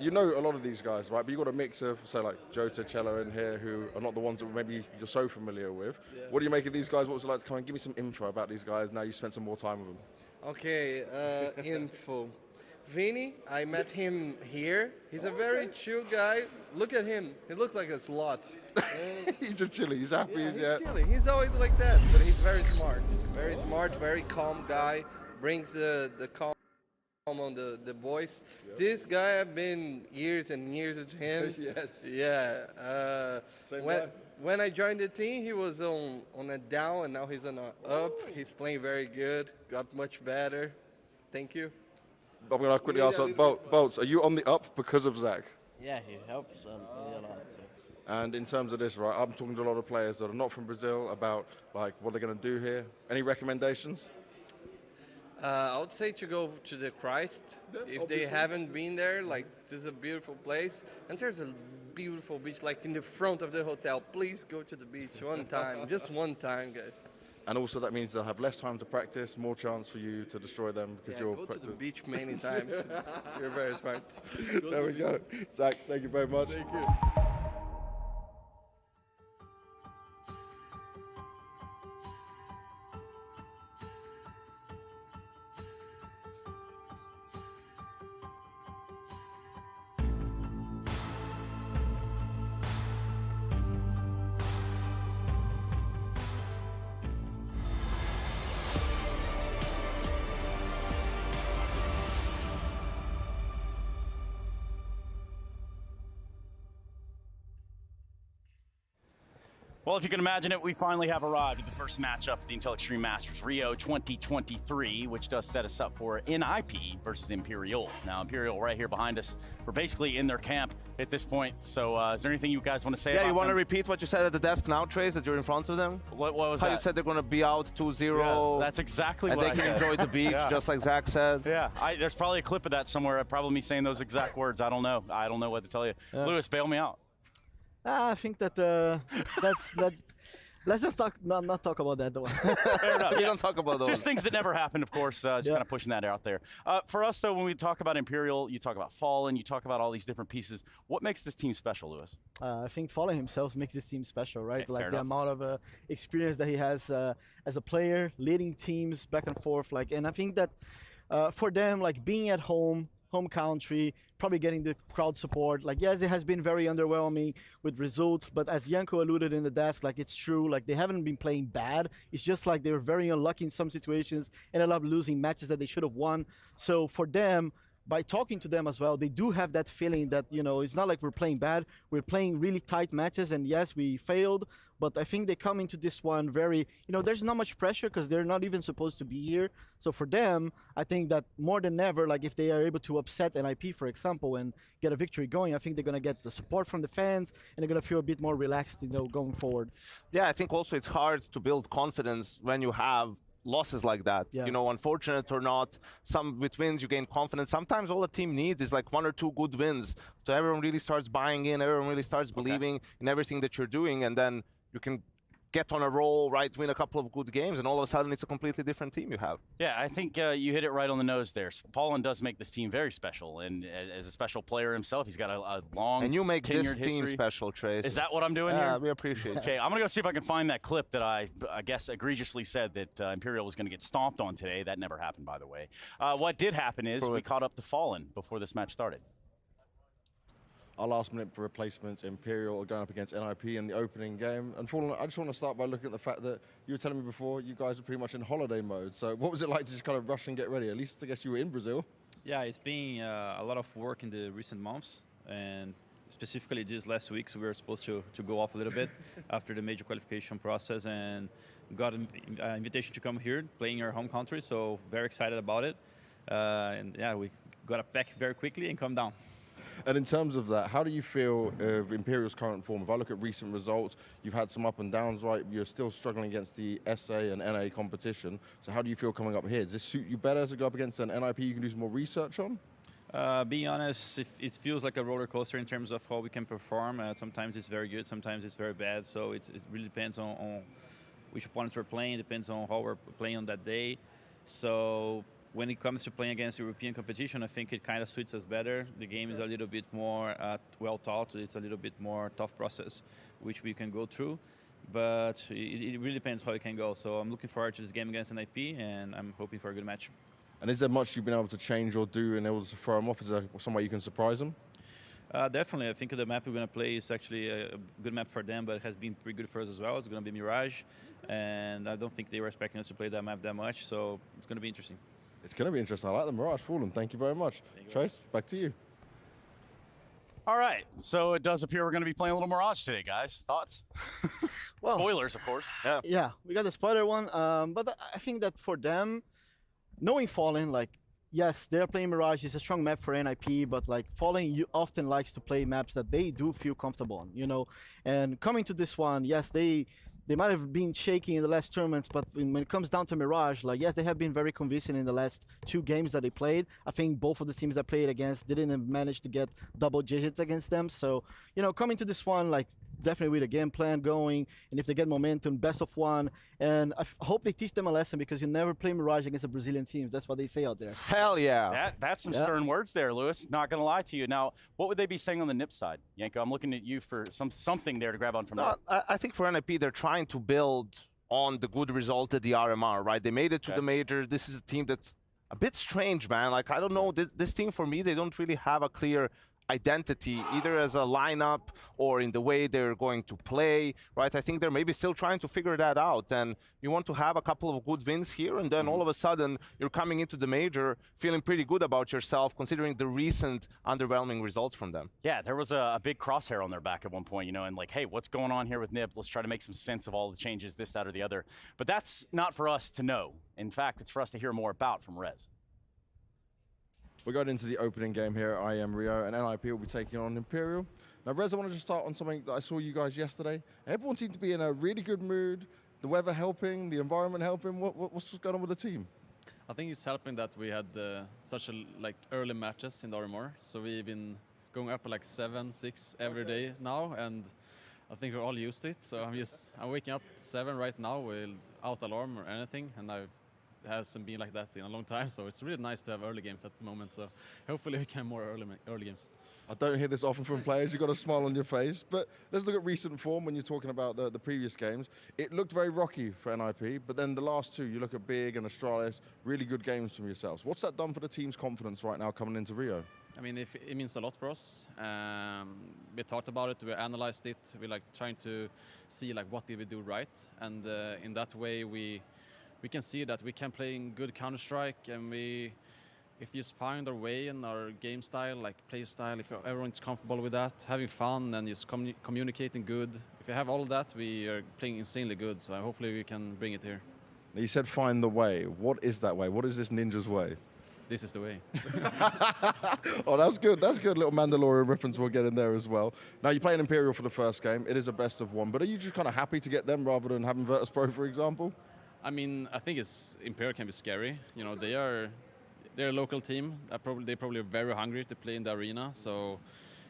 You know a lot of these guys, right? But you got a mix of, say, like Jota, Cello in here, who are not the ones that maybe you're so familiar with. Yeah. What do you make of these guys? What was it like to come and give me some info about these guys now you spent some more time with them? Okay, info. Vinny, I met him here. He's a very chill guy. Look at him. He looks like a sloth. He's just chilling. He's happy. Yeah, he's chilling. He's always like that, but he's very smart. Very smart, very calm guy. Brings the calm on the boys. Yep. This guy, I've been years and years with him. Yes. Yeah. When I joined the team, he was on a down, and now he's on a up. He's playing very good. Got much better. Thank you. I'm going to quickly ask, Bolts, are you on the up because of Zach? Yeah, he helps a lot. So. And in terms of this, right, I'm talking to a lot of players that are not from Brazil about like what they're going to do here. Any recommendations? I would say to go to the Christ. If they haven't been there, like, this is a beautiful place. And there's a beautiful beach, like, in the front of the hotel. Please go to the beach one time, just one time, guys. And also that means they'll have less time to practice, more chance for you to destroy them because you're go to the beach many times. You're very smart. There we go. Zach, thank you very much. Thank you. Well, if you can imagine it, we finally have arrived at the first matchup of the Intel Extreme Masters Rio 2023, which does set us up for NIP versus Imperial. Now, Imperial right here behind us. We're basically in their camp at this point. So is there anything you guys want to say about you want them? to repeat what you said at the desk now, Trace, that you're in front of them? What was How that? you said they're going to be out 2-0. Yeah, that's exactly and what I said. And they can enjoy the beach, just like Zach said. Yeah, there's probably a clip of that somewhere. Probably me saying those exact words. I don't know. I don't know what to tell you. Yeah. Lewis, bail me out. I think that let's just not talk about that one. Fair enough. You don't talk about those. Just things that never happened, of course. Just kind of pushing that out there. For us, though, when we talk about Imperial, you talk about Fallen, you talk about all these different pieces. What makes this team special, Lewis? I think Fallen himself makes this team special, right? Okay, like the amount of experience that he has as a player, leading teams back and forth. And I think that for them, like being at home country, probably getting the crowd support. Like, yes, it has been very underwhelming with results, but as Janko alluded in the desk, like, it's true. Like, they haven't been playing bad. It's just like they were very unlucky in some situations, ended up losing matches that they should have won. So for them, by talking to them as well, they do have that feeling that, it's not like we're playing bad. We're playing really tight matches, and yes, we failed, but I think they come into this one very, there's not much pressure because they're not even supposed to be here. So for them, I think that more than ever, like if they are able to upset NIP, for example, and get a victory going, I think they're going to get the support from the fans, and they're going to feel a bit more relaxed, going forward. Yeah, I think also it's hard to build confidence when you have losses like that. Yeah. Unfortunate or not, with wins you gain confidence. Sometimes all a team needs is like 1 or 2 good wins, so everyone really starts buying in, everyone really starts believing in everything that you're doing, and then you can get on a roll, right, win a couple of good games, and all of a sudden it's a completely different team you have. Yeah, I think you hit it right on the nose there. Fallen does make this team very special, and as a special player himself, he's got a long, and you make this team history. Special, Trace. Is that what I'm doing here? Yeah, we appreciate it. Okay, I'm going to go see if I can find that clip that I guess egregiously said that Imperial was going to get stomped on today. That never happened, by the way. What did happen is we caught up to Fallen before this match started. Our last-minute replacements, Imperial, are going up against NIP in the opening game. And Fallen, I just want to start by looking at the fact that you were telling me before you guys are pretty much in holiday mode. So what was it like to just kind of rush and get ready? At least I guess you were in Brazil. Yeah, it's been a lot of work in the recent months, and specifically this last week, so we were supposed to go off a little bit after the major qualification process, and got an invitation to come here, play in our home country, so very excited about it. And yeah, we got to pack very quickly and come down. And in terms of that, how do you feel of Imperial's current form? If I look at recent results, you've had some up and downs, right? You're still struggling against the SA and NA competition. So how do you feel coming up here? Does this suit you better to go up against an NIP you can do some more research on? Being honest, it feels like a roller coaster in terms of how we can perform. Sometimes it's very good, sometimes it's very bad. So it really depends on which opponents we're playing, depends on how we're playing on that day. So when it comes to playing against European competition, I think it kind of suits us better. The game is a little bit more well taught. It's a little bit more tough process, which we can go through. But it really depends how it can go. So I'm looking forward to this game against NIP, and I'm hoping for a good match. And is there much you've been able to change or do in order to throw them off? Is there some way you can surprise them? Definitely. I think the map we're going to play is actually a good map for them, but it has been pretty good for us as well. It's going to be Mirage, and I don't think they were expecting us to play that map that much, so it's going to be interesting. It's going to be interesting. I like the Mirage Fallen. Thank you very much. Chase, back to you. All right, so it does appear we're going to be playing a little Mirage today, guys. Thoughts? Well, spoilers, of course. Yeah, we got the spoiler one, but I think that for them, knowing Fallen, like, yes, they're playing Mirage. It's a strong map for NIP, but like Fallen often likes to play maps that they do feel comfortable on, you know. And coming to this one, yes, they might have been shaky in the last tournaments, but when it comes down to Mirage, like, yes, they have been very convincing in the last 2 games that they played. I think both of the teams that played against didn't manage to get double digits against them. So, you know, coming to this one, like, definitely with a game plan going, and if they get momentum, best of 1. And I hope they teach them a lesson, because you never play Mirage against the Brazilian teams. That's what they say out there. Hell yeah. That's some stern words there, Lewis. Not going to lie to you. Now, what would they be saying on the NIP side? Yanko, I'm looking at you for something there to grab on from that. I think for NIP, they're trying to build on the good result at the RMR, right? They made it to the major. This is a team that's a bit strange, man. Like, I don't know. This team, for me, they don't really have a clear identity, either as a lineup or in the way they're going to play, right? I think they're maybe still trying to figure that out, and you want to have a couple of good wins here, and then all of a sudden you're coming into the major feeling pretty good about yourself, considering the recent underwhelming results from them. Yeah, there was a big crosshair on their back at one point, you know, and like, hey, what's going on here with NIP? Let's try to make some sense of all the changes, this, that, or the other. But that's not for us to know. In fact, it's for us to hear more about from Rez. We're going into the opening game here at IEM RIO, and NIP will be taking on Imperial. Now, Rez, I want to just start on something that I saw you guys yesterday. Everyone seemed to be in a really good mood. The weather helping, the environment helping. What's going on with the team? I think it's helping that we had such early matches in the RMR. So we've been going up like 7, 6 every day now, and I think we're all used to it. So I'm waking up 7 right now without alarm or anything, and it hasn't been like that in a long time, so it's really nice to have early games at the moment. So hopefully we can have more early games. I don't hear this often from players. You've got a smile on your face. But let's look at recent form when you're talking about the previous games. It looked very rocky for NIP, but then the last 2, you look at Big and Astralis, really good games from yourselves. What's that done for the team's confidence right now coming into Rio? I mean, it means a lot for us. We talked about it, we analyzed it, we trying to see what did we do right, and in that way we can see that we can play in good Counter-Strike, and if you just find our way in our game style, play style, if everyone's comfortable with that, having fun and just communicating good, if you have all of that, we are playing insanely good, so hopefully we can bring it here. Now you said find the way. What is that way? What is this ninja's way? This is the way. Oh, that's good. That's good. Little Mandalorian reference we'll get in there as well. Now, you're playing Imperial for the first game. It is a best of 1, but are you just kind of happy to get them rather than having Virtus Pro, for example? I mean, I think Imperial can be scary. You know, they're a local team. They're probably very hungry to play in the arena. So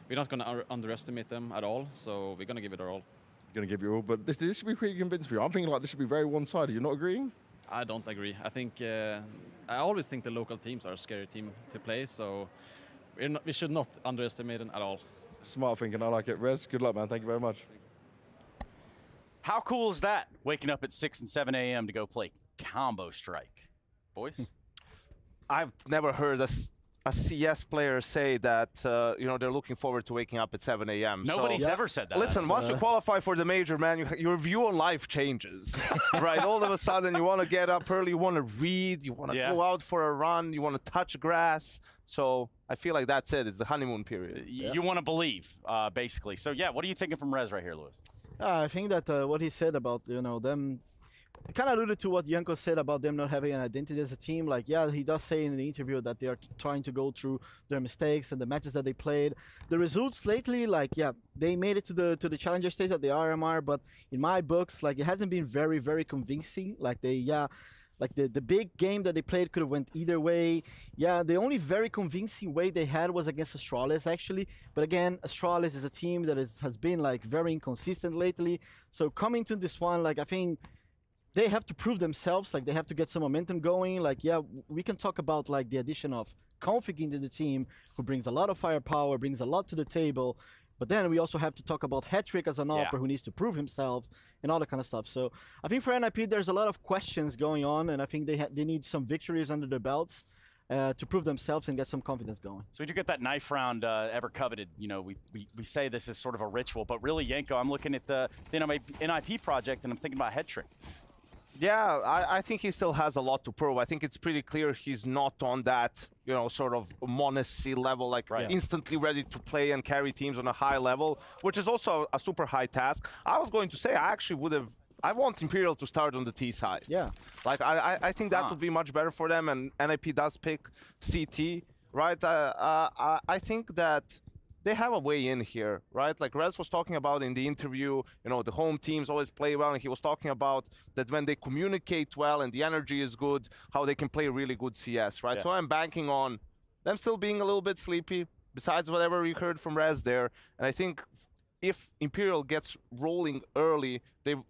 we're not going to underestimate them at all. So we're going to give it our all. You're going to give you all, but this should be pretty convincing for you. I'm thinking this should be very one-sided. You're not agreeing? I don't agree. I think I always think the local teams are a scary team to play. So we should not underestimate them at all. Smart thinking. I like it. Rez, good luck, man. Thank you very much. How cool is that? Waking up at 6 and 7 a.m. to go play Combo Strike. Boys? I've never heard a CS player say that they're looking forward to waking up at 7 a.m. Nobody's ever said that. Listen, once you qualify for the major, man, your view on life changes, right? All of a sudden, you want to get up early, you want to read, you want to go out for a run, you want to touch grass. So I feel like that's it. It's the honeymoon period. You want to believe, basically. So, yeah, what are you thinking from Rez right here, Lewis? I think that what he said about them, I kind of alluded to what Yanko said about them not having an identity as a team. He does say in the interview that they are trying to go through their mistakes and the matches that they played. The results lately, they made it to the challenger stage at the RMR, but in my books, it hasn't been very, very convincing. The big game that they played could have went either way. Yeah, the only very convincing way they had was against Astralis, actually. But again, Astralis is a team that has been very inconsistent lately. So coming to this one, I think they have to prove themselves. Like they have to get some momentum going. Like yeah, we can talk about like the addition of Config into the team, who brings a lot of firepower, brings a lot to the table. But then we also have to talk about Hattrick as an AWPer who needs to prove himself and all that kind of stuff. So I think for NIP, there's a lot of questions going on, and I think they need some victories under their belts to prove themselves and get some confidence going. So we do get that knife round ever coveted. You know, we say this is sort of a ritual, but really, Yanko, I'm looking at the NIP project, and I'm thinking about Hattrick. Yeah, I think he still has a lot to prove. I think it's pretty clear he's not on that, you know, sort of Monacy level, like instantly ready to play and carry teams on a high level, which is also a super high task. I was going to say, I want Imperial to start on the T side. Yeah. Like, I think that would be much better for them, and NIP does pick CT, right? I think that they have a way in here, right? Like Rez was talking about in the interview, you know, the home teams always play well, and he was talking about that when they communicate well and the energy is good, how they can play really good CS, right? So I'm banking on them still being a little bit sleepy, besides whatever we heard from Rez there. And I think if Imperial gets rolling early, they're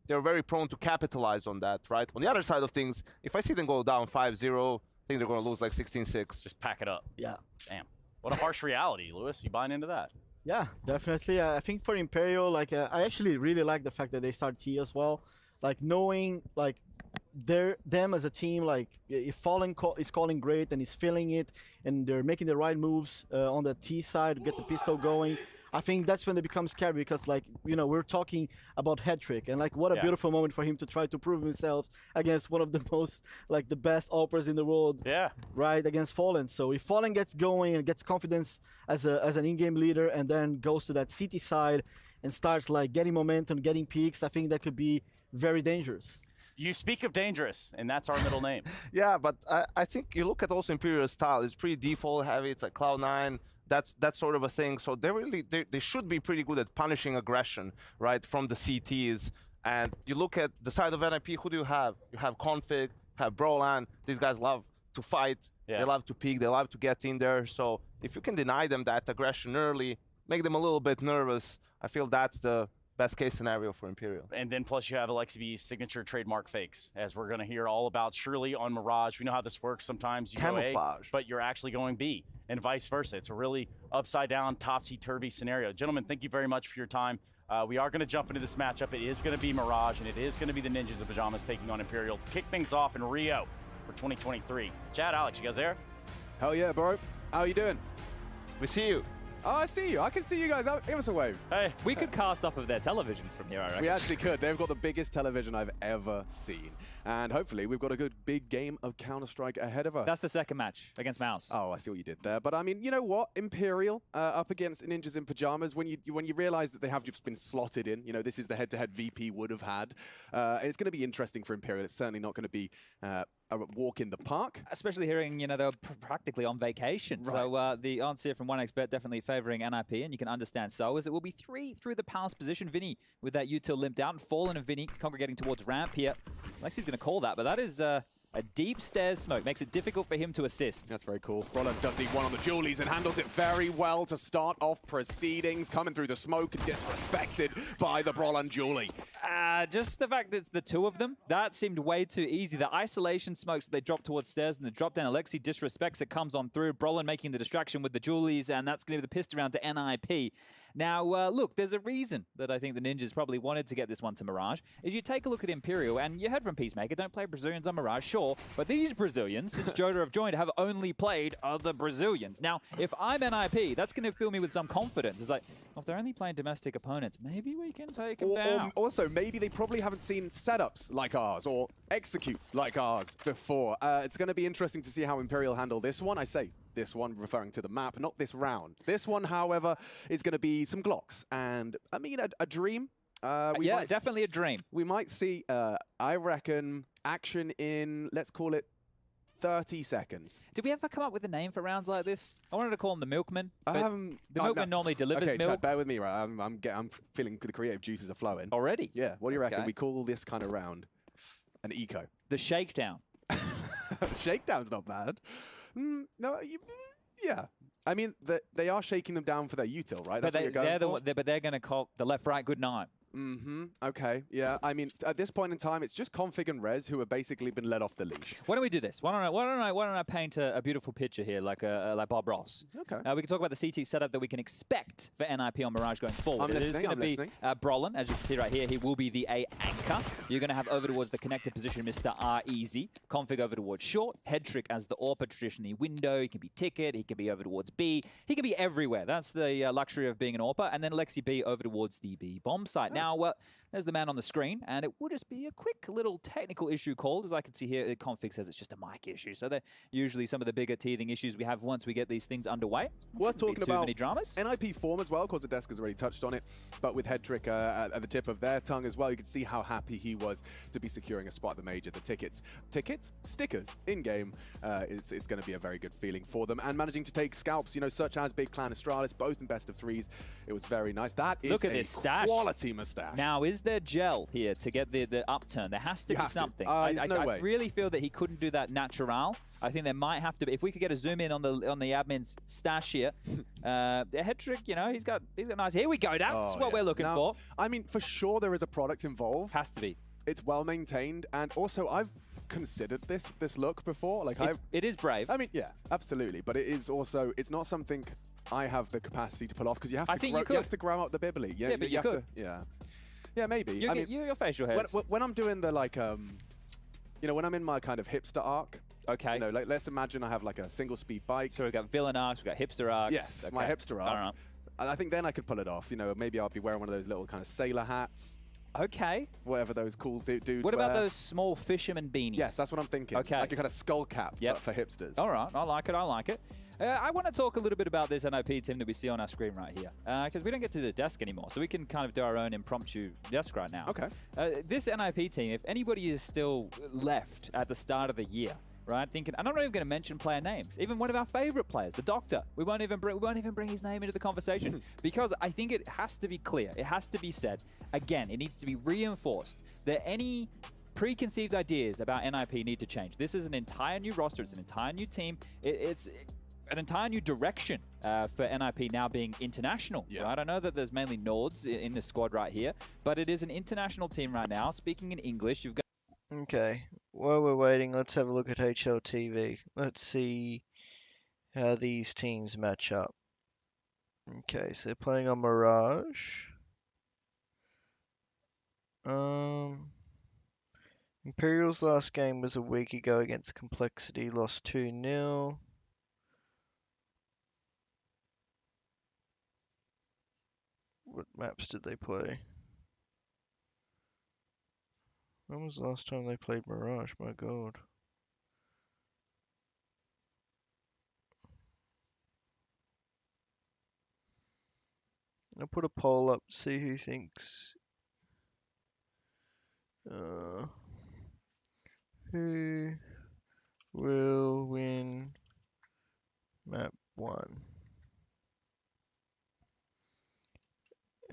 very prone to capitalize on that, right? On the other side of things, if I see them go down 5-0, I think they're going to lose like 16-6. Just pack it up. Yeah. Damn. What a harsh reality, Lewis. You buying into that? Yeah, definitely. I think for Imperial, like I actually really like the fact that they start T as well. Like knowing like them as a team, like if Fallen is calling great and he's feeling it, and they're making the right moves on the T side to get the pistol going. I think that's when they become scary, because like, you know, we're talking about Hattrick, and like what a beautiful moment for him to try to prove himself against one of the most, like the best AWPers in the world. Yeah. Right, against Fallen. So if Fallen gets going and gets confidence as an in-game leader, and then goes to that CT side and starts like getting momentum, getting peaks, I think that could be very dangerous. You speak of dangerous, and that's our middle name. Yeah, but I think you look at also Imperial's style. It's pretty default heavy. It's like Cloud9. That's sort of a thing. So they should be pretty good at punishing aggression, right, from the CTs. And you look at the side of NIP, who do you have? You have Config, have Brolan. These guys love to fight. Yeah. They love to peek. They love to get in there. So if you can deny them that aggression early, make them a little bit nervous, I feel that's the best case scenario for Imperial. And then plus you have Alexi B's signature trademark fakes, as we're going to hear all about surely on Mirage. We know how this works. Sometimes you camouflage, go A, but you're actually going B, and vice versa. It's a really upside down, topsy-turvy scenario. Gentlemen, thank you very much for your time. We are going to jump into this matchup. It is going to be Mirage, and it is going to be the Ninjas of Pyjamas taking on Imperial to kick things off in Rio for 2023. Chad, Alex, you guys there? Hell yeah, bro. How you doing? We see you. Oh, I see you. I can see you guys. Give us a wave. Hey. We could cast off of their television from here, I reckon. We actually could. They've got the biggest television I've ever seen. And hopefully we've got a good big game of Counter-Strike ahead of us. That's the second match against Mouse. Oh, I see what you did there. But I mean, you know what? Imperial up against Ninjas in Pyjamas, when you realize that they have just been slotted in, you know, this is the head-to-head VP would have had. It's going to be interesting for Imperial. It's certainly not going to be a walk in the park. Especially hearing, you know, they were practically on vacation. Right. So the answer here from one expert definitely favoring NIP, and you can understand so, as it will be 3 through the palace position. Vinny with that util limped out, and Fallen and Vinny congregating towards ramp here. Lexi's going to call that, but that is a deep stairs smoke. Makes it difficult for him to assist. That's very cool. Roland does need one on the Julies and handles it very well to start off proceedings. Coming through the smoke, disrespected by the Brolan Julie. Just the fact that it's the two of them, that seemed way too easy. The isolation smokes that they drop towards stairs, and the drop down, Alexi disrespects it, comes on through. Brolan making the distraction with the Julies, and that's going to be the pissed around to NIP. Now, look, there's a reason that I think the Ninjas probably wanted to get this one to Mirage. Is you take a look at Imperial, and you heard from Peacemaker, don't play Brazilians on Mirage, sure, but these Brazilians, since Joda have joined, have only played other Brazilians. Now, if I'm NIP, that's going to fill me with some confidence. It's like, well, if they're only playing domestic opponents, maybe we can take them down. Also, maybe they probably haven't seen setups like ours or executes like ours before. It's going to be interesting to see how Imperial handle this one. I say this one, referring to the map, not this round. This one, however, is going to be some Glocks. And, I mean, a dream. Yeah, definitely a dream. We might see, I reckon, action in, let's call it, 30 seconds. Did we ever come up with a name for rounds like this? I wanted to call them the Milkman. The Milkman normally delivers okay, milk. Chad, bear with me, right? I'm feeling the creative juices are flowing. Already? Yeah, what do you reckon? We call this kind of round an eco. The shakedown. Shakedown's not bad. No, yeah. I mean, they are shaking them down for their util, right? That's what you're going for? But they're going to call the left-right good night. Okay. Yeah. I mean, at this point in time, it's just Config and Rez who have basically been let off the leash. Why don't we do this? Why don't I paint a beautiful picture here, like Bob Ross? Okay. We can talk about the CT setup that we can expect for NIP on Mirage going forward. I'm It is going to be Brolin, as you can see right here. He will be the A anchor. You're going to have over towards the connected position, Mr. R Easy. Config over towards short. Headtrick as the AWPer, traditionally window. He can be ticket. He can be over towards B. He can be everywhere. That's the luxury of being an AWPer. And then Alexi B over towards the B bomb site. Now, there's the man on the screen, and it will just be a quick little technical issue called. As I can see here, Config says it's just a mic issue. So they're usually some of the bigger teething issues we have once we get these things underway. Worth talking about many dramas. NIP form as well, because the desk has already touched on it, but with Headtrick at the tip of their tongue as well, you can see how happy he was to be securing a spot at the major. The stickers in-game, it's going to be a very good feeling for them. And managing to take scalps, such as Big Clan Astralis, both in best of threes, it was very nice. That is Look at this stash. Quality mustache. Now, is there gel here to get the upturn? There has to be something. There's no way. I really feel that he couldn't do that natural. I think there might have to be. If we could get a zoom in on the admin's stash here, Headtrick, he's got nice. Here we go. That's what we're looking for. I mean, for sure there is a product involved. Has to be. It's well maintained, and also I've considered this look before. Like it is brave. I mean, yeah, absolutely, but it is also, it's not something I have the capacity to pull off, because you have to grow out the bibbly. Yeah, but you could. Yeah, maybe. Your facial hairs. When I'm doing the when I'm in my kind of hipster arc. Okay. Like let's imagine I have like a single speed bike. So we've got villain arcs, we've got hipster arcs. Yes, my hipster arc. All right. I think then I could pull it off. Maybe I'll be wearing one of those little kind of sailor hats. Okay. Whatever those cool dudes What about wear. those small fisherman beanies? Yes, that's what I'm thinking. Okay. Like a kind of skull cap, but for hipsters. All right, I like it. I want to talk a little bit about this NIP team that we see on our screen right here, because we don't get to the desk anymore, so we can kind of do our own impromptu desk right now. Okay. This NIP team, if anybody is still left at the start of the year, right, thinking, and I'm not even going to mention player names, even one of our favorite players, the Doctor, we won't even bring his name into the conversation, because I think it has to be clear, it has to be said, again, it needs to be reinforced that any preconceived ideas about NIP need to change. This is an entire new roster, it's an entire new team, it's an entire new direction for NIP now being international. Right? I know that there's mainly Nords in the squad right here, but it is an international team right now. Speaking in English, you've got... Okay, while we're waiting, let's have a look at HLTV. Let's see how these teams match up. Okay, so they're playing on Mirage. Imperial's last game was a week ago against Complexity, lost 2-0. What maps did they play? When was the last time they played Mirage? My god. I'll put a poll up, see who thinks who will win map 1.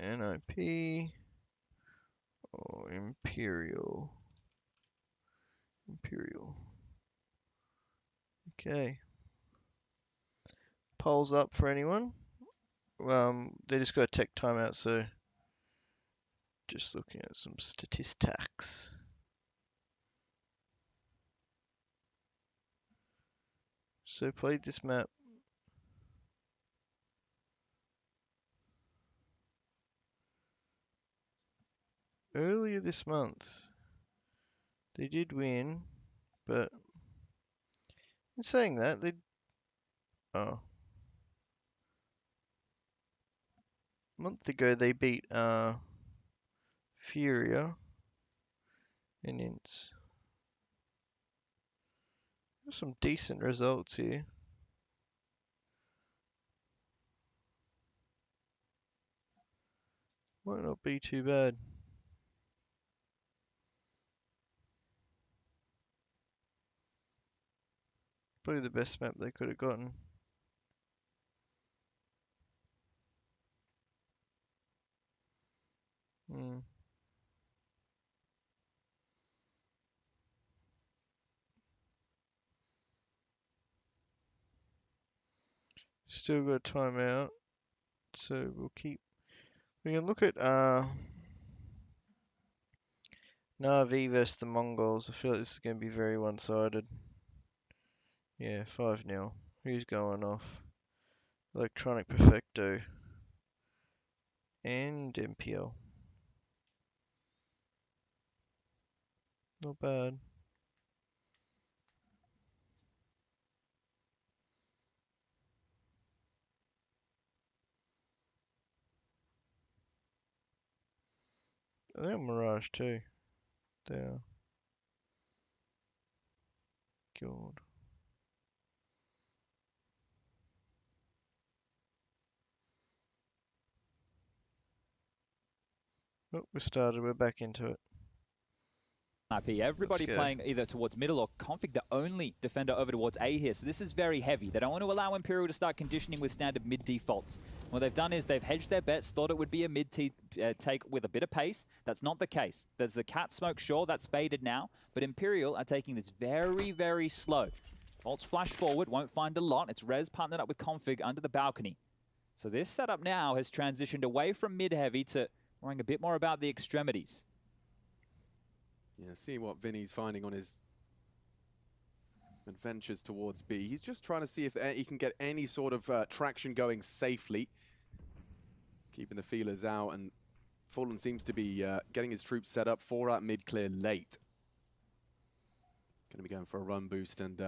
NIP or Imperial? Imperial. Okay. Polls up for anyone? They just got a tech timeout, so just looking at some statistics. So played this map. Earlier this month, they did win, but in saying that, a month ago they beat Furia and Ints. There's some decent results here. Might not be too bad. Probably the best map they could have gotten. Still got timeout, so we'll keep. We can look at Na'Vi versus the Mongols. I feel like this is going to be very one-sided. Yeah, 5-0. Who's going off? Electronic Perfecto. And Imperial. Not bad. They're Mirage too. They're good. Oh, we started. We're back into it. IP. Everybody go. playing either towards middle or Config, the only defender over towards A here. So this is very heavy. They don't want to allow Imperial to start conditioning with standard mid defaults. What they've done is they've hedged their bets, thought it would be a mid take with a bit of pace. That's not the case. There's the cat smoke, sure, that's faded now. But Imperial are taking this very, very slow. Bolts flash forward, won't find a lot. It's Rez partnered up with Config under the balcony. So this setup now has transitioned away from mid-heavy to worrying a bit more about the extremities. Yeah, seeing what Vinny's finding on his adventures towards B. He's just trying to see if he can get any sort of traction going safely. Keeping the feelers out, and Fallen seems to be getting his troops set up for mid-clear late. Going to be going for a run boost and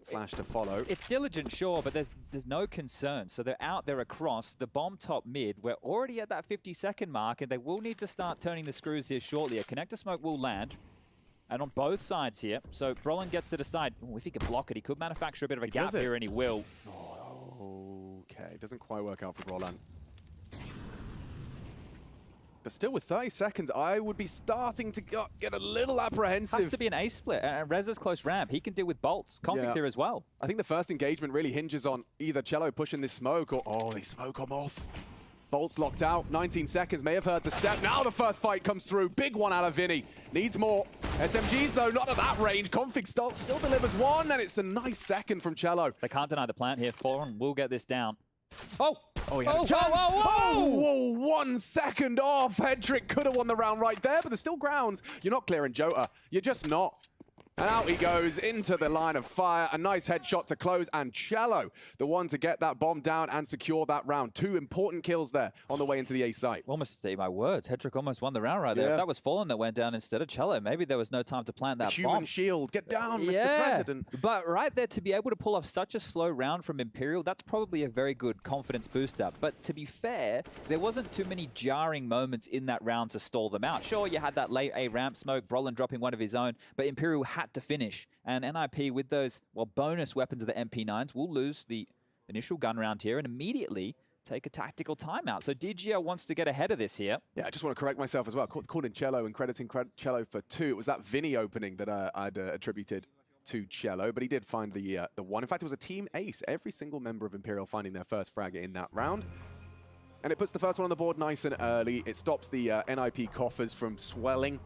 flash to follow. It's diligent, sure, but there's no concern. So they're out there across the bomb top mid. We're already at that 50-second mark, and they will need to start turning the screws here shortly. A connector smoke will land, and on both sides here. So Brolin gets to decide, if he can block it, he could manufacture a bit of a gap here, and he will. Okay, doesn't quite work out for Brolin. But still, with 30 seconds, I would be starting to get a little apprehensive. Has to be an A split. Rez's close ramp. He can deal with bolts. Config's here as well. I think the first engagement really hinges on either Cello pushing this smoke or, oh, they smoke him off. Bolts locked out. 19 seconds. May have heard the step. Now the first fight comes through. Big one out of Vinny. Needs more. SMGs, though, not at that range. Config still delivers one, and it's a nice second from Cello. They can't deny the plant here. Foreign will get this down. Oh! Oh, he had a chance. Oh, 1 second off. Hedrick could have won the round right there, but there's still grounds. You're not clearing Jota. You're just not. And out he goes into the line of fire. A nice headshot to close, and Cello, the one to get that bomb down and secure that round. 2 important kills there on the way into the A site. Almost to say my words. Hedrick almost won the round right there. If that was Fallen that went down instead of Cello, maybe there was no time to plant that bomb. Human shield. Get down, Mr. President. But right there, to be able to pull off such a slow round from Imperial, that's probably a very good confidence booster. But to be fair, there wasn't too many jarring moments in that round to stall them out. Sure, you had that late A ramp smoke, Brolin dropping one of his own, but Imperial had to finish. And NIP with those, bonus weapons of the MP9s will lose the initial gun round here and immediately take a tactical timeout. So DGO wants to get ahead of this here. Yeah, I just want to correct myself as well. Called in Cello and crediting Cello for 2. It was that Vinny opening that I'd attributed to Cello, but he did find the one. In fact, it was a team ace. Every single member of Imperial finding their first frag in that round. And it puts the first one on the board nice and early. It stops the NIP coffers from swelling.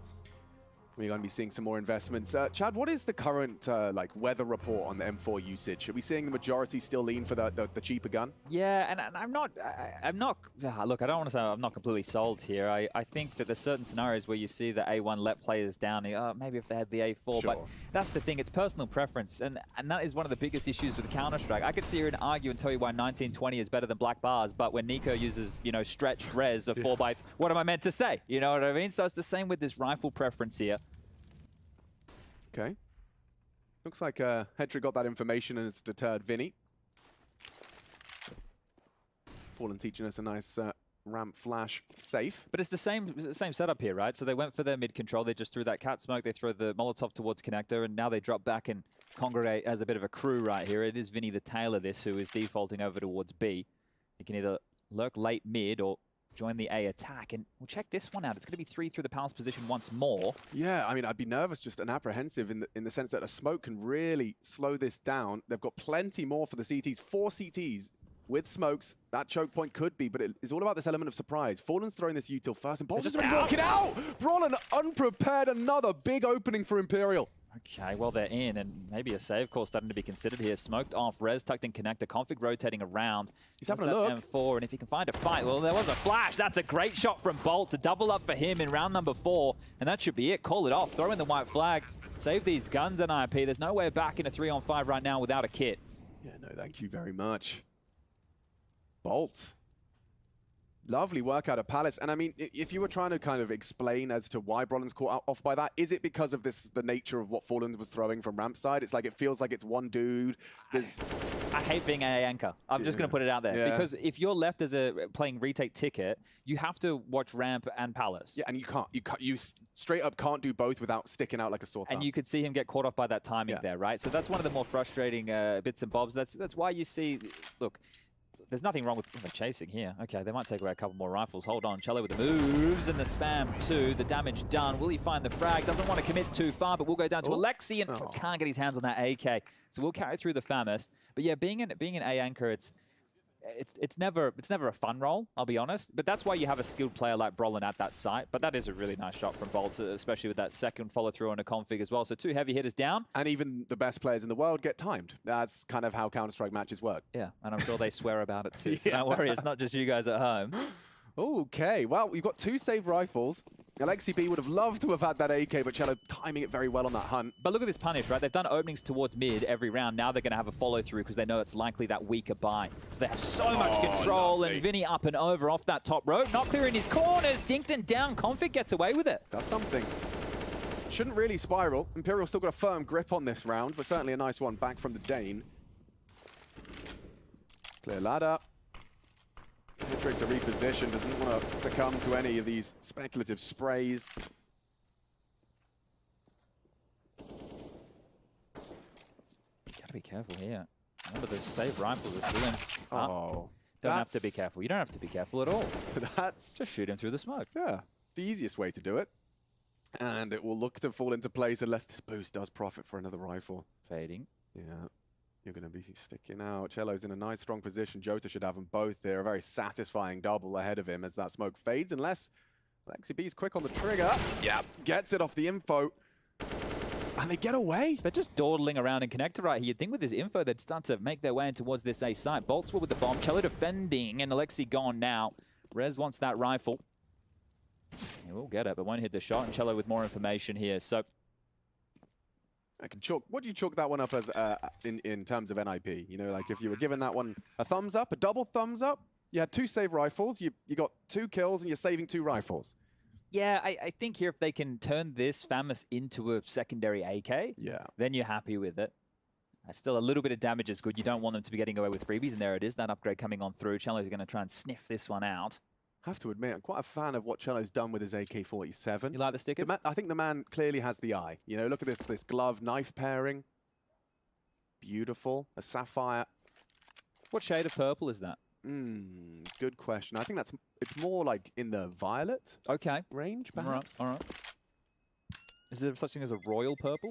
We're going to be seeing some more investments. Chad, what is the current weather report on the M4 usage? Are we seeing the majority still lean for the cheaper gun? Yeah, and I'm not, look, I don't want to say I'm not completely sold here. I think that there's certain scenarios where you see the A1 let players down. Maybe if they had the A4, but that's the thing. It's personal preference, and that is one of the biggest issues with Counter-Strike. I could sit here and argue and tell you why 1920 is better than Black Bars, but when Nico uses, stretched res of 4x, what am I meant to say? You know what I mean? So it's the same with this rifle preference here. Okay. Looks like Hedrick got that information and it's deterred Vinny. Fallen teaching us a nice ramp flash safe. But it's the same setup here, right? So they went for their mid control. They just threw that cat smoke. They throw the Molotov towards connector, and now they drop back and congregate as a bit of a crew right here. It is Vinny the tail of this who is defaulting over towards B. He can either lurk late mid or join the A attack, and we'll check this one out. It's going to be 3 through the palace position once more. Yeah, I mean, I'd be nervous just and apprehensive in the sense that a smoke can really slow this down. They've got plenty more for the CTs. 4 CTs with smokes. That choke point could be, but it's all about this element of surprise. Fallen's throwing this util first, and Bolt's just walking out! Brolin unprepared, another big opening for Imperial. Okay, well, they're in, and maybe a save call starting to be considered here. Smoked off, Res tucked in connector, config rotating around. He's having a look. M4, and if he can find a fight, well, there was a flash. That's a great shot from Bolt to double up for him in round number 4, and that should be it. Call it off, throw in the white flag, save these guns and IP. There's no way back in a 3-on-5 right now without a kit. Yeah, no, thank you very much. Bolt. Lovely work out of Palace. And I mean, if you were trying to kind of explain as to why Brolin's caught off by that, is it because of the nature of what Fallen was throwing from ramp side? It's like it feels like it's one dude. I hate being AA anchor. I'm just going to put it out there. Because if you're left as playing retake ticket, you have to watch ramp and Palace. Yeah, and you straight up can't do both without sticking out like a sore thumb. And you could see him get caught off by that timing there, right? So that's one of the more frustrating bits and bobs. That's why you see, look, there's nothing wrong with chasing here. Okay, they might take away a couple more rifles. Hold on, Cello with the moves and the spam too. The damage done. Will he find the frag? Doesn't want to commit too far, but we'll go down to Alexi and can't get his hands on that AK. So we'll carry through the FAMAS. But yeah, being an A anchor, it's never a fun role, I'll be honest. But that's why you have a skilled player like Brolin at that site. But that is a really nice shot from Bolt, especially with that second follow through on a config as well. So 2 heavy hitters down. And even the best players in the world get timed. That's kind of how Counter-Strike matches work. Yeah, and I'm sure they swear about it too. So don't worry, it's not just you guys at home. Okay, well, you've got 2 saved rifles. Alexi B would have loved to have had that AK, but Cello timing it very well on that hunt. But look at this punish, right? They've done openings towards mid every round. Now they're going to have a follow-through because they know it's likely that weaker buy. So they have so much control, and Vinny up and over off that top rope. Not clearing his corners. Dinkton down. Config gets away with it. That's something. Shouldn't really spiral. Imperial still got a firm grip on this round, but certainly a nice one back from the Dane. Clear ladder. Trick to reposition, doesn't want to succumb to any of these speculative sprays. Gotta be careful here. Remember, those save rifles are still in. Oh. Don't have to be careful. You don't have to be careful at all. That's just shoot him through the smoke. Yeah, the easiest way to do it. And it will look to fall into place unless this boost does profit for another rifle. Fading. Yeah. You're going to be sticking out. Cello's in a nice, strong position. Jota should have them both there. A very satisfying double ahead of him as that smoke fades, unless Alexi B's quick on the trigger. Yeah, gets it off the info. And they get away. They're just dawdling around in connector right here. You'd think with this info, they'd start to make their way in towards this A site. Bolts with the bomb. Cello defending, and Alexi gone now. Rez wants that rifle. He will get it, but won't hit the shot. And Cello with more information here. So I can chalk. What do you chalk that one up as in terms of NIP? You know, like if you were giving that one a thumbs up, a double thumbs up, you had 2 save rifles, you got 2 kills, and you're saving 2 rifles. Yeah, I think here if they can turn this FAMAS into a secondary AK, then you're happy with it. Still, a little bit of damage is good. You don't want them to be getting away with freebies, and there it is, that upgrade coming on through. Cello's going to try and sniff this one out. I have to admit, I'm quite a fan of what Cello's done with his AK-47. You like the stickers? I think the man clearly has the eye. You know, look at this glove-knife pairing. Beautiful. A sapphire. What shade of purple is that? Good question. I think it's more like in the violet range, perhaps. All right. Is there such thing as a royal purple?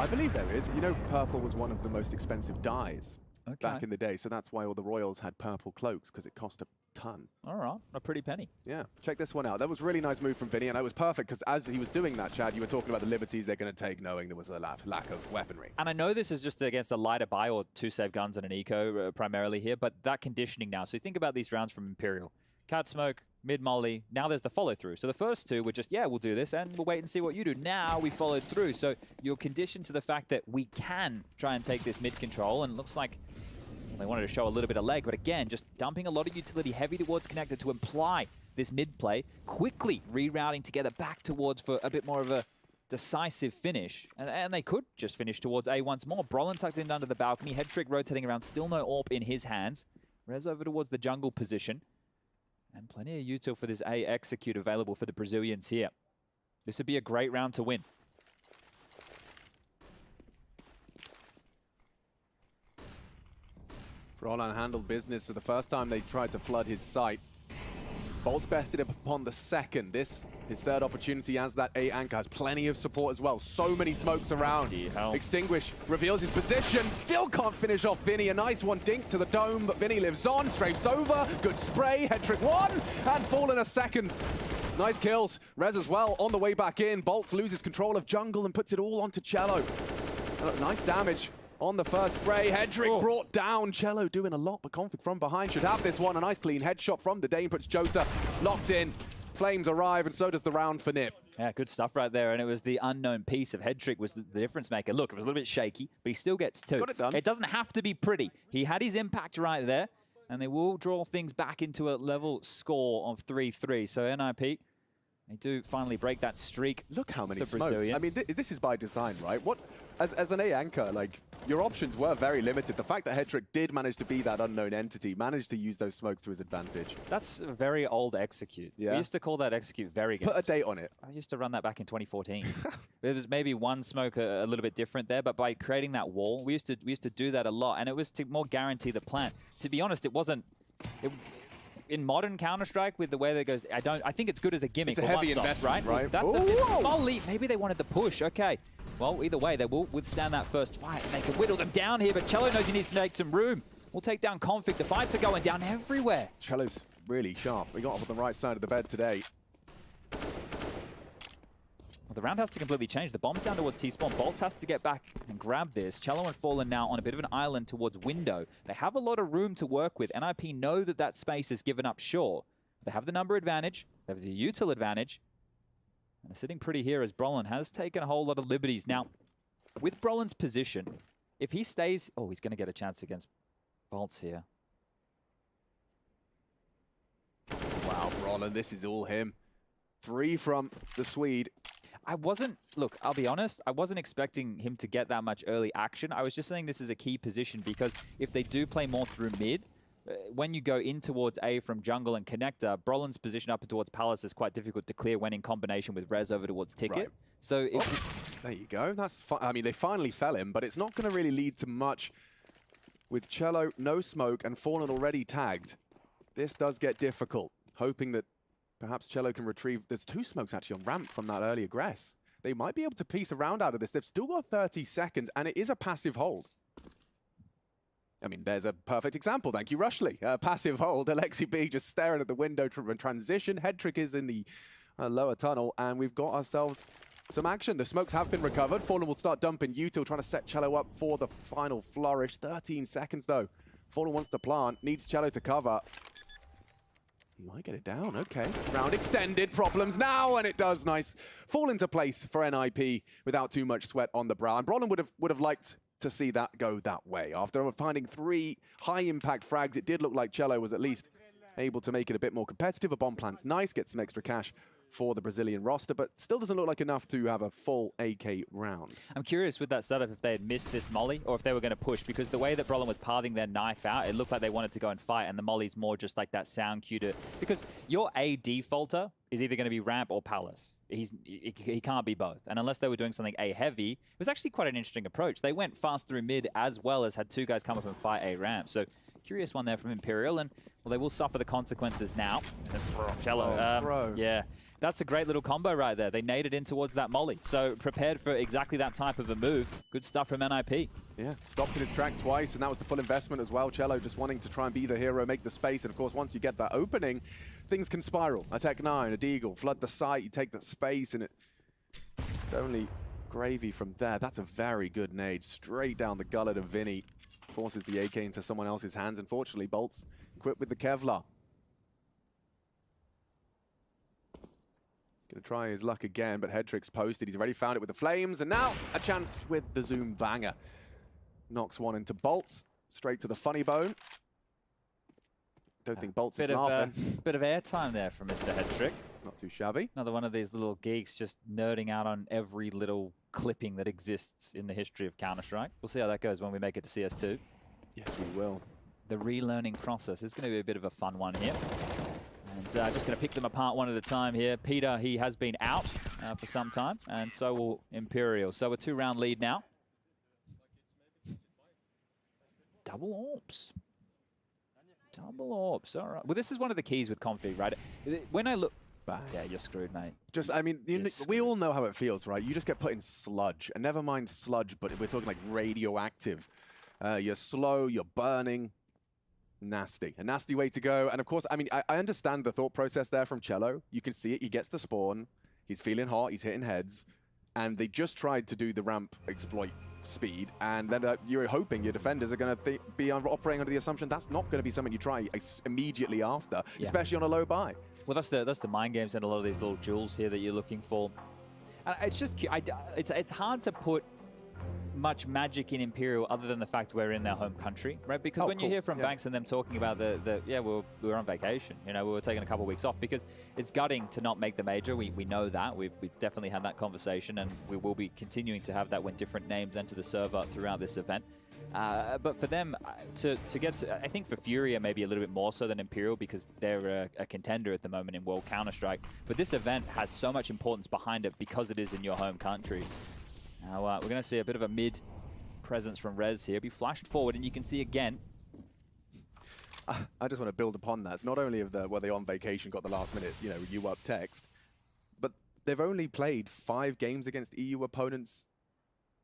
I believe there is. You know, purple was one of the most expensive dyes back in the day, so that's why all the royals had purple cloaks, because it cost a ton. All right, a pretty penny. Yeah, check this one out. That was a really nice move from Vinny, and that was perfect, because as he was doing that, Chad, you were talking about the liberties they're going to take, knowing there was a lack of weaponry. And I know this is just against a lighter buy or 2 save guns and an eco primarily here, but that conditioning now. So you think about these rounds from Imperial. Cat smoke, mid-molly, now there's the follow-through. So the first 2 were just, yeah, we'll do this, and we'll wait and see what you do. Now we followed through, so you're conditioned to the fact that we can try and take this mid-control, and it looks like they wanted to show a little bit of leg, but again, just dumping a lot of utility heavy towards connector to imply this mid-play, quickly rerouting together back towards for a bit more of a decisive finish. And they could just finish towards A once more. Brolin tucked in under the balcony, head trick rotating around, still no AWP in his hands. Rez over towards the jungle position. And plenty of util for this A execute available for the Brazilians here. This would be a great round to win. Brolin handled business for the first time they tried to flood his site. Bolt's bested him upon the second. This, his third opportunity as that A anchor, has plenty of support as well. So many smokes around. Extinguish reveals his position. Still can't finish off Vinny. A nice one dink to the dome, but Vinny lives on. Strafes over. Good spray. Head trick 1. And Fallen a second. Nice kills. Rez as well on the way back in. Bolts loses control of jungle and puts it all onto Cello. Nice damage on the first spray. Hedrick brought down. Cello doing a lot, but Config from behind should have this one. A nice clean headshot from the Dane puts Jota locked in. Flames arrive, and so does the round for Nip. Yeah, good stuff right there. And it was the unknown piece of Hedrick was the difference maker. Look, it was a little bit shaky, but he still gets 2. Got it done. It doesn't have to be pretty. He had his impact right there, and they will draw things back into a level score of 3-3. So NIP, they do finally break that streak. Look how many the smokes. Brazilians. I mean, this is by design, right? What, as an A anchor, like, your options were very limited. The fact that Hedrick did manage to be that unknown entity, managed to use those smokes to his advantage. That's a very old execute. Yeah. We used to call that execute very good. Put a date on it. I used to run that back in 2014. There was maybe one smoke a little bit different there, but by creating that wall, we used to do that a lot, and it was to more guarantee the plant. To be honest, it wasn't. In modern Counter-Strike, with the way that it goes, I think it's good as a gimmick. It's a heavy investment, right? That's a volley. Maybe they wanted the push. Okay. Well, either way, they will withstand that first fight. They can whittle them down here, but Cello knows he needs to make some room. We'll take down Config. The fights are going down everywhere. Cello's really sharp. We got off on the right side of the bed today. Well, the round has to completely change. The bomb's down towards T-spawn. Bolts has to get back and grab this. Cello and Fallen now on a bit of an island towards window. They have a lot of room to work with. NIP know that that space is given up sure. They have the number advantage. They have the util advantage. And they're sitting pretty here as Brolin has taken a whole lot of liberties. Now, with Brolin's position, if he stays... Oh, he's going to get a chance against Bolts here. Wow, Brolin, this is all him. 3 from the Swede. Look, I'll be honest, I wasn't expecting him to get that much early action. I was just saying this is a key position because if they do play more through mid, when you go in towards A from jungle and connector, Brolin's position up towards Palace is quite difficult to clear when in combination with Rez over towards Ticket. Right. So there you go. That's I mean, they finally fell him, but it's not going to really lead to much. With Cello, no smoke, and Fallen already tagged. This does get difficult, hoping that perhaps Cello can retrieve... There's 2 smokes actually on ramp from that early aggress. They might be able to piece a round out of this. They've still got 30 seconds, and it is a passive hold. I mean, there's a perfect example. Thank you, Rushley. Passive hold. Alexi B just staring at the window to transition. Hedrick is in the lower tunnel, and we've got ourselves some action. The smokes have been recovered. Fallen will start dumping util, trying to set Cello up for the final flourish. 13 seconds, though. Fallen wants to plant, needs Cello to cover. He might get it down, okay. Round extended, problems now, and it does. Nice. Fall into place for NIP without too much sweat on the brow. And Brolin would have liked to see that go that way. After finding 3 high-impact frags, it did look like Cello was at least able to make it a bit more competitive. A bomb plant's nice, gets some extra cash for the Brazilian roster, but still doesn't look like enough to have a full AK round. I'm curious with that setup if they had missed this molly or if they were going to push, because the way that Brolin was pathing their knife out, it looked like they wanted to go and fight, and the molly's more just like that sound cue to... Because your A defaulter is either going to be ramp or Palace. He can't be both. And unless they were doing something A heavy, it was actually quite an interesting approach. They went fast through mid as well as had 2 guys come up and fight A ramp. So curious one there from Imperial, and well, they will suffer the consequences now. Cello, yeah. That's a great little combo right there. They naded in towards that molly. So prepared for exactly that type of a move. Good stuff from NIP. Yeah, stopped in his tracks twice, and that was the full investment as well. Cello just wanting to try and be the hero, make the space, and of course, once you get that opening, things can spiral. A Tech-9, a Deagle, flood the site, you take that space, and it's only gravy from there. That's a very good nade, straight down the gullet of Vinny. Forces the AK into someone else's hands. Unfortunately, Bolts equipped with the Kevlar. Gonna try his luck again, but Hedrick's posted. He's already found it with the flames, and now a chance with the Zoom banger. Knocks one into Bolts, straight to the funny bone. Don't think Bolts is laughing. Bit of airtime there from Mr. Hedrick. Not too shabby. Another one of these little geeks just nerding out on every little clipping that exists in the history of Counter-Strike. We'll see how that goes when we make it to CS2. Yes, we will. The relearning process is going to be a bit of a fun one here. And just going to pick them apart one at a time here. Peter, he has been out for some time, and so will Imperial. So a 2-round lead now. Double orbs. Double orbs, all right. Well, this is one of the keys with config, right? When I look... Bang. Yeah, you're screwed, mate. Just, I mean, we all know how it feels, right? You just get put in sludge, and never mind sludge, but we're talking like radioactive. You're slow, you're burning. Nasty. A nasty way to go. And of course, I mean, I understand the thought process there from cello. You can see it. He gets the spawn. He's feeling hot. He's hitting heads. And they just tried to do the ramp exploit speed. And then you're hoping your defenders are going to be operating under the assumption that's not going to be something you try immediately after, especially on a low buy. Well, that's the mind games and a lot of these little jewels here that you're looking for. And it's just, it's hard to put much magic in Imperial other than the fact we're in their home country, right? Because when you hear from Banks and them talking about we were on vacation, you know, we were taking a couple of weeks off, because it's gutting to not make the major. We know that. We've definitely had that conversation, and we will be continuing to have that when different names enter the server throughout this event. But for them to get to, I think for Furia maybe a little bit more so than Imperial, because they're a contender at the moment in World Counter-Strike. But this event has so much importance behind it because it is in your home country. Now, we're going to see a bit of a mid presence from Rez here. Be flashed forward, and you can see again. I just want to build upon that. It's not only of were they on vacation, got the last minute, you know, you up text, but they've only played 5 games against EU opponents.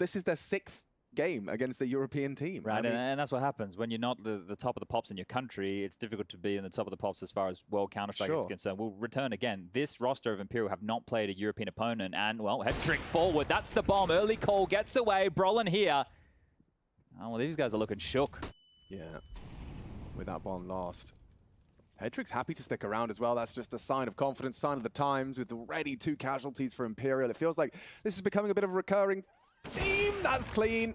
This is their 6th game against the European team. Right, I mean, and that's what happens. When you're not the top of the pops in your country, it's difficult to be in the top of the pops as far as World Counter-Strike is concerned. We'll return again. This roster of Imperial have not played a European opponent, and, well, head trick forward. That's the bomb. Early call gets away. Brolin here. Oh, well, these guys are looking shook. Yeah, with that bomb lost. Hedrick's happy to stick around as well. That's just a sign of confidence, sign of the times, with already 2 casualties for Imperial. It feels like this is becoming a bit of a recurring theme. That's clean.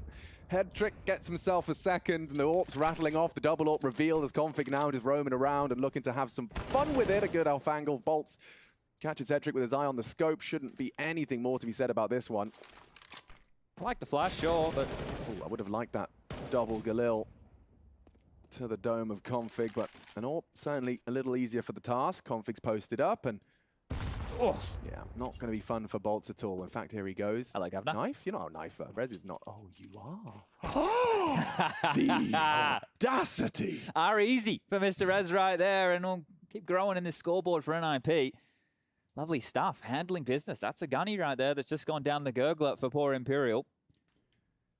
Hedrick gets himself a second, and the AWP's rattling off. The double AWP revealed as Config now just roaming around and looking to have some fun with it. A good alpha angle. Bolts catches Hedrick with his eye on the scope. Shouldn't be anything more to be said about this one. I like the flash, sure, but... Ooh, I would have liked that double Galil to the dome of Config, but an AWP certainly a little easier for the task. Config's posted up, and yeah, not going to be fun for Bolts at all. In fact, here he goes. I like Avna. Knife? You're not a knifer. Rez is not. Oh, you are. The audacity. Are easy for Mr. Rez right there, and we'll keep growing in this scoreboard for NIP. Lovely stuff. Handling business. That's a gunny right there that's just gone down the gurgler for poor Imperial.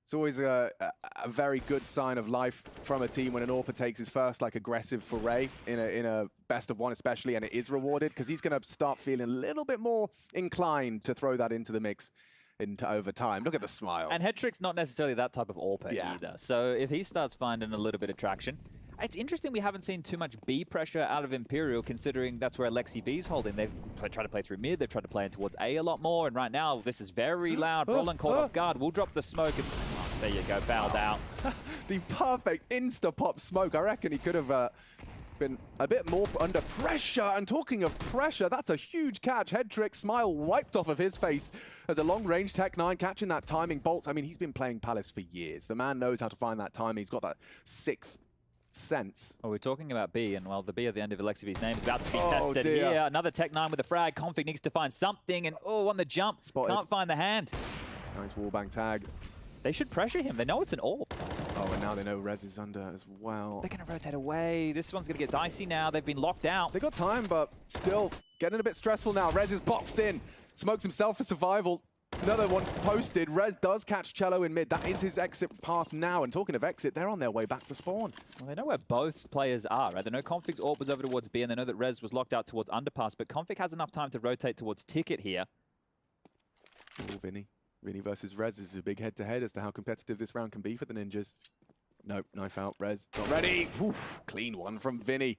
It's always a very good sign of life from a team when an AWPer takes his first aggressive foray in a best of one especially, and it is rewarded, because he's going to start feeling a little bit more inclined to throw that into the mix over time. Look at the smiles. And Hedrick's not necessarily that type of AWPer either. So if he starts finding a little bit of traction, it's interesting we haven't seen too much B pressure out of Imperial, considering that's where Alexi B's holding. They've tried to play through mid, they've tried to play in towards A a lot more, and right now this is very loud. Brolin caught off guard. We'll drop the smoke, and there you go, bowed out. The perfect insta-pop smoke. I reckon he could have been a bit more under pressure. And talking of pressure, that's a huge catch. Hedrick, smile wiped off of his face as a long-range Tech-9 catching that timing. Bolts, I mean, he's been playing Palace for years. The man knows how to find that timing. He's got that 6th sense. Well, we're talking about B, and well, the B at the end of Alexi B's name is about to be tested. Here, another Tech-9 with a frag. Config needs to find something, and on the jump, can't find the hand. Nice wallbang tag. They should pressure him. They know it's an AWP. Oh, and now they know Rez is under as well. They're going to rotate away. This one's going to get dicey now. They've been locked out. They got time, but still getting a bit stressful now. Rez is boxed in. Smokes himself for survival. Another one posted. Rez does catch cello in mid. That is his exit path now. And talking of exit, they're on their way back to spawn. Well, they know where both players are, right? They know Config's AWP was over towards B, and they know that Rez was locked out towards underpass, but Config has enough time to rotate towards Ticket here. Oh, Vinny. Vinny versus Rez is a big head-to-head as to how competitive this round can be for the Ninjas. Nope, knife out. Rez got ready. Oof, clean one from Vinny.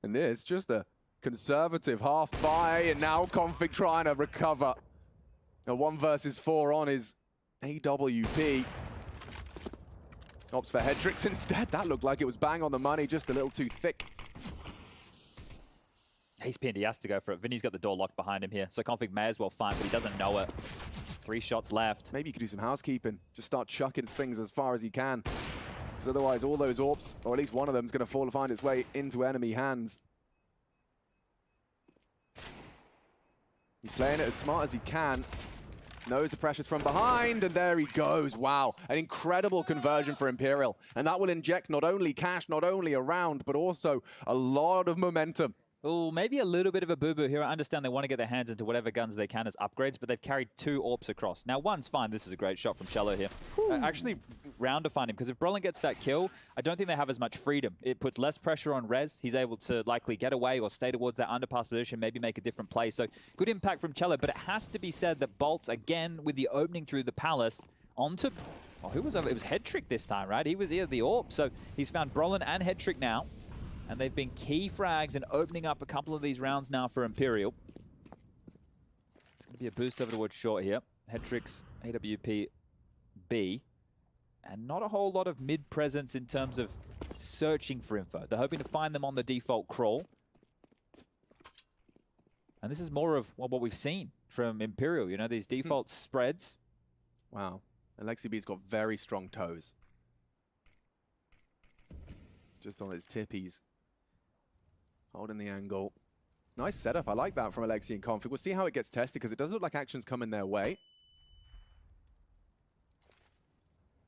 And this, just a conservative half buy, and now Config trying to recover. A 1 versus 4 on his AWP. Opts for Hedricks instead. That looked like it was bang on the money, just a little too thick. He's pinned. He has to go for it. Vinny's got the door locked behind him here, so Config may as well fight, but he doesn't know it. 3 shots left. Maybe you could do some housekeeping. Just start chucking things as far as you can. Because otherwise all those AWPs, or at least one of them, is going to find its way into enemy hands. He's playing it as smart as he can. Knows the pressure's from behind, and there he goes. Wow, an incredible conversion for Imperial. And that will inject not only cash, not only a round, but also a lot of momentum Oh, maybe a little bit of a boo-boo here. I understand they want to get their hands into whatever guns they can as upgrades, but they've carried 2 AWPs across. Now, one's fine. This is a great shot from Cello here. Actually, round to find him, because if Brolin gets that kill, I don't think they have as much freedom. It puts less pressure on Rez. He's able to likely get away or stay towards that underpass position, maybe make a different play. So, good impact from Cello, but it has to be said that Bolts, again, with the opening through the Palace, onto... Oh, who was over? It was Headtrick this time, right? He was here, the AWP. So, he's found Brolin and Headtrick now. And they've been key frags in opening up a couple of these rounds now for Imperial. It's going to be a boost over towards short here. Headtrick's AWP B. And not a whole lot of mid-presence in terms of searching for info. They're hoping to find them on the default crawl. And this is more of what we've seen from Imperial. You know, these default spreads. Wow. Alexi B's got very strong toes. Just on his tippies. Holding the angle. Nice setup. I like that from Alexi and Config. We'll see how it gets tested, because it does look like action's coming their way.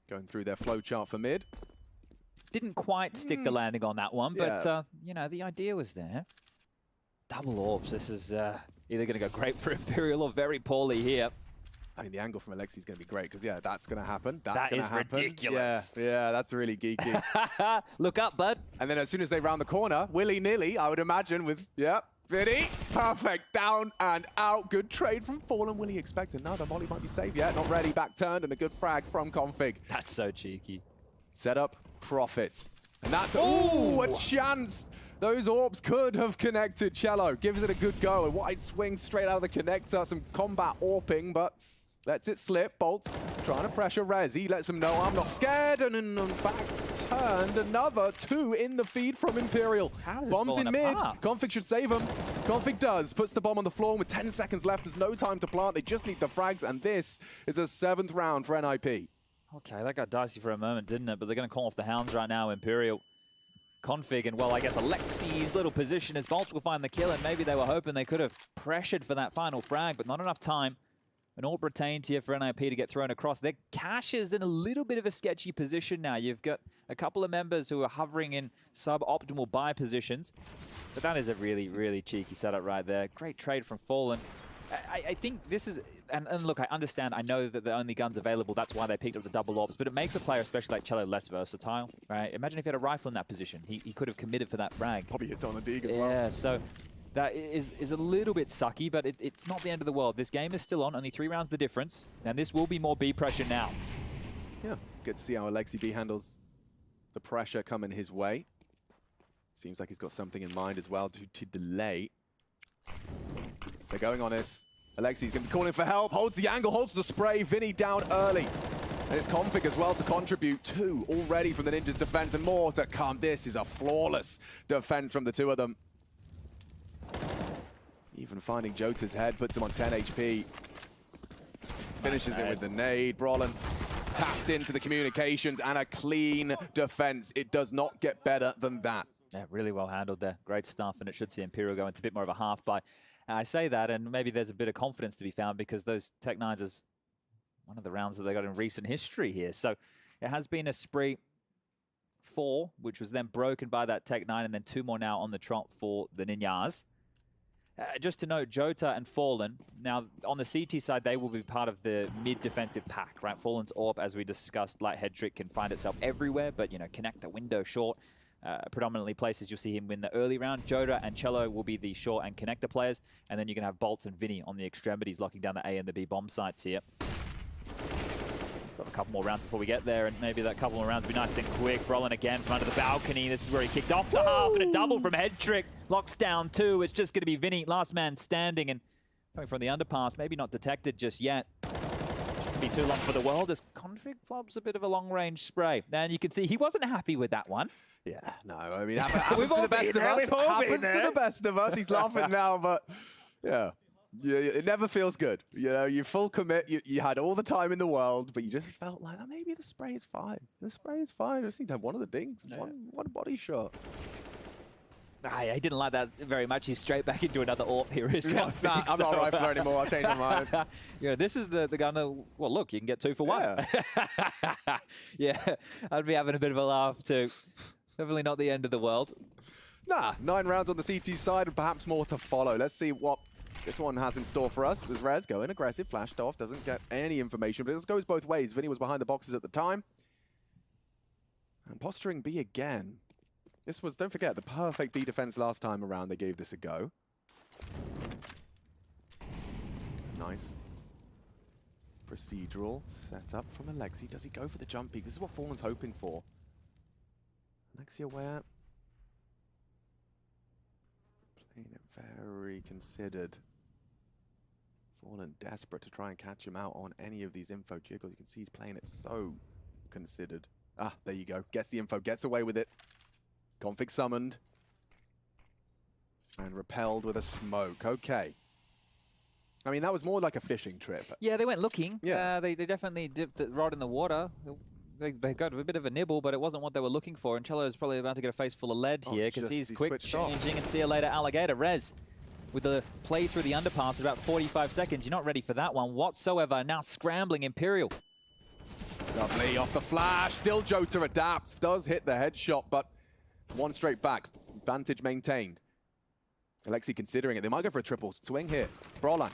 Going through their flowchart for mid. Didn't quite stick the landing on that one, but, you know, the idea was there. Double AWPs. This is either going to go great for Imperial or very poorly here. I mean, the angle from Alexi is going to be great, because, yeah, that's going to happen. That's going to happen. Ridiculous. Yeah, that's really geeky. Look up, bud. And then as soon as they round the corner, willy-nilly, I would imagine, with, Vinny, perfect, down and out. Good trade from Fallen. Will he expect another? Molly might be safe. Yeah, not ready, back turned, and a good frag from Config. That's so cheeky. Setup, profits. And that's, ooh, a chance. Those AWPs could have connected. Cello gives it a good go. A wide swing straight out of the connector. Some combat AWPing, but lets it slip. Bolts trying to pressure Rez. He lets him know, I'm not scared. And then back turned. Another 2 in the feed from Imperial. How is Bombs in mid. apart? Config should save him. Config does. Puts the bomb on the floor. With 10 seconds left, there's no time to plant. They just need the frags. And this is a 7th round for NIP. Okay, that got dicey for a moment, didn't it? But they're going to call off the Hounds right now, Imperial. Config, and well, I guess Alexi's little position as Bolts will find the kill, and maybe they were hoping they could have pressured for that final frag, but not enough time. An AWP retained here for NIP to get thrown across. Their cache is in a little bit of a sketchy position now. You've got a couple of members who are hovering in suboptimal buy positions, but that is a really, really cheeky setup right there. Great trade from Fallen. I think this is, and look, I understand, I know that the only guns available, that's why they picked up the double AWPs, but it makes a player, especially like Cello, less versatile, right? Imagine if he had a rifle in that position. He could have committed for that frag. Probably hits on the dig as well. Yeah, so that is a little bit sucky, but it's not the end of the world. This game is still on, only 3 rounds the difference, and this will be more B pressure now. Yeah, good to see how Alexi B handles the pressure coming his way. Seems like he's got something in mind as well to delay. They're going on this. Alexi's going to be calling for help, holds the angle, holds the spray. Vinny down early. And it's Config as well to contribute. 2 already from the Ninjas' defense and more to come. This is a flawless defense from the 2 of them. Even finding Jota's head, puts him on 10 HP. Finishes it with the nade. Brolin tapped into the communications and a clean defense. It does not get better than that. Yeah, really well handled there. Great stuff, and it should see Imperial go into a bit more of a half buy. I say that, and maybe there's a bit of confidence to be found because those Tech 9s is one of the rounds that they got in recent history here. So it has been a spree 4, which was then broken by that Tech 9, and then 2 more now on the trot for the Ninjas. Just to note, Jota and Fallen, now on the CT side, they will be part of the mid-defensive pack, right? Fallen's AWP, as we discussed, like Headtrick, can find itself everywhere, but, you know, connect the window short. Predominantly places you'll see him win the early round. Jota and Cello will be the short and connector players, and then you can have Bolts and Vinny on the extremities, locking down the A and the B bomb sites here. Still have a couple more rounds before we get there, and maybe that couple more rounds will be nice and quick. Brolin again from under the balcony. This is where he kicked off the half, and a double from Headtrick. Locks down 2. It's just going to be Vinny, last man standing, and coming from the underpass, maybe not detected just yet. Shouldn't be too long for the world as Config flubs a bit of a long-range spray. And you can see he wasn't happy with that one. Yeah, no, I mean, happens to the best of us. Happens to the best of us. He's laughing now, but yeah. It never feels good. You know, you full commit, you had all the time in the world, but you just felt like, oh, maybe the spray is fine. The spray is fine. I just need to have one of the dings, one body shot. I didn't like that very much. He's straight back into another AWP here. Nah, I'm not a rifler anymore. I'll change my mind. Yeah, this is the gun. Well, look, you can get 2 for 1. Yeah, I'd be having a bit of a laugh too. Definitely not the end of the world. Nah, 9 rounds on the CT side and perhaps more to follow. Let's see what this one has in store for us. As Rez going aggressive, flashed off, doesn't get any information, but this goes both ways. Vinny was behind the boxes at the time. And posturing B again. This was, don't forget, the perfect B defense last time around. They gave this a go. Nice. Procedural setup from Alexi. Does he go for the jump peek? This is what Fallen's hoping for. Alexi aware. Playing it very considered. Fallen desperate to try and catch him out on any of these info jiggles. You can see he's playing it so considered. Ah, there you go. Gets the info, gets away with it. Config summoned. And repelled with a smoke. Okay. I mean, that was more like a fishing trip. Yeah, they went looking. Yeah. They definitely dipped the rod in the water. They got a bit of a nibble, but it wasn't what they were looking for. And Cello is probably about to get a face full of lead here because he's quick changing and see you later, Alligator. Rez with the play through the underpass at about 45 seconds. You're not ready for that one whatsoever. Now scrambling Imperial. Lovely off the flash. Still Jota adapts. Does hit the headshot, but one straight back. Advantage maintained. Alexi considering it. They might go for a triple swing here. Brawler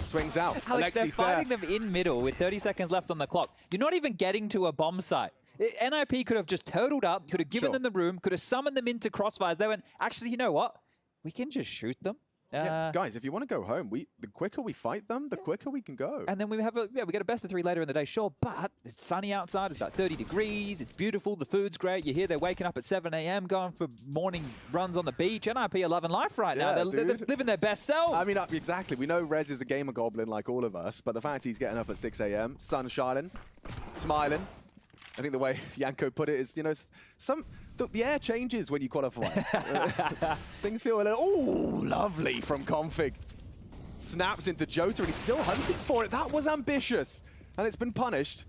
swings out. Alex, they're Alexi's fighting there. them in middle with 30 seconds left on the clock. You're not even getting to a bomb site. NIP could have just totaled up, could have given them the room, could have summoned them into crossfires. They went, actually, you know what? We can just shoot them. Yeah, guys, if you want to go home, the quicker we fight them, the quicker we can go. And then we have we get a best of 3 later in the day, sure, but it's sunny outside, it's about 30 degrees, it's beautiful, the food's great. You hear they're waking up at 7 a.m., going for morning runs on the beach. NIP are loving life right now. They're living their best selves. I mean, exactly. We know Rez is a gamer goblin like all of us, but the fact he's getting up at 6 a.m., sun shining, smiling. I think the way Yanko put it is, you know, the air changes when you qualify. Things feel a little, ooh, lovely from Config. Snaps into Jota and he's still hunting for it. That was ambitious. And it's been punished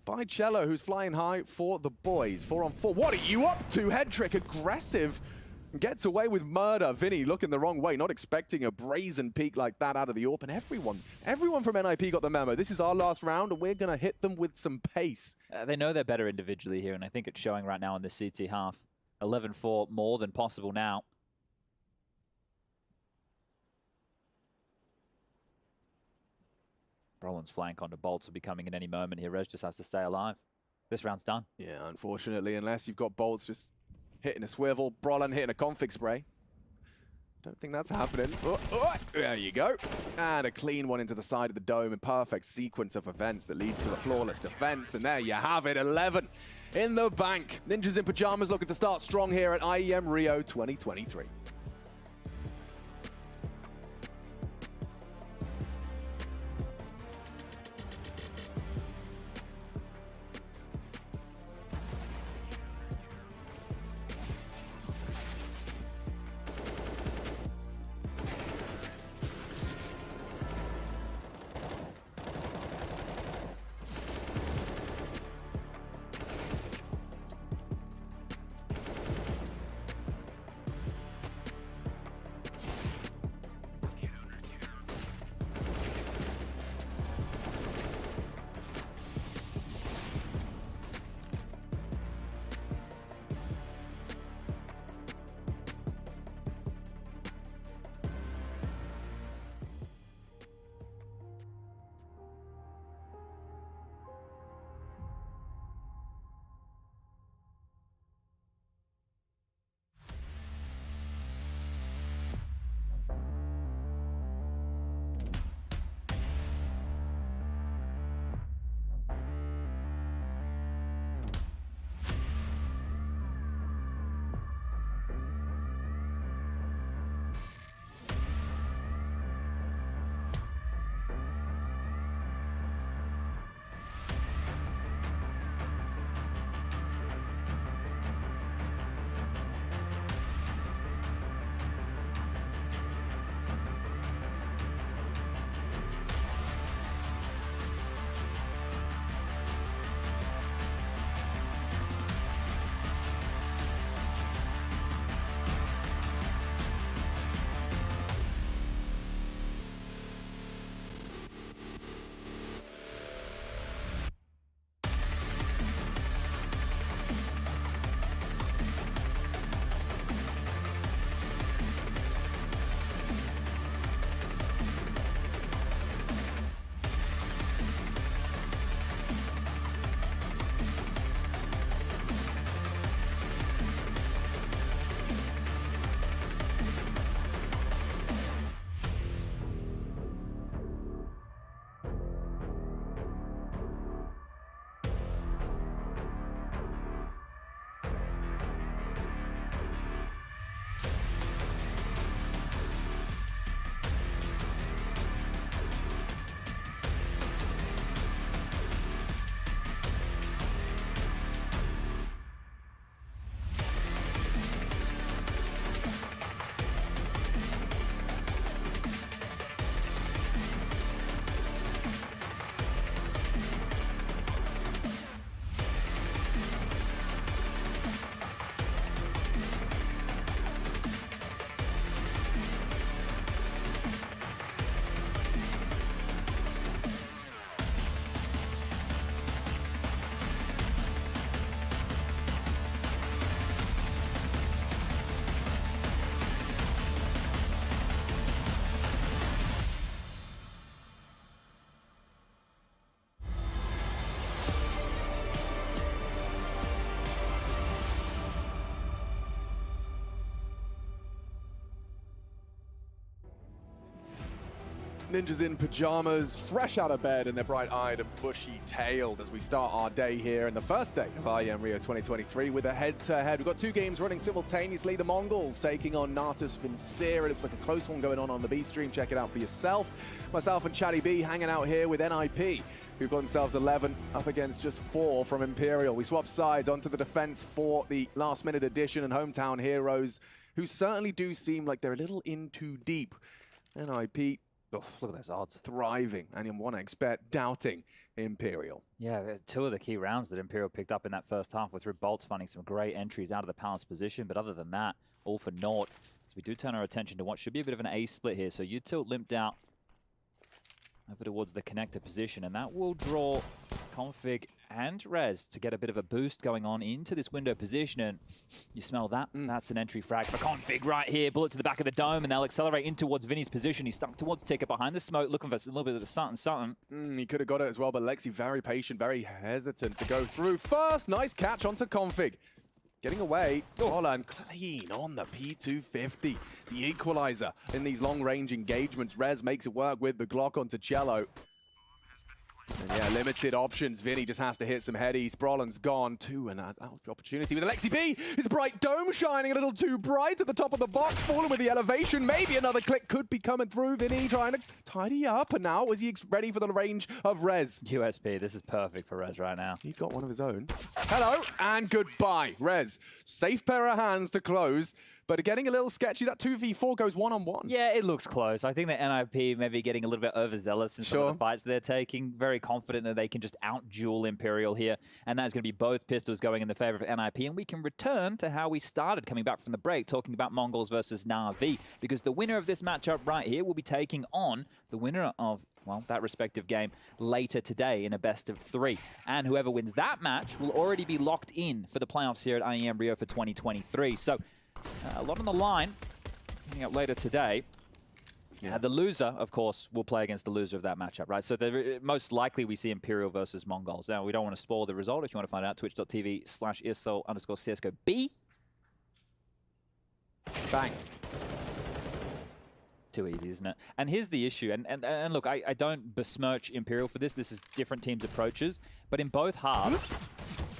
by Cello, who's flying high for the boys. 4 on 4. What are you up to? Head trick, aggressive. Gets away with murder. Vinny looking the wrong way, not expecting a brazen peak like that out of the AWP. And everyone from NIP got the memo. This is our last round, and we're going to hit them with some pace. They know they're better individually here, and I think it's showing right now in the CT half. 11-4, more than possible now. Brolin's flank onto Bolts will be coming in any moment here. Rez just has to stay alive. This round's done. Yeah, unfortunately, unless you've got Bolts just hitting a swivel, Brolin hitting a config spray. Don't think that's happening. There you go. And a clean one into the side of the dome. A perfect sequence of events that leads to a flawless defense. And there you have it, 11 in the bank. Ninjas in Pyjamas looking to start strong here at IEM Rio 2023. Ninjas in pajamas, fresh out of bed, and they're bright-eyed and bushy-tailed as we start our day here in the first day of IEM RIO 2023 with a head-to-head. We've got two games running simultaneously. The Mongols taking on Natus Vincere. It looks like a close one going on the B stream. Check it out for yourself. Myself and Chatty B hanging out here with NIP, who've got themselves 11 up against just 4 from Imperial. We swap sides onto the defense for the last-minute addition and hometown heroes, who certainly do seem like they're a little in too deep. NIP, oh, look at those odds. Thriving, and in one expert, doubting Imperial. Yeah, two of the key rounds that Imperial picked up in that first half were through Bolts finding some great entries out of the Palace position, but other than that, all for naught. So we do turn our attention to what should be a bit of an A split here. So you tilt limped out over towards the connector position, and that will draw Config and Rez to get a bit of a boost going on into this window position. And you smell that? That's an entry frag for Config right here. Bullet to the back of the dome, and they'll accelerate in towards Vinny's position. He's stuck towards Ticket behind the smoke, looking for a little bit of something. He could have got it as well, but Lexi very patient, very hesitant to go through first. Nice catch onto Config. Getting away, and clean on the P250. The equalizer in these long-range engagements. Rez makes it work with the Glock onto Cello. And yeah, limited options. Vinny just has to hit some headies. Brollan's gone too, and that's opportunity with Alexi B. His bright dome shining a little too bright at the top of the box, falling with the elevation. Maybe another click could be coming through. Vinny trying to tidy up, and now is he ready for the range of Rez? USP, this is perfect for Rez right now. He's got one of his own. Hello, and goodbye. Rez, safe pair of hands to close. But getting a little sketchy, that 2v4 goes one-on-one. Yeah, it looks close. I think that NIP may be getting a little bit overzealous in some of the fights they're taking. Very confident that they can just out-duel Imperial here. And that's going to be both pistols going in the favor of NIP. And we can return to how we started coming back from the break, talking about Mongols versus Na'Vi. Because the winner of this matchup right here will be taking on the winner of, well, that respective game later today in a best-of-3. And whoever wins that match will already be locked in for the playoffs here at IEM RIO for 2023. So a lot on the line coming up later today. The loser, of course, will play against the loser of that matchup, right? So most likely we see Imperial versus Mongols. Now, we don't want to spoil the result. If you want to find out, twitch.tv/ISO_CSGO_B. Bang. Too easy, isn't it? And here's the issue. And look, I don't besmirch Imperial for this. This is different teams' approaches. But in both halves...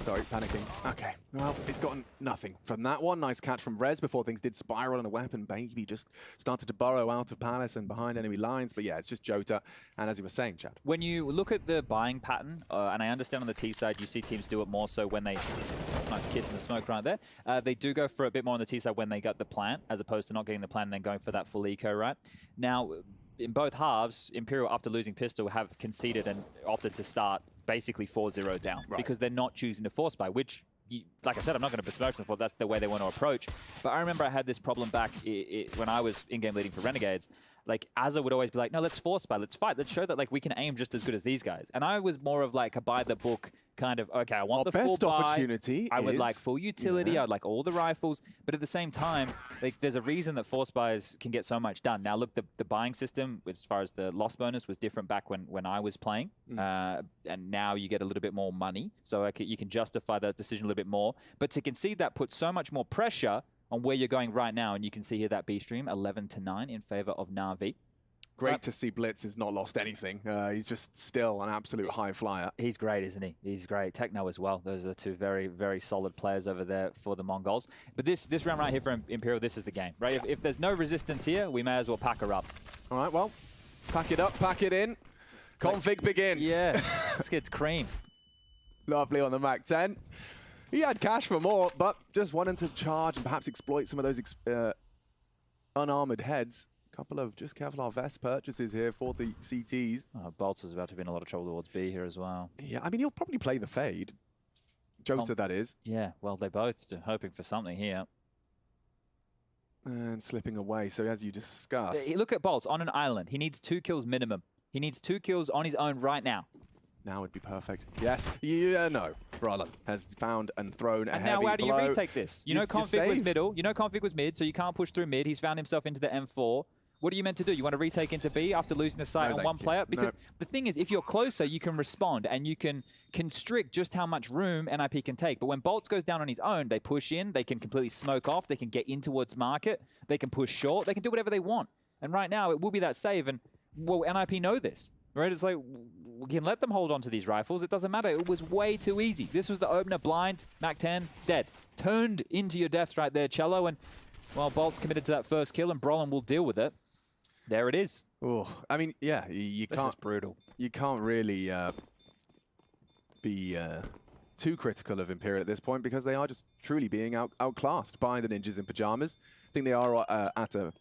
Sorry, panicking. Okay, well, it's gotten nothing from that one. Nice catch from Rez before things did spiral and the weapon baby just started to burrow out of Palace and behind enemy lines. But yeah, it's just Jota. And as you were saying, Chad. When you look at the buying pattern, and I understand on the T side, you see teams do it more so when they... Nice kiss in the smoke right there. They do go for a bit more on the T side when they got the plant, as opposed to not getting the plant and then going for that full eco, right? Now, in both halves, Imperial, after losing pistol, have conceded and opted to start basically 4-0 down because they're not choosing to force buy, which, like I said, I'm not going to besmirch them for. That's the way they want to approach. But I remember I had this problem back when I was in-game leading for Renegades. Like, Azza would always be like, no, let's force buy, let's fight, let's show that like we can aim just as good as these guys. And I was more of like a by-the-book kind of, okay, I want the full buy. Opportunity I would like full utility, I'd like all the rifles. But at the same time, like, there's a reason that force buys can get so much done. Now, look, the buying system, as far as the loss bonus, was different back when I was playing. And now you get a little bit more money. So you can justify that decision a little bit more. But to concede that puts so much more pressure on where you're going right now. And you can see here that B stream, 11-9 in favor of Na'Vi. Great to see Blitz has not lost anything. He's just still an absolute high flyer. He's great, isn't he? He's great. Techno as well. Those are two very, very solid players over there for the Mongols. But this round right here for Imperial, this is the game, right? If there's no resistance here, we may as well pack her up. All right, well, pack it up, pack it in. Config begins. Yeah, this kid's cream. Lovely on the Mac 10. He had cash for more, but just wanted to charge and perhaps exploit some of those unarmored heads. Couple of just Kevlar vest purchases here for the CTs. Bolts is about to be in a lot of trouble towards B here as well. Yeah, I mean, he'll probably play the fade. Jota, that is. Yeah, well, they're both hoping for something here. And slipping away, so as you discussed. Look at Bolts on an island. He needs 2 kills minimum. He needs 2 kills on his own right now. Now would be perfect. Yes. Yeah, no. Brollan has found and thrown a heavy blow. And now how do you retake this? You know Config was middle. You know Config was mid, so you can't push through mid. He's found himself into the M4. What are you meant to do? You want to retake into B after losing the site on one player? Because the thing is, if you're closer, you can respond and you can constrict just how much room NIP can take. But when Bolts goes down on his own, they push in, they can completely smoke off, they can get in towards market, they can push short, they can do whatever they want. And right now, it will be that save. And well, NIP know this, right? It's like, we can let them hold on to these rifles. It doesn't matter. It was way too easy. This was the opener, blind, MAC-10, dead. Turned into your death right there, Cello. And, well, Bolt's committed to that first kill, and Brolin will deal with it. There it is. Oh, I mean, yeah, you This can't. is brutal. You can't really be too critical of Imperial at this point because they are just truly being outclassed by the Ninjas in Pyjamas. I think they are at a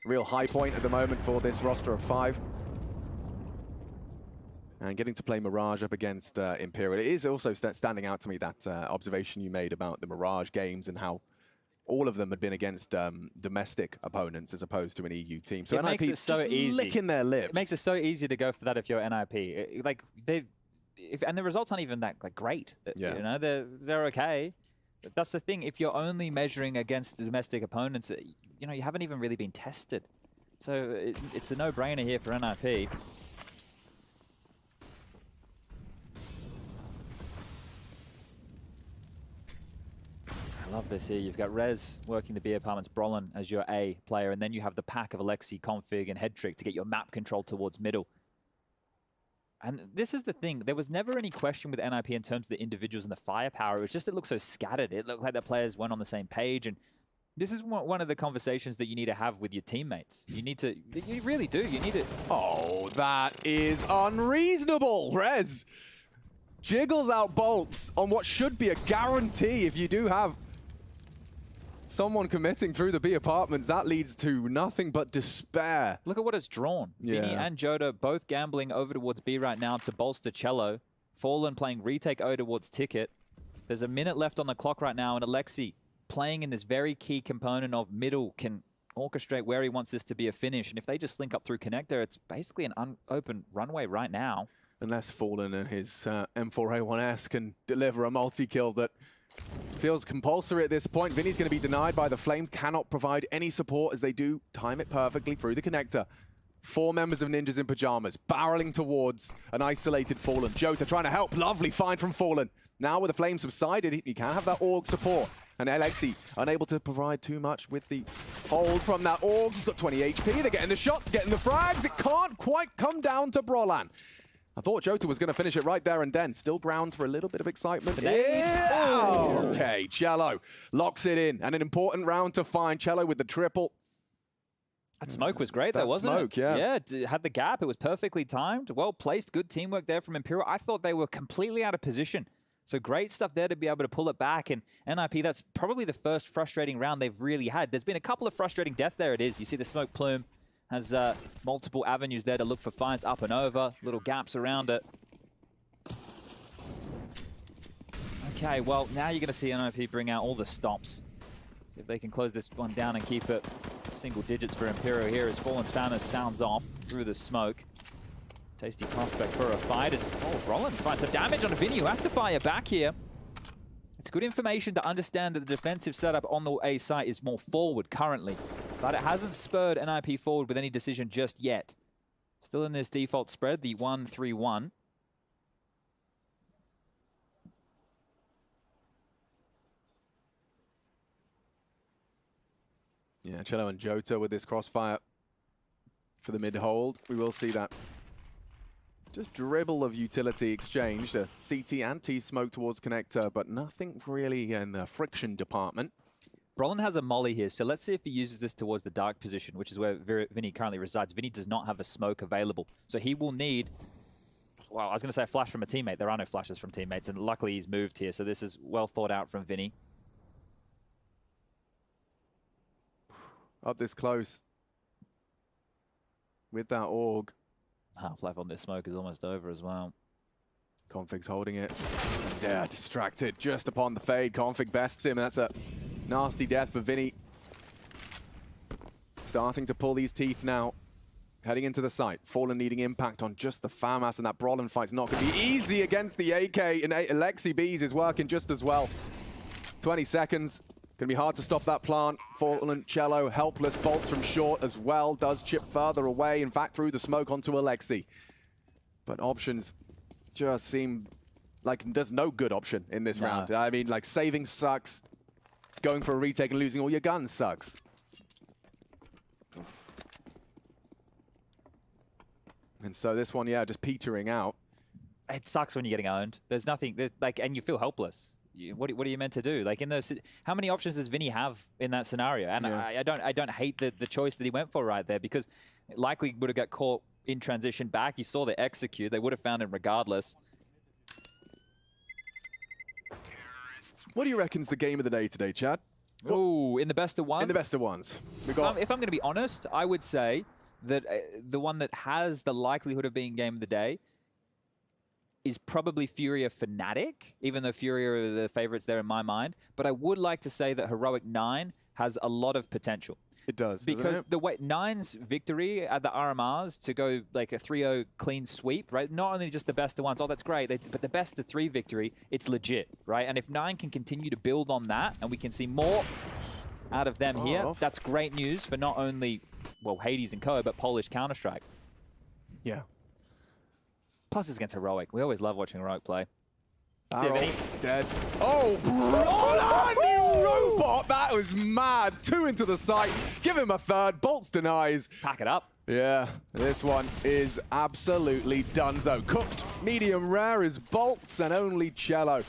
real high point at the moment for this roster of 5. And getting to play Mirage up against Imperial. It is also standing out to me, that observation you made about the Mirage games and how all of them had been against domestic opponents as opposed to an EU team. So it NIP makes it so easy. licking their lips. It makes it so easy to go for that if you're NIP. And the results aren't even that great. Yeah. You know, they're okay. But that's the thing. If you're only measuring against domestic opponents, you know, you haven't even really been tested. So it's a no-brainer here for NIP. I love this here. You've got Rez working the B apartments, Brolin as your A player, and then you have the pack of Alexi, Config, and Headtrick to get your map control towards middle. And this is the thing. There was never any question with NIP in terms of the individuals and the firepower. It was just it looked so scattered. It looked like the players weren't on the same page. And this is one of the conversations that you need to have with your teammates. You need to, you really do. You need to. Oh, that is unreasonable. Rez jiggles out bolts on what should be a guarantee. If you do have someone committing through the B apartments, that leads to nothing but despair. Look at what it's drawn. Yeah. Vinny and Jota both gambling over towards B right now to bolster Cello. Fallen playing retake O towards Ticket. There's a minute left on the clock right now, and Alexi playing in this very key component of middle can orchestrate where he wants this to be a finish. And if they just link up through connector, it's basically an open runway right now. Unless Fallen and his M4A1S can deliver a multi-kill that feels compulsory at this point. Vinny's going to be denied by the Flames, cannot provide any support as they do time it perfectly through the connector. 4 members of Ninjas in Pyjamas barreling towards an isolated Fallen. Jota trying to help, lovely find from Fallen. Now with the Flames subsided, he can have that Org support. And Alexi unable to provide too much with the hold from that Org. He's got 20 HP, they're getting the shots, getting the frags. It can't quite come down to Brolan. I thought Jota was going to finish it right there and then. Still grounds for a little bit of excitement. Yeah. Okay, Cello locks it in. And an important round to find. Cello with the triple. That smoke was great though, wasn't it? Yeah, it had the gap. It was perfectly timed. Well placed. Good teamwork there from Imperial. I thought they were completely out of position. So great stuff there to be able to pull it back. And NIP, that's probably the first frustrating round they've really had. There's been a couple of frustrating deaths. There it is. You see the smoke plume. Has multiple avenues there to look for finds up and over, little gaps around it. Okay, well, now you're going to see NIP bring out all the stops. See if they can close this one down and keep it single digits for Imperial here as Fallen Spanners sounds off through the smoke. Tasty prospect for a fight as Brolin finds some damage on a Vinny who has to fire back here. It's good information to understand that the defensive setup on the A site is more forward currently, but it hasn't spurred NIP forward with any decision just yet. Still in this default spread, the 1-3-1. Yeah, Cello and Jota with this crossfire for the mid-hold. We will see that just dribble of utility exchange, the CT and T smoke towards connector, but nothing really in the friction department. Brolin has a molly here, so let's see if he uses this towards the dark position, which is where Vinny currently resides. Vinny does not have a smoke available, so he will need, well, I was going to say a flash from a teammate. There are no flashes from teammates, and luckily he's moved here, so this is well thought out from Vinny. Up this close with that Org. Half-life on this smoke is almost over as well. Config's holding it. Yeah, distracted just upon the fade. Config bests him. That's a nasty death for Vinny. Starting to pull these teeth now. Heading into the site. Fallen needing impact on just the FAMAS, and that Brolin fight's not going to be easy against the AK. And Alexi B's is working just as well. 20 seconds. Going to be hard to stop that plant. Fallen, Cello, helpless. Bolts from short as well. Does chip further away. In fact, through the smoke onto Alexi. But options just seem like there's no good option in this round. I mean, like, saving sucks. Going for a retake and losing all your guns sucks. And so this one, yeah, just petering out. It sucks when you're getting owned. There's nothing, and you feel helpless. What are you meant to do? Like in those, how many options does Vinny have in that scenario? And I don't hate the choice that he went for right there, because it likely would have got caught in transition back. You saw the execute. They would have found him regardless. What do you reckon's the game of the day today, Chad? Ooh, in the best of ones? In the best of ones. We got. If I'm going to be honest, I would say that the one that has the likelihood of being game of the day is probably Furia Fnatic, even though Furia are the favorites there in my mind. But I would like to say that Heroic 9 has a lot of potential. It does, because the way 9's victory at the RMRs to go like a 3-0 clean sweep, right? Not only just the best of ones, oh, that's great, but the best of 3 victory, it's legit, right? And if 9 can continue to build on that, and we can see more out of them here, that's great news for not only, well, Hades and co, but Polish Counter-Strike. Yeah. Plus it's against Heroic. We always love watching Heroic play. Dead. Oh, Brawler, new robot. That was mad. 2 into the site. Give him a third. Bolts denies. Pack it up. Yeah, this one is absolutely donezo. Cooked medium rare is Bolts and only Cello.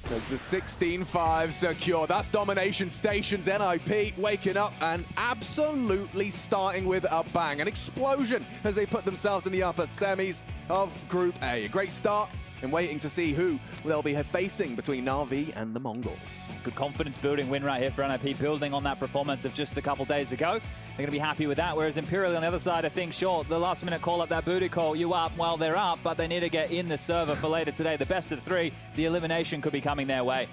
There's the 16-5 secure. That's Domination Stations. NIP waking up and absolutely starting with a bang. An explosion as they put themselves in the upper semis of Group A. A great start. And waiting to see who they'll be facing between Na'Vi and the Mongols. Good confidence building win right here for NIP, building on that performance of just a couple days ago. They're going to be happy with that, whereas Imperial on the other side of things, sure, the last minute call up that booty call, you up, well, they're up, but they need to get in the server for later today. The best of 3, the elimination could be coming their way.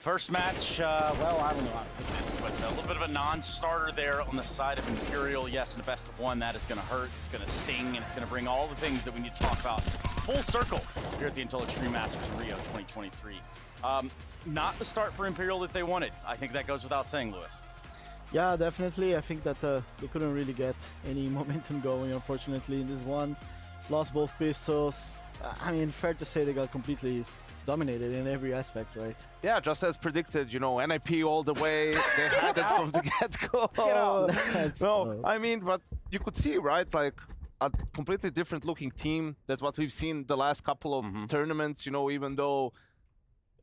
First match, well, I don't know how to put this, but a little bit of a non-starter there on the side of Imperial. Yes, in a best of one, that is going to hurt, it's going to sting, and it's going to bring all the things that we need to talk about full circle here at the Intel Extreme Masters in Rio 2023. Not the start for Imperial that they wanted. I think that goes without saying, Lewis. Yeah, definitely. I think that they couldn't really get any momentum going, unfortunately, in this one. Lost both pistols. I mean, fair to say they got completely dominated in every aspect, right? Yeah, just as predicted, you know, NIP all the way. They had it from the get-go. No, I mean, but you could see, right, like a completely different looking team than what we've seen the last couple of tournaments, you know, even though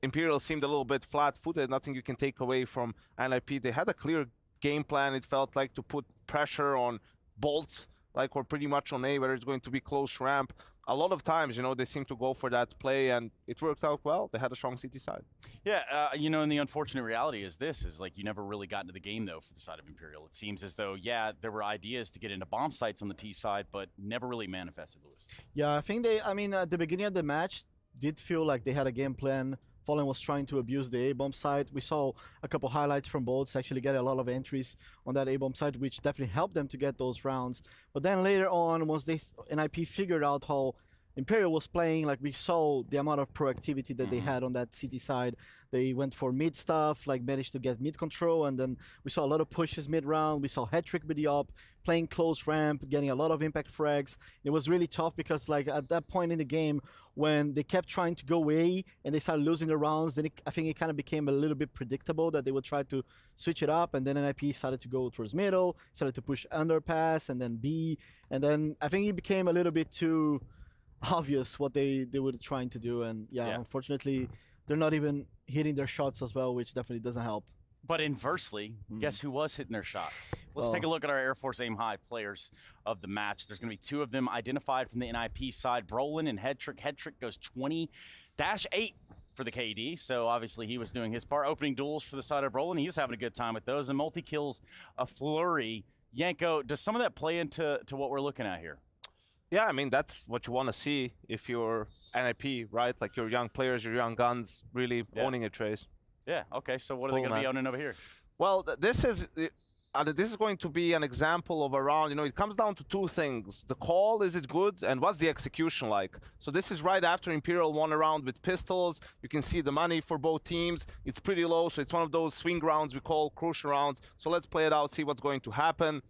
Imperial seemed a little bit flat-footed, nothing you can take away from NIP. They had a clear game plan, it felt like, to put pressure on bolts, like we're pretty much on A, whether it's going to be close ramp. A lot of times, you know, they seem to go for that play, and it worked out well. They had a strong CT side. Yeah, you know, and the unfortunate reality is this, is like you never really got into the game, though, for the side of Imperial. It seems as though, yeah, there were ideas to get into bomb sites on the T side, but never really manifested, Lewis. Yeah, I think I mean, at the beginning of the match, did feel like they had a game plan. Fallen was trying to abuse the A-bomb side. We saw a couple highlights from Bolts actually get a lot of entries on that A-bomb side, which definitely helped them to get those rounds. But then later on, once NIP figured out how Imperial was playing, like we saw the amount of proactivity that they had on that CT side. They went for mid stuff, like managed to get mid control, and then we saw a lot of pushes mid round. We saw Hat-trick with the op, playing close ramp, getting a lot of impact frags. It was really tough because like at that point in the game, when they kept trying to go A and they started losing the rounds, then I think it kind of became a little bit predictable that they would try to switch it up, and then NIP started to go towards middle, started to push underpass, and then B, and then I think it became a little bit too obvious what they were trying to do, and yeah, unfortunately they're not even hitting their shots as well, which definitely doesn't help. But inversely, guess who was hitting their shots? Let's take a look at our Air Force Aim High players of the match. There's going to be two of them identified from the NIP side, Brolin and Hat-trick. Hat-trick goes 20-8 for the KD, so obviously he was doing his part. Opening duels for the side of Brolin, he was having a good time with those, and multi-kills a flurry. Yanko, does some of that play into what we're looking at here? Yeah, I mean, that's what you want to see if you're NIP, right? Like your young players, your young guns really owning it, Trace. Yeah, okay, so what are they going to be owning over here? Well, this is going to be an example of a round. You know, it comes down to two things. The call, is it good? And what's the execution like? So this is right after Imperial won a round with pistols. You can see the money for both teams. It's pretty low, so it's one of those swing rounds we call crucial rounds. So let's play it out, see what's going to happen.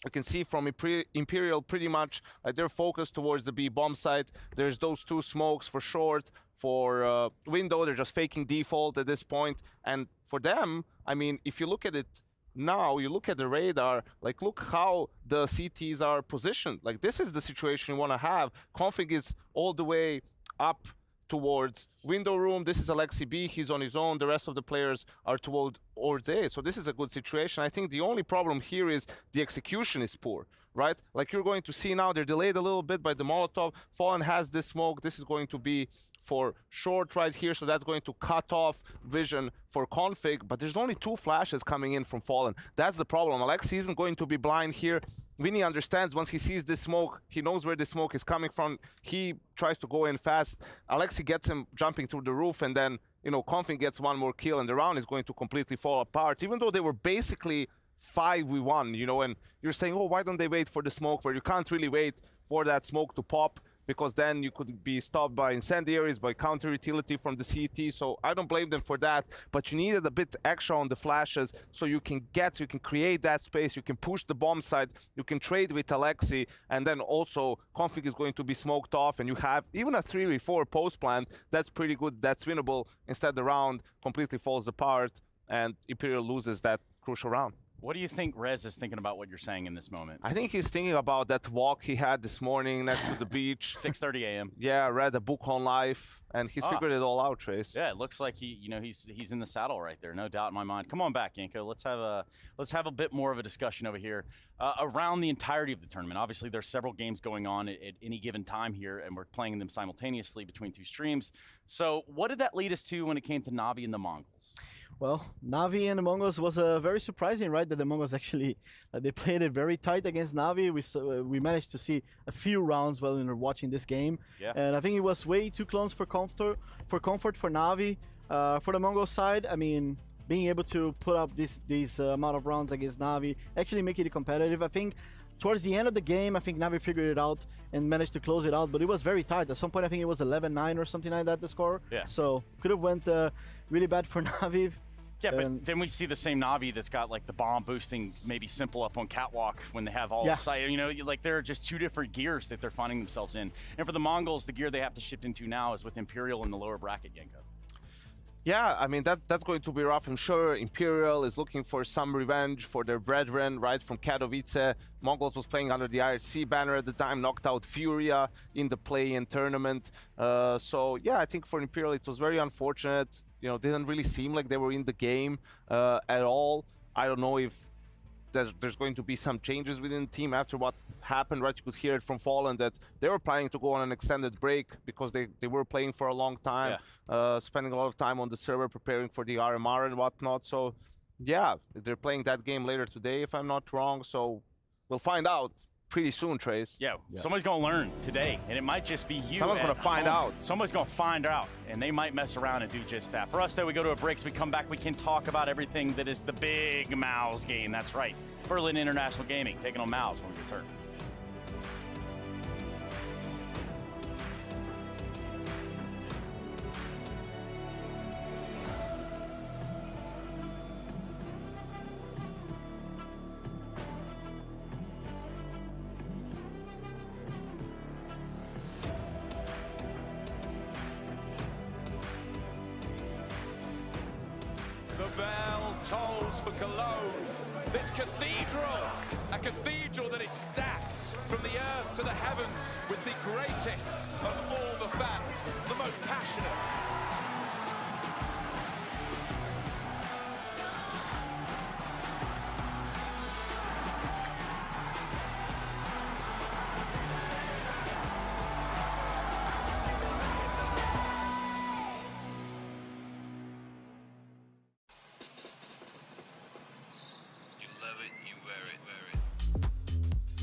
You can see from Imperial pretty much they're focused towards the B bomb site. There's those two smokes for short. For window, they're just faking default at this point. And for them, I mean, if you look at it now, you look at the radar, like look how the CTs are positioned. Like this is the situation you want to have. Config is all the way up towards window room. This is Alexi B, he's on his own. The rest of the players are towards A. So this is a good situation. I think the only problem here is the execution is poor, right? Like you're going to see now, they're delayed a little bit by the Molotov. Fallen has this smoke. This is going to be for short right here, so that's going to cut off vision for Config, but there's only two flashes coming in from Fallen. That's the problem. Alexi isn't going to be blind here. Vinny understands once he sees this smoke, he knows where the smoke is coming from. He tries to go in fast. Alexi gets him jumping through the roof, and then, you know, Config gets one more kill, and the round is going to completely fall apart, even though they were basically 5v1, you know, and you're saying, oh, why don't they wait for the smoke? Where you can't really wait for that smoke to pop, because then you could be stopped by incendiaries, by counter utility from the CT. So I don't blame them for that, but you needed a bit extra on the flashes so you can create that space, you can push the bomb side, you can trade with Alexi, and then also Config is going to be smoked off, and you have even a 3v4 post plant. That's pretty good, that's winnable. Instead, the round completely falls apart, and Imperial loses that crucial round. What do you think Rez is thinking about what you're saying in this moment? I think he's thinking about that walk he had this morning next to the beach. 6:30 a.m. Yeah, read a book on life, and he's figured it all out, Trace. Yeah, it looks like he's in the saddle right there, no doubt in my mind. Come on back, Yanko. Let's have a bit more of a discussion over here around the entirety of the tournament. Obviously, there's several games going on at any given time here, and we're playing them simultaneously between two streams. So, what did that lead us to when it came to Navi and the Mongols? Well, Navi and the Mongols was very surprising, right? That the Mongols actually they played it very tight against Navi. We managed to see a few rounds while we were watching this game, and I think it was way too close for comfort for Navi. For the Mongol side, I mean, being able to put up these amount of rounds against Navi, actually making it competitive. I think towards the end of the game, I think Navi figured it out and managed to close it out, but it was very tight. At some point, I think it was 11-9 or something like that, the score. Yeah. So could have went really bad for Navi. Yeah, but then we see the same Navi that's got like the bomb boosting, maybe simple up on catwalk when they have all the side. You know, like there are just two different gears that they're finding themselves in. And for the Mongols, the gear they have to shift into now is with Imperial in the lower bracket, Yenko. Yeah, I mean, that's going to be rough. I'm sure Imperial is looking for some revenge for their brethren, right, from Katowice. Mongols was playing under the IRC banner at the time, knocked out Furia in the play-in tournament. So, yeah, I think for Imperial, it was very unfortunate. You know, didn't really seem like they were in the game at all. I don't know if there's going to be some changes within the team after what happened, right? You could hear it from Fallen that they were planning to go on an extended break because they were playing for a long time, spending a lot of time on the server preparing for the RMR and whatnot. So, yeah, they're playing that game later today, if I'm not wrong. So, we'll find out pretty soon, Trace. Yeah, somebody's going to learn today, and it might just be you. Someone's going to find out. Somebody's going to find out, and they might mess around and do just that. For us, though, we go to a break. So we come back, we can talk about everything that is the big Mouse game. That's right. Berlin International Gaming taking on Mouse when we return. The bell tolls for Cologne. This cathedral, a cathedral that is stacked from the earth to the heavens with the greatest of all the fans, the most passionate.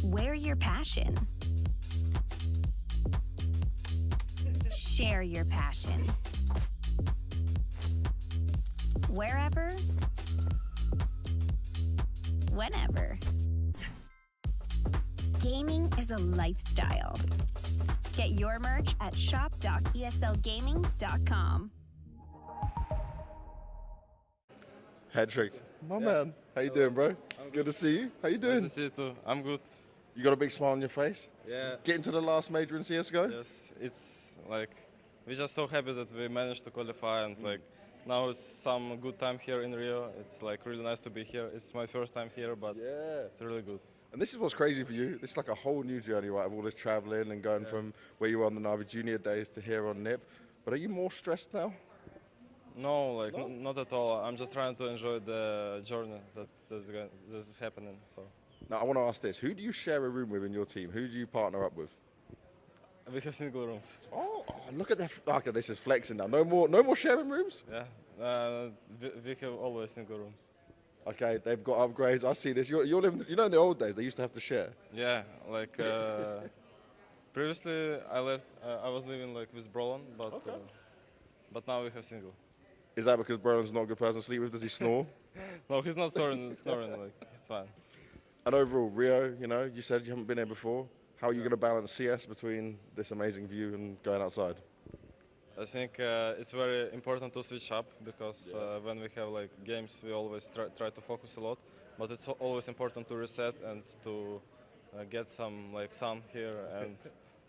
Wear your passion. Share your passion. Wherever, whenever. Gaming is a lifestyle. Get your merch at shop.eslgaming.com. Hedrick, my man. How you doing, bro? Good to see you. How you doing? Good to see you too. I'm good. You got a big smile on your face? Yeah. Getting to the last major in CSGO? Yes, it's like, we're just so happy that we managed to qualify and like, now it's some good time here in Rio. It's like really nice to be here. It's my first time here, but it's really good. And this is what's crazy for you. This is like a whole new journey, right? Of all this traveling and going from where you were on the Navi Junior days to here on NIP. But are you more stressed now? No, like not at all. I'm just trying to enjoy the journey that is happening. So. Now I want to ask this: who do you share a room with in your team? Who do you partner up with? We have single rooms. Oh, look at that! Okay, this is flexing now. No more sharing rooms. Yeah, we have always single rooms. Okay, they've got upgrades. I see this. You're living. You know, in the old days, they used to have to share. Yeah, like previously I was living like with Brolin, but now we have single. Is that because Brolin's not a good person to sleep with? Does he snore? No, he's not snoring. Like it's fine. And overall, Rio, you know, you said you haven't been here before. How are you going to balance CS between this amazing view and going outside? I think it's very important to switch up because when we have like games, we always try to focus a lot. But it's always important to reset and to get some like sun here and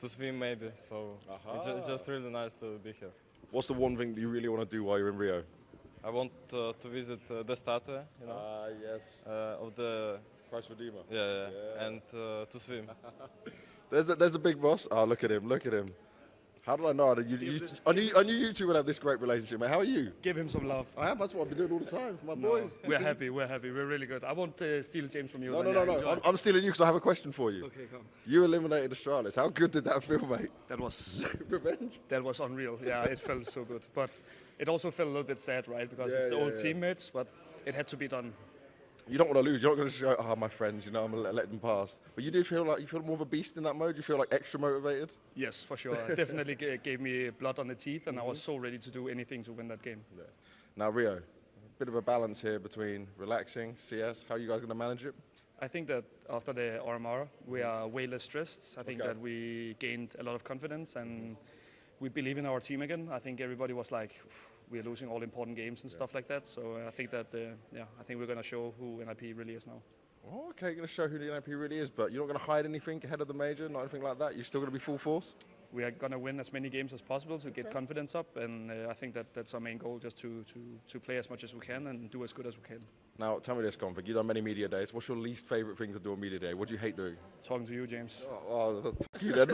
to swim maybe. So it's just really nice to be here. What's the one thing that you really want to do while you're in Rio? I want to visit the statue, you know, yes, of the Christ Redeemer. Yeah. And to swim. There's the big boss. Oh, look at him! Look at him! How did I know? I knew you two would have this great relationship, mate. How are you? Give him some love. I am. That's what I've been doing all the time. My boy. We're happy. We're happy. We're really good. I won't steal James from you. No. I'm stealing you because I have a question for you. Okay, come. You eliminated Astralis. How good did that feel, mate? That was revenge. That was unreal. Yeah, it felt so good. But it also felt a little bit sad, right? Because it's the old teammates, but it had to be done. You don't want to lose. You're not going to show, oh, my friends, you know, I'm going to let them pass. But you do feel like you feel more of a beast in that mode? You feel like extra motivated? Yes, for sure. Definitely gave me blood on the teeth, and I was so ready to do anything to win that game. Yeah. Now, Rio, a bit of a balance here between relaxing, CS. How are you guys going to manage it? I think that after the RMR, we are way less stressed. I think that we gained a lot of confidence, and we believe in our team again. I think everybody was like, we're losing all important games and stuff like that. So I think that, I think we're going to show who NIP really is now. Oh, okay, you're going to show who the NIP really is, but you're not going to hide anything ahead of the major, not anything like that? You're still going to be full force? We are going to win as many games as possible to get confidence up, and I think that that's our main goal, just to play as much as we can and do as good as we can. Now, tell me this, Config. You've done many media days. What's your least favourite thing to do on media day? What do you hate doing? Talking to you, James. Oh, fuck you then.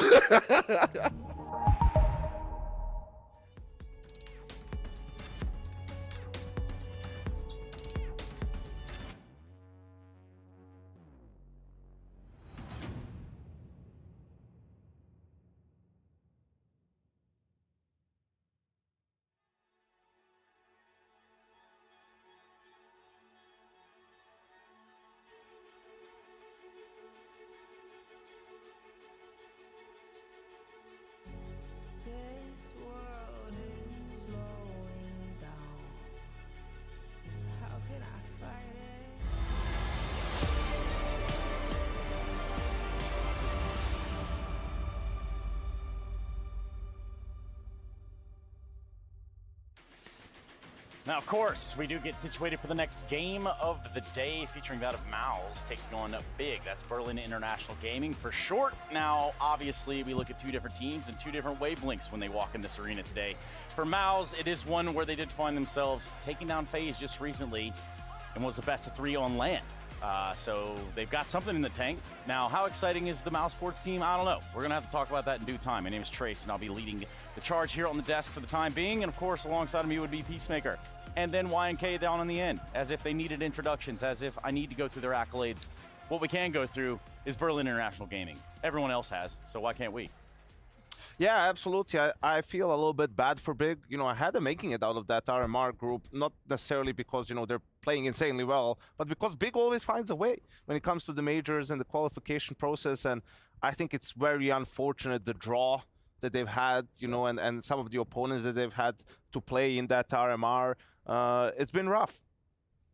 Now, of course, we do get situated for the next game of the day, featuring that of Mouse taking on Big. That's Berlin International Gaming for short. Now, obviously, we look at two different teams and two different wavelengths when they walk in this arena today. For Mouse, it is one where they did find themselves taking down FaZe just recently and was the best of 3 on land. So they've got something in the tank. Now, how exciting is the Mouse Sports team? I don't know. We're going to have to talk about that in due time. My name is Trace, and I'll be leading the charge here on the desk for the time being. And, of course, alongside me would be Peacemaker. And then Y&K down on the end, as if they needed introductions, as if I need to go through their accolades. What we can go through is Berlin International Gaming. Everyone else has, so why can't we? Yeah, absolutely. I feel a little bit bad for Big. You know, I had them making it out of that RMR group, not necessarily because, you know, they're playing insanely well, but because Big always finds a way when it comes to the majors and the qualification process. And I think it's very unfortunate, the draw that they've had, you know, and some of the opponents that they've had to play in that RMR. It's been rough.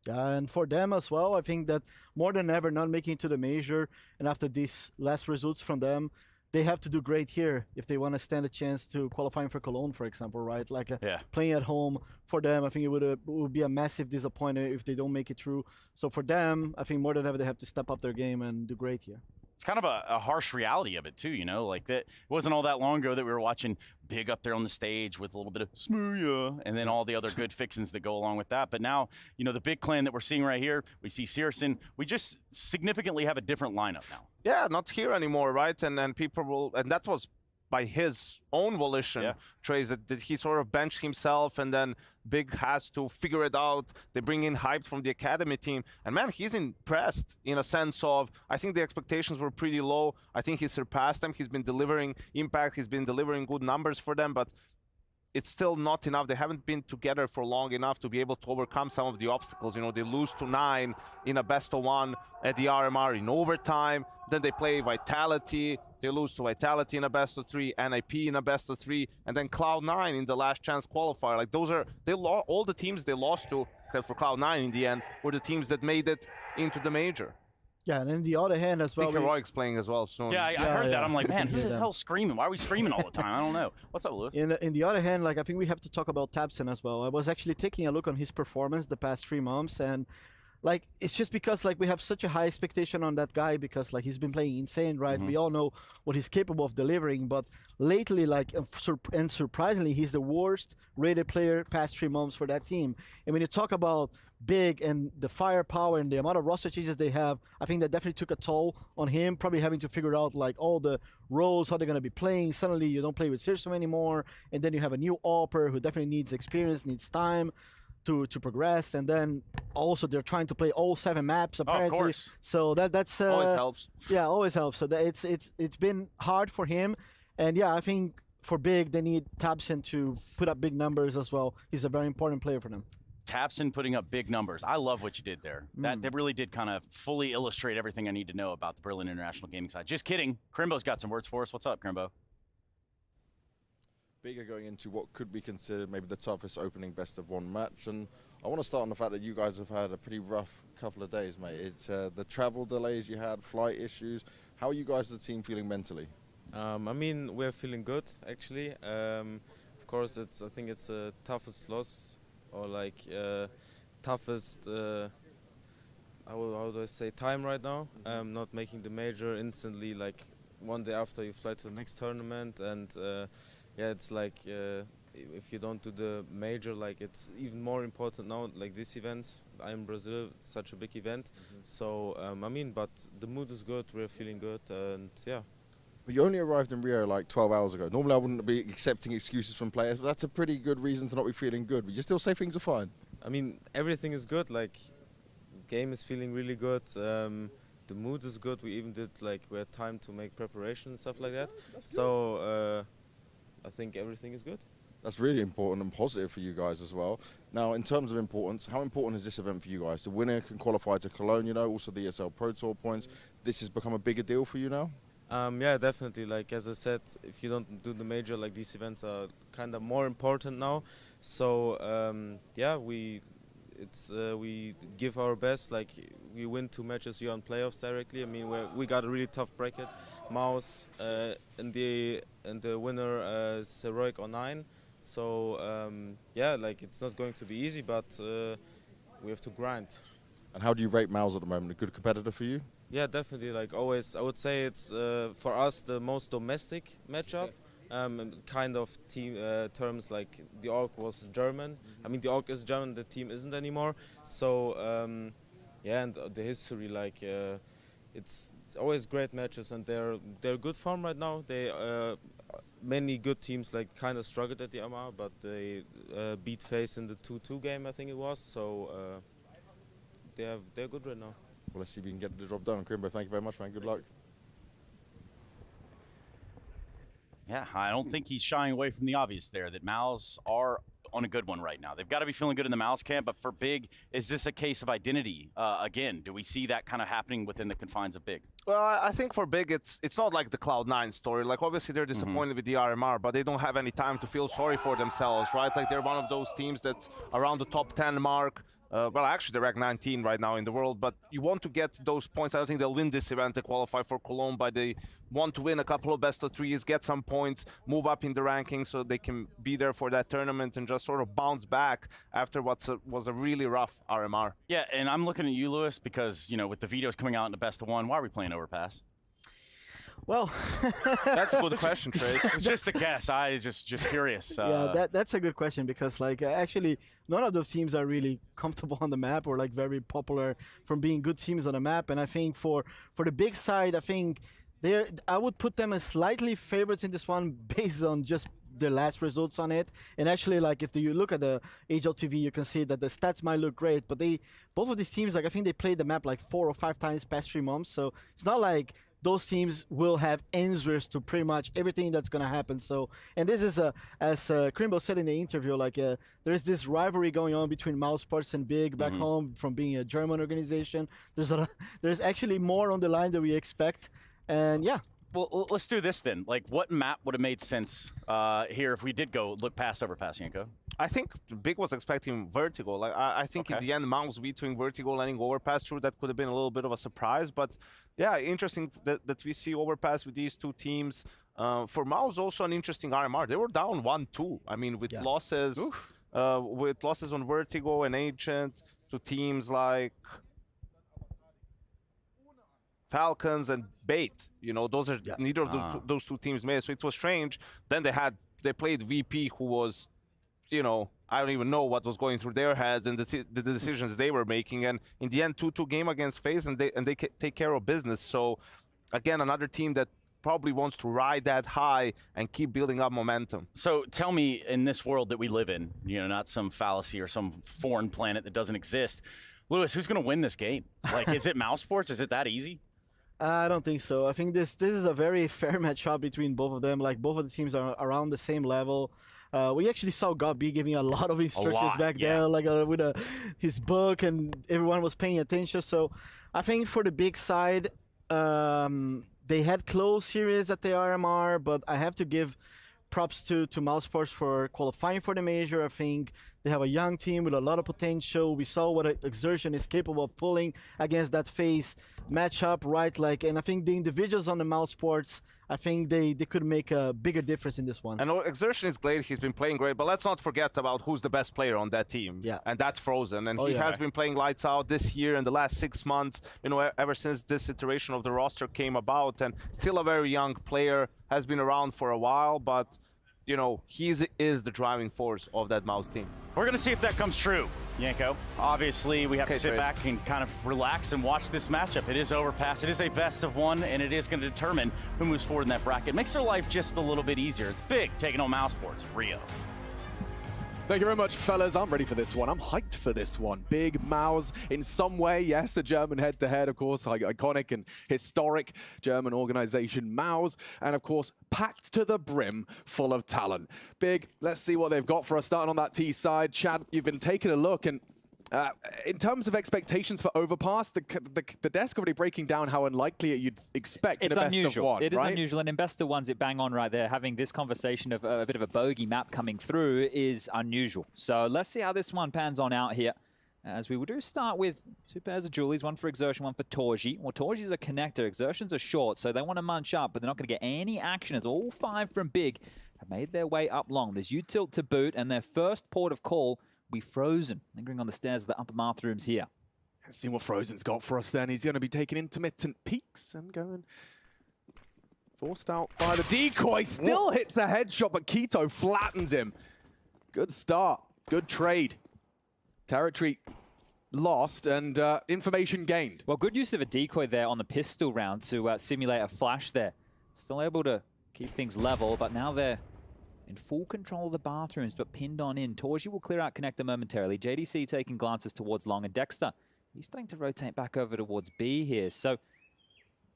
And for them as well, I think that more than ever, not making it to the major, and after these last results from them, they have to do great here if they want to stand a chance to qualifying for Cologne, for example, right? Like playing at home for them, I think it would be a massive disappointment if they don't make it through. So for them, I think more than ever, they have to step up their game and do great here. It's kind of a harsh reality of it too, you know, like that. It wasn't all that long ago that we were watching Big up there on the stage with a little bit of smooya and then all the other good fixins that go along with that. But now, you know, the big clan that we're seeing right here, we see Searson. We just significantly have a different lineup now. Yeah, not here anymore, right? And then people will, and that was by his own volition, Trace, that he sort of benched himself, and then Big has to figure it out. They bring in Hyped from the academy team, and man, he's impressed in a sense of, I think the expectations were pretty low. I think he surpassed them. He's been delivering impact. He's been delivering good numbers for them, but it's still not enough. They haven't been together for long enough to be able to overcome some of the obstacles. You know, they lose to 9 in a best-of-1 at the RMR in overtime. Then they play Vitality. They lose to Vitality in a best-of-3, NIP in a best-of-3, and then Cloud9 in the last chance qualifier. Like those are, all the teams they lost to, except for Cloud9 in the end, were the teams that made it into the major. Yeah, and on the other hand as well. I think Heroic's playing as well soon. Yeah, I heard that. I'm like, man, who the hell's screaming? Why are we screaming all the time? I don't know. What's up, Lewis? In the other hand, like I think we have to talk about Tabson as well. I was actually taking a look on his performance the past 3 months, and like it's just because like we have such a high expectation on that guy because like he's been playing insane, right? We all know what he's capable of delivering, but lately, like and surprisingly, he's the worst rated player past 3 months for that team. And when you talk about Big and the firepower and the amount of roster changes they have, I think that definitely took a toll on him, probably having to figure out like all the roles, how they're going to be playing. Suddenly you don't play with Searson anymore, and then you have a new AWPer who definitely needs experience, needs time to progress, and then also they're trying to play all 7 maps apparently. Of course. So that's always helps. Yeah, always helps. So that it's been hard for him, and yeah, I think for Big they need Tabson to put up big numbers as well. He's a very important player for them. Tapson putting up big numbers. I love what you did there. That really did kind of fully illustrate everything I need to know about the Berlin International Gaming side. Just kidding. Crimbo's got some words for us. What's up, Crimbo? Big are going into what could be considered maybe the toughest opening best-of-1 match, and I want to start on the fact that you guys have had a pretty rough couple of days, mate. It's the travel delays you had, flight issues. How are you guys as a team feeling mentally? I mean, we're feeling good, actually. Of course, I think it's the toughest loss, or like toughest, how do I say, time right now. Not making the major instantly, like one day after you fly to the next tournament, and yeah, it's like if you don't do the major, like it's even more important now, like these events. I'm in Brazil, it's such a big event. So, I mean, but the mood is good, we're feeling good, and yeah. But you only arrived in Rio like 12 hours ago. Normally I wouldn't be accepting excuses from players, but that's a pretty good reason to not be feeling good. But you still say things are fine. I mean, everything is good, like game is feeling really good. The mood is good. We even we had time to make preparation and stuff like that. So I think everything is good. That's really important and positive for you guys as well. Now, in terms of importance, how important is this event for you guys? The winner can qualify to Cologne, you know, also the ESL Pro Tour points. This has become a bigger deal for you now? Yeah, definitely. Like as I said, if you don't do the major, like these events are kind of more important now. So yeah, we give our best. Like we win 2 matches here on playoffs directly. I mean, we got a really tough bracket. Mouse and the winner is Heroic or 9. So yeah, like it's not going to be easy, but we have to grind. And how do you rate Mouse at the moment? A good competitor for you? Yeah, definitely. Like always, I would say it's for us the most domestic matchup. Kind of team terms, like the org was German. I mean, the org is German, the team isn't anymore. So yeah, and the history, like it's always great matches, and they're good form right now. They many good teams like kind of struggled at the MR, but they beat FaZe in the 2-2 game, I think it was. So they're good right now. Well, let's see if we can get the job done. Crimbo, thank you very much, man. Good luck. Yeah, I don't think he's shying away from the obvious there, that Mals are on a good one right now. They've got to be feeling good in the Mals camp, but for Big, is this a case of identity? Again, do we see that kind of happening within the confines of Big? Well, I think for Big, it's not like the Cloud9 story. Like, obviously, they're disappointed with the RMR, but they don't have any time to feel sorry for themselves, right? Like, they're one of those teams that's around the top 10 mark. Well, actually, they're ranked 19 right now in the world, but you want to get those points. I don't think they'll win this event to qualify for Cologne, but they want to win a couple of best of 3s, get some points, move up in the rankings so they can be there for that tournament and just sort of bounce back after what was a really rough RMR. Yeah, and I'm looking at you, Lewis, because, you know, with the videos coming out in the best of 1, why are we playing Overpass? Well, that's a good question, Trey. It's just a guess. I just curious. Yeah, that's a good question because, like, actually, none of those teams are really comfortable on the map or like very popular from being good teams on the map. And I think for the Big side, I think I would put them as slightly favorites in this one based on just the last results on it. And actually, like, if you look at the HLTV, you can see that the stats might look great, but both of these teams, like, I think they played the map like 4 or 5 times past 3 months. So it's not like those teams will have answers to pretty much everything that's going to happen. So, and this is, as Crimbo said in the interview, like there's this rivalry going on between Mouse Sports and Big back home from being a German organization. There's actually more on the line than we expect. And yeah. Well, let's do this then. Like, what map would have made sense here if we did go look past Overpass, Yanko? I think Big was expecting Vertigo. Like, I think in the end, Mouse vetoing Vertigo, letting Overpass through, that could have been a little bit of a surprise. But yeah, interesting that we see Overpass with these 2 teams. For Mouse, also an interesting RMR. They were down 1-2. I mean, with losses, on Vertigo and Ancient to teams like Falcons and Bait. You know, those are neither of those 2 teams made. So it was strange. Then they played VP, who was, you know, I don't even know what was going through their heads and the decisions they were making. And in the end, 2-2 game against FaZe, and they take care of business. So again, another team that probably wants to ride that high and keep building up momentum. So tell me, in this world that we live in, you know, not some fallacy or some foreign planet that doesn't exist, Lewis, who's going to win this game? Like, is it Mouse Sports? Is it that easy? I don't think so. I think this is a very fair matchup between both of them. Like, both of the teams are around the same level. We actually saw Gabi giving a lot of instructions lot, back yeah. there, like with his book, and everyone was paying attention. So I think for the big side, they had close series at the RMR, but I have to give props to Mousesports for qualifying for the major. I think they have a young team with a lot of potential. We saw what Exertion is capable of pulling against that FaZe matchup, right? Like, and I think the individuals on the Mousesports, I think they could make a bigger difference in this one. I know Exertion is great. He's been playing great, but let's not forget about who's the best player on that team. Yeah. And that's Frozen. And he has been playing lights out this year in the last 6 months, you know, ever since this iteration of the roster came about. And still a very young player, has been around for a while, but you know, he is the driving force of that Mouse team. We're going to see if that comes true, Yanko. Obviously, we have to sit back and kind of relax and watch this matchup. It is Overpass. It is a best of one, and it is going to determine who moves forward in that bracket. Makes their life just a little bit easier. It's big taking on Mousesports at Rio. Thank you very much, fellas. I'm ready for this one. I'm hyped for this one. Big Maus in some way. Yes, a German head-to-head, of course, iconic and historic German organization Maus. And, of course, packed to the brim full of talent. Big, let's see what they've got for us. Starting on that T side. Chad, you've been taking a look, and in terms of expectations for Overpass, the desk already breaking down how unlikely you'd expect in a best of one, It is right? unusual, and in best of ones, it bang on right there. Having this conversation of a bit of a bogey map coming through is unusual. So let's see how this one pans on out here. As we do start with 2 pairs of Julies, one for Exertion, one for Torji. Well, Torji's a connector, Exertion's a short, so they want to munch up, but they're not going to get any action as all 5 from Big have made their way up long. There's U-tilt to boot, and their first port of call will be Frozen, lingering on the stairs of the upper bathrooms here. Let's see what Frozen's got for us then. He's going to be taking intermittent peeks and going forced out by the decoy. Still hits a headshot, but Quito flattens him. Good start. Good trade. Territory lost and information gained. Well, good use of a decoy there on the pistol round to simulate a flash there. Still able to keep things level, but now they're in full control of the bathrooms, but pinned on in. Torji will clear out connector momentarily. JDC taking glances towards Long, and Dexter, he's starting to rotate back over towards B here. So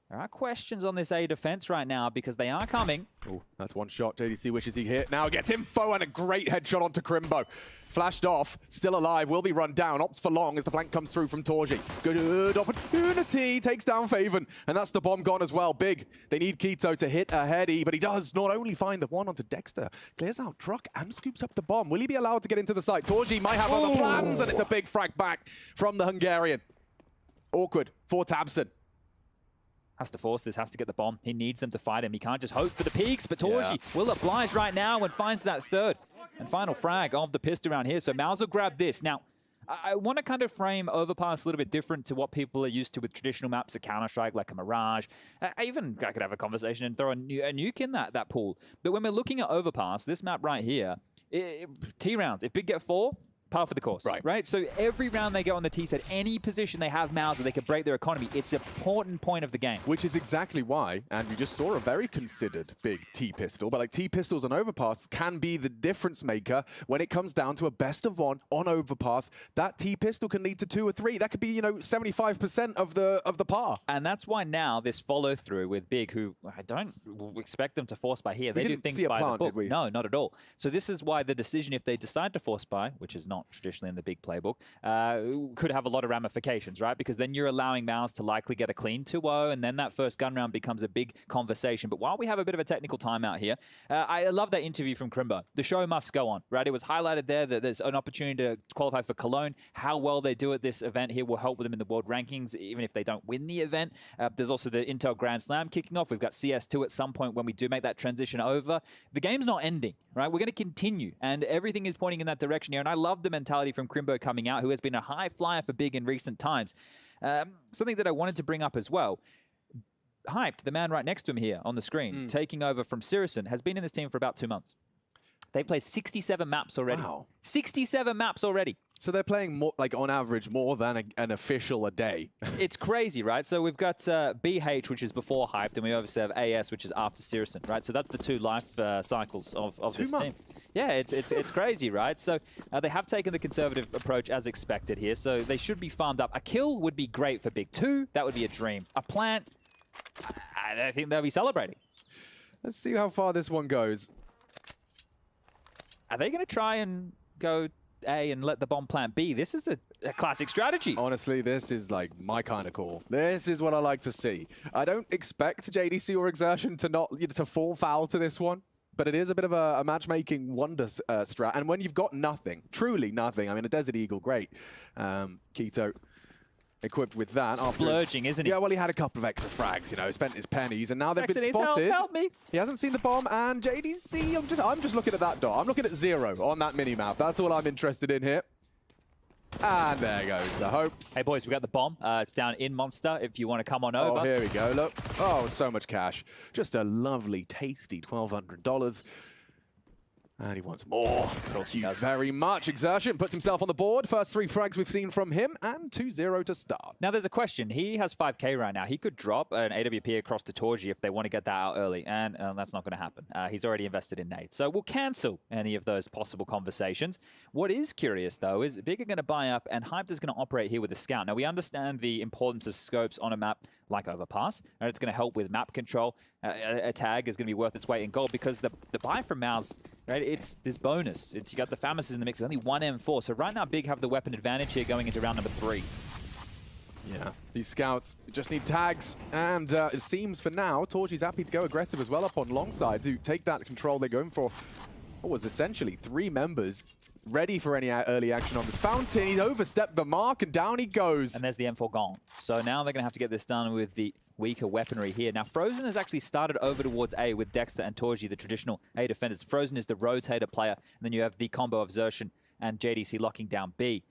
there are questions on this A defense right now because they are coming. Oh, that's one shot. JDC wishes he hit. Now gets info and a great headshot onto Crimbo. Flashed off, still alive, will be run down. Opts for Long as the flank comes through from Torji. Good opportunity, takes down Faven. And that's the bomb gone as well. Big, they need Quito to hit a heady, but he does not only find the one onto Dexter, clears out truck and scoops up the bomb. Will he be allowed to get into the site? Torji might have other plans, and it's a big frag back from the Hungarian. Awkward for Tabson. Has to force this, has to get the bomb. He needs them to fight him. He can't just hope for the peaks, but Torji will oblige right now and finds that third and final frag of the pistol round here. So Maus will grab this. Now, I want to kind of frame Overpass a little bit different to what people are used to with traditional maps of Counter-Strike, like a Mirage. I could have a conversation and throw a nuke in that pool. But when we're looking at Overpass, this map right here, T rounds, if Big get 4, par for the course, right? So every round they go on the T set, any position they have Maus where they could break their economy, it's an important point of the game. Which is exactly why, and we just saw a very considered big T-pistol, but like T-pistols on Overpass can be the difference maker when it comes down to a best of one on Overpass. That T-pistol can lead to 2 or 3. That could be, 75% of the par. And that's why now this follow through with Big, who I don't expect them to force buy here. They do things by the book. No, not at all. So this is why the decision, if they decide to force buy, which is not traditionally in the Big playbook, could have a lot of ramifications, right? Because then you're allowing Maus to likely get a clean 2-0, and then that first gun round becomes a big conversation. But while we have a bit of a technical timeout here, I love that interview from Crimbo. The show must go on, right? It was highlighted there that there's an opportunity to qualify for Cologne. How well they do at this event here will help them in the world rankings, even if they don't win the event. There's also the Intel Grand Slam kicking off. We've got CS2 at some point when we do make that transition over. The game's not ending, right? We're going to continue, and everything is pointing in that direction here. And I love the mentality from Crimbo coming out, who has been a high flyer for Big in recent times. Something that I wanted to bring up as well. Hyped, the man right next to him here on the screen, taking over from Sirison, has been in this team for about 2 months. They played 67 maps already. Wow. 67 maps already. So they're playing more, like on average, more than an official a day. It's crazy, right? So we've got BH, which is before Hyped, and we obviously have AS, which is after Sirison, right? So that's the 2 life cycles of this team. Yeah, it's crazy, right? So they have taken the conservative approach as expected here, so they should be farmed up. A kill would be great for Big 2. That would be a dream. A plant, I think they'll be celebrating. Let's see how far this one goes. Are they going to try and go A and let the bomb plant B? This is a classic strategy. Honestly, this is like my kind of call. This is what I like to see. I don't expect JDC or Exertion to fall foul to this one, but it is a bit of a matchmaking wonder strat. And when you've got nothing, truly nothing, I mean, a Desert Eagle, great. Keto equipped with that. Splurging, isn't he? Yeah, well, he had a couple of extra frags, you know, spent his pennies, and now they've been spotted. Help me. He hasn't seen the bomb, and JDC, I'm just looking at that dot. I'm looking at 0 on that mini-map. That's all I'm interested in here. And there goes the hopes. Hey, boys, we got the bomb. It's down in Monster if you want to come on over. Oh, here we go. Look. Oh, so much cash. Just a lovely, tasty $1,200. And he wants more. Thank you very much. Exertion puts himself on the board. First 3 frags we've seen from him, and 2-0 to start. Now, there's a question. He has 5K right now. He could drop an AWP across to Torji if they want to get that out early, and that's not going to happen. He's already invested in nades. So we'll cancel any of those possible conversations. What is curious, though, is Big are going to buy up, and Hyped is going to operate here with a scout. Now, we understand the importance of scopes on a map like Overpass, and it's going to help with map control. A tag is going to be worth its weight in gold because the buy from Mouse, right, it's this bonus. You got the Famas in the mix. It's only 1 M4. So right now, Big have the weapon advantage here going into round number 3. Yeah, these scouts just need tags. And it seems for now, Torchi's happy to go aggressive as well up on long side to take that control they're going for. What was essentially 3 members ready for any early action on this fountain. He's overstepped the mark, and down he goes. And there's the M4 gone. So now they're going to have to get this done with the weaker weaponry here. Now, Frozen has actually started over towards A with Dexter and Torji, the traditional A defenders. Frozen is the rotator player, and then you have the combo of Xertion and JDC locking down B.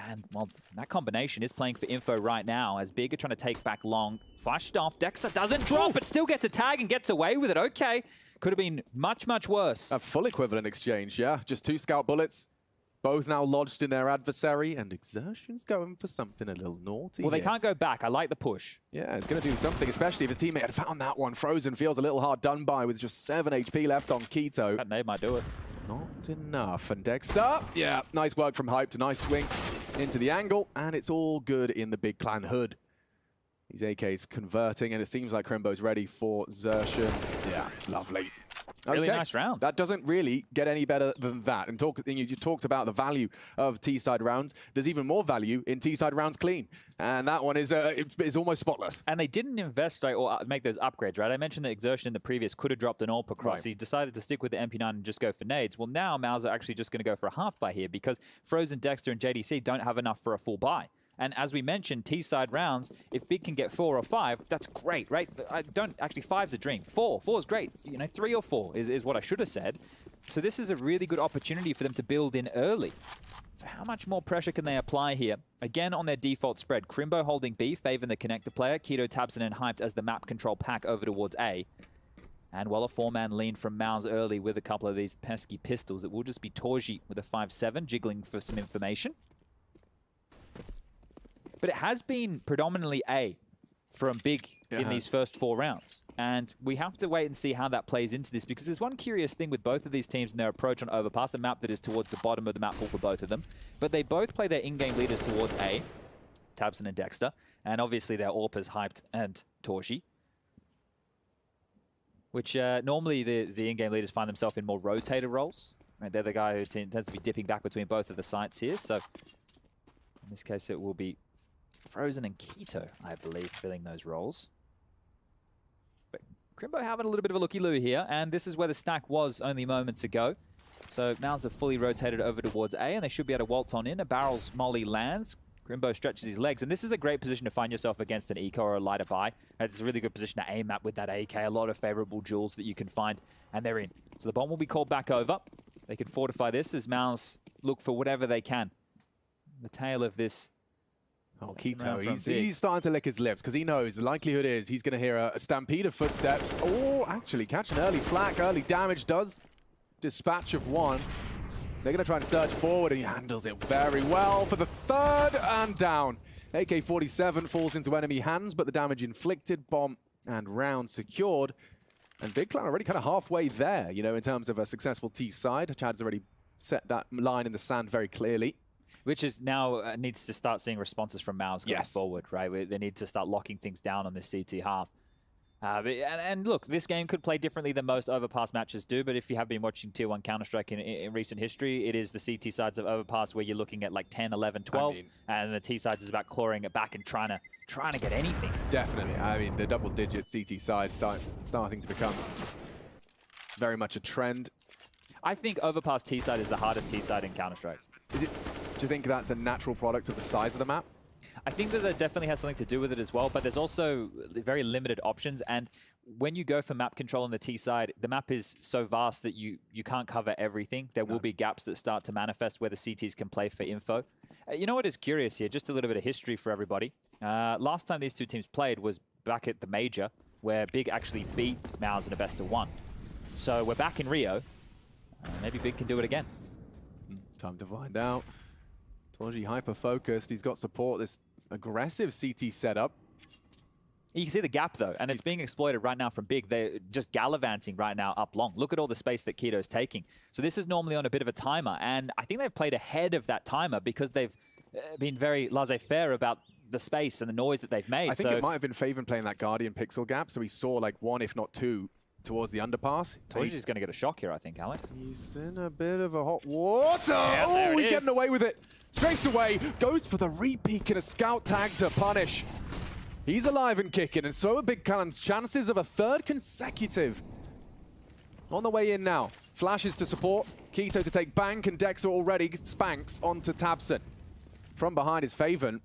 And, well, that combination is playing for info right now as Big are trying to take back long. Flashed off. Dexter doesn't drop, but still gets a tag and gets away with it. Okay. Could have been much, much worse. A full equivalent exchange, yeah. Just 2 scout bullets. Both now lodged in their adversary, and Exertion's going for something a little naughty. Well, they can't go back. I like the push. Yeah, it's going to do something, especially if his teammate had found that one. Frozen feels a little hard done by with just 7 HP left on Keto. That nade might do it. Not enough. And Dexter, yeah, nice work from Hyped. Nice swing into the angle, and it's all good in the big clan hood. These AKs converting, and it seems like Crimbo's ready for Xertion. Yeah, lovely. Really nice round. That doesn't really get any better than that. And you just talked about the value of T-side rounds. There's even more value in T-side rounds clean. And that one is almost spotless. And they didn't invest or make those upgrades, right? I mentioned that Exertion in the previous could have dropped an AWP across. Right. He decided to stick with the MP9 and just go for nades. Well, now Mauser actually just going to go for a half buy here because Frozen, Dexter, and JDC don't have enough for a full buy. And as we mentioned, T-side rounds, if Big can get 4 or 5, that's great, right? Actually, 5's a dream. 4 is great. You know, 3 or 4 is what I should have said. So this is a really good opportunity for them to build in early. So how much more pressure can they apply here? Again, on their default spread, Crimbo holding B, favoring the connector player, Keto, Tabson, and Hyped as the map control pack over towards A. And while a 4-man lean from Mouse early with a couple of these pesky pistols, it will just be Torji with a 5-7, jiggling for some information. But it has been predominantly A from Big in these first 4 rounds. And we have to wait and see how that plays into this because there's one curious thing with both of these teams and their approach on Overpass, a map that is towards the bottom of the map pool for both of them. But they both play their in-game leaders towards A, Tabson and Dexter, and obviously their AWPers, Hyped and Torji. Which normally the in-game leaders find themselves in more rotator roles. Right? They're the guy who tends to be dipping back between both of the sites here. So in this case it will be Frozen and Keto, I believe, filling those roles. But Crimbo having a little bit of a looky-loo here, and this is where the stack was only moments ago. So Mouse have fully rotated over towards A, and they should be able to waltz on in. A barrel's molly lands. Crimbo stretches his legs, and this is a great position to find yourself against an eco or a lighter buy. It's a really good position to aim at with that AK. A lot of favorable jewels that you can find, and they're in. So the bomb will be called back over. They can fortify this as Mouse look for whatever they can. The tail of this. Oh, Keto, he's starting to lick his lips because he knows the likelihood is he's going to hear a stampede of footsteps. Oh, actually, catch an early flak, early damage does dispatch of one. They're going to try and surge forward, and he handles it very well for the 3rd and down. AK-47 falls into enemy hands, but the damage inflicted, bomb and round secured. And Big Clan already kind of halfway there, you know, in terms of a successful T side. Chad's already set that line in the sand very clearly. Which is now needs to start seeing responses from Mouse going forward, right? They need to start locking things down on this CT half. And look, this game could play differently than most Overpass matches do, but if you have been watching Tier 1 Counter-Strike in recent history, it is the CT sides of Overpass where you're looking at like 10, 11, 12, and the T sides is about clawing it back and trying to get anything. Definitely. I mean, the double-digit CT side starting to become very much a trend. I think Overpass T side is the hardest T side in Counter-Strike. Do you think that's a natural product of the size of the map? I think that definitely has something to do with it as well, but there's also very limited options. And when you go for map control on the T side, the map is so vast that you can't cover everything. There will be gaps that start to manifest where the CTs can play for info. You know what is curious here? Just a little bit of history for everybody. Last time these two teams played was back at the Major, where Big actually beat Mouse in a best-of-1. So we're back in Rio. Maybe Big can do it again. Time to find out. Torji hyper-focused. He's got support. This aggressive CT setup. You can see the gap, though, and it's being exploited right now from Big. They're just gallivanting right now up long. Look at all the space that Keto's taking. So this is normally on a bit of a timer, and I think they've played ahead of that timer because they've been very laissez-faire about the space and the noise that they've made. I think it might have been Faven playing that Guardian pixel gap, so he saw like 1, if not 2, towards the underpass. Torji's going to get a shock here, I think, Alex. He's in a bit of a hot water. Yeah, oh, he's getting away with it. Straight away, goes for the re-peek and a scout tag to punish. He's alive and kicking, and so are Big Cannon's chances of a third consecutive. On the way in now. Flashes to support. Keto to take bank, and Dexter already spanks onto Tabson. From behind is Faven.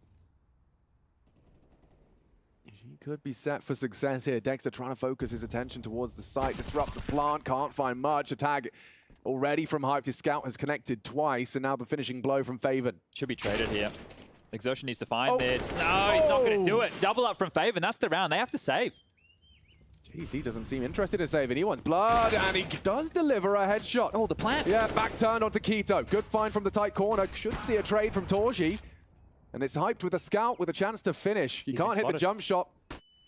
He could be set for success here. Dexter trying to focus his attention towards the site. Disrupt the plant, can't find much. A tag already from Hype. His scout has connected twice, and now the finishing blow from Faven. Should be traded here. Exertion needs to find this. No, he's not going to do it. Double up from Faven. That's the round. They have to save. Jeez, he doesn't seem interested in saving. He wants blood, and he does deliver a headshot. Oh, the plant. Yeah, back turn onto Keto. Good find from the tight corner. Should see a trade from Torji. And it's Hyped with a scout with a chance to finish. He can't hit the jump shot.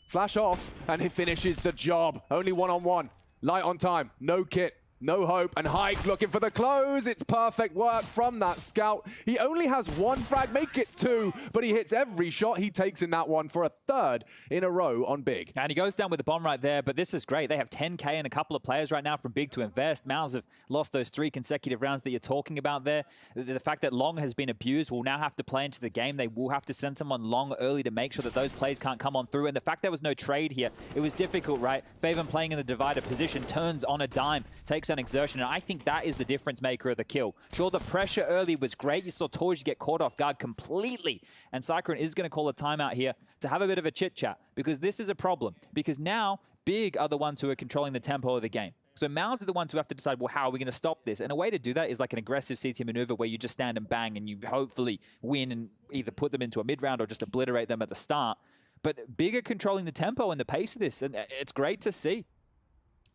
Flash off, and he finishes the job. Only one-on-one. Light on time. No kit. No hope, and Hype looking for the close. It's perfect work from that scout. He only has 1 frag, make it 2, but he hits every shot he takes in that one for a 3rd in a row on Big. And he goes down with the bomb right there, but this is great. They have 10K and a couple of players right now from Big to invest. Mouse have lost those 3 consecutive rounds that you're talking about there. The fact that Long has been abused will now have to play into the game. They will have to send someone long early to make sure that those plays can't come on through. And the fact there was no trade here, it was difficult, right? Faven playing in the divider position, turns on a dime, takes an Exertion, and I think that is the difference maker of the kill. Sure, the pressure early was great. You saw Torji get caught off guard completely, and Cyclone is going to call a timeout here to have a bit of a chit-chat, because this is a problem, because now Big are the ones who are controlling the tempo of the game. So Mouse are the ones who have to decide, well, how are we going to stop this? And a way to do that is like an aggressive CT maneuver where you just stand and bang and you hopefully win and either put them into a mid-round or just obliterate them at the start. But Big are controlling the tempo and the pace of this, and it's great to see.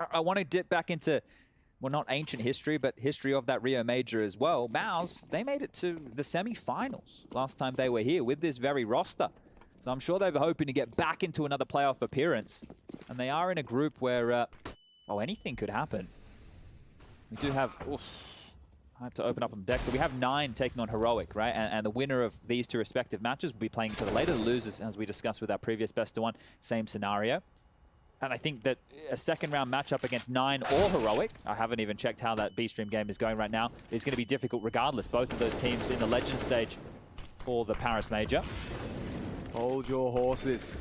I want to dip back into, well, not ancient history, but history of that Rio Major as well. Mouse, they made it to the semifinals last time they were here with this very roster. So I'm sure they were hoping to get back into another playoff appearance. And they are in a group where, anything could happen. We do have, I have to open up on the deck. So we have 9 taking on Heroic, right? And the winner of these 2 respective matches will be playing each other later. The losers, as we discussed with our previous best-of-1, same scenario. And I think that a 2nd round matchup against 9 or Heroic, I haven't even checked how that B-Stream game is going right now, is going to be difficult regardless. Both of those teams in the Legends stage for the Paris Major. Hold your horses.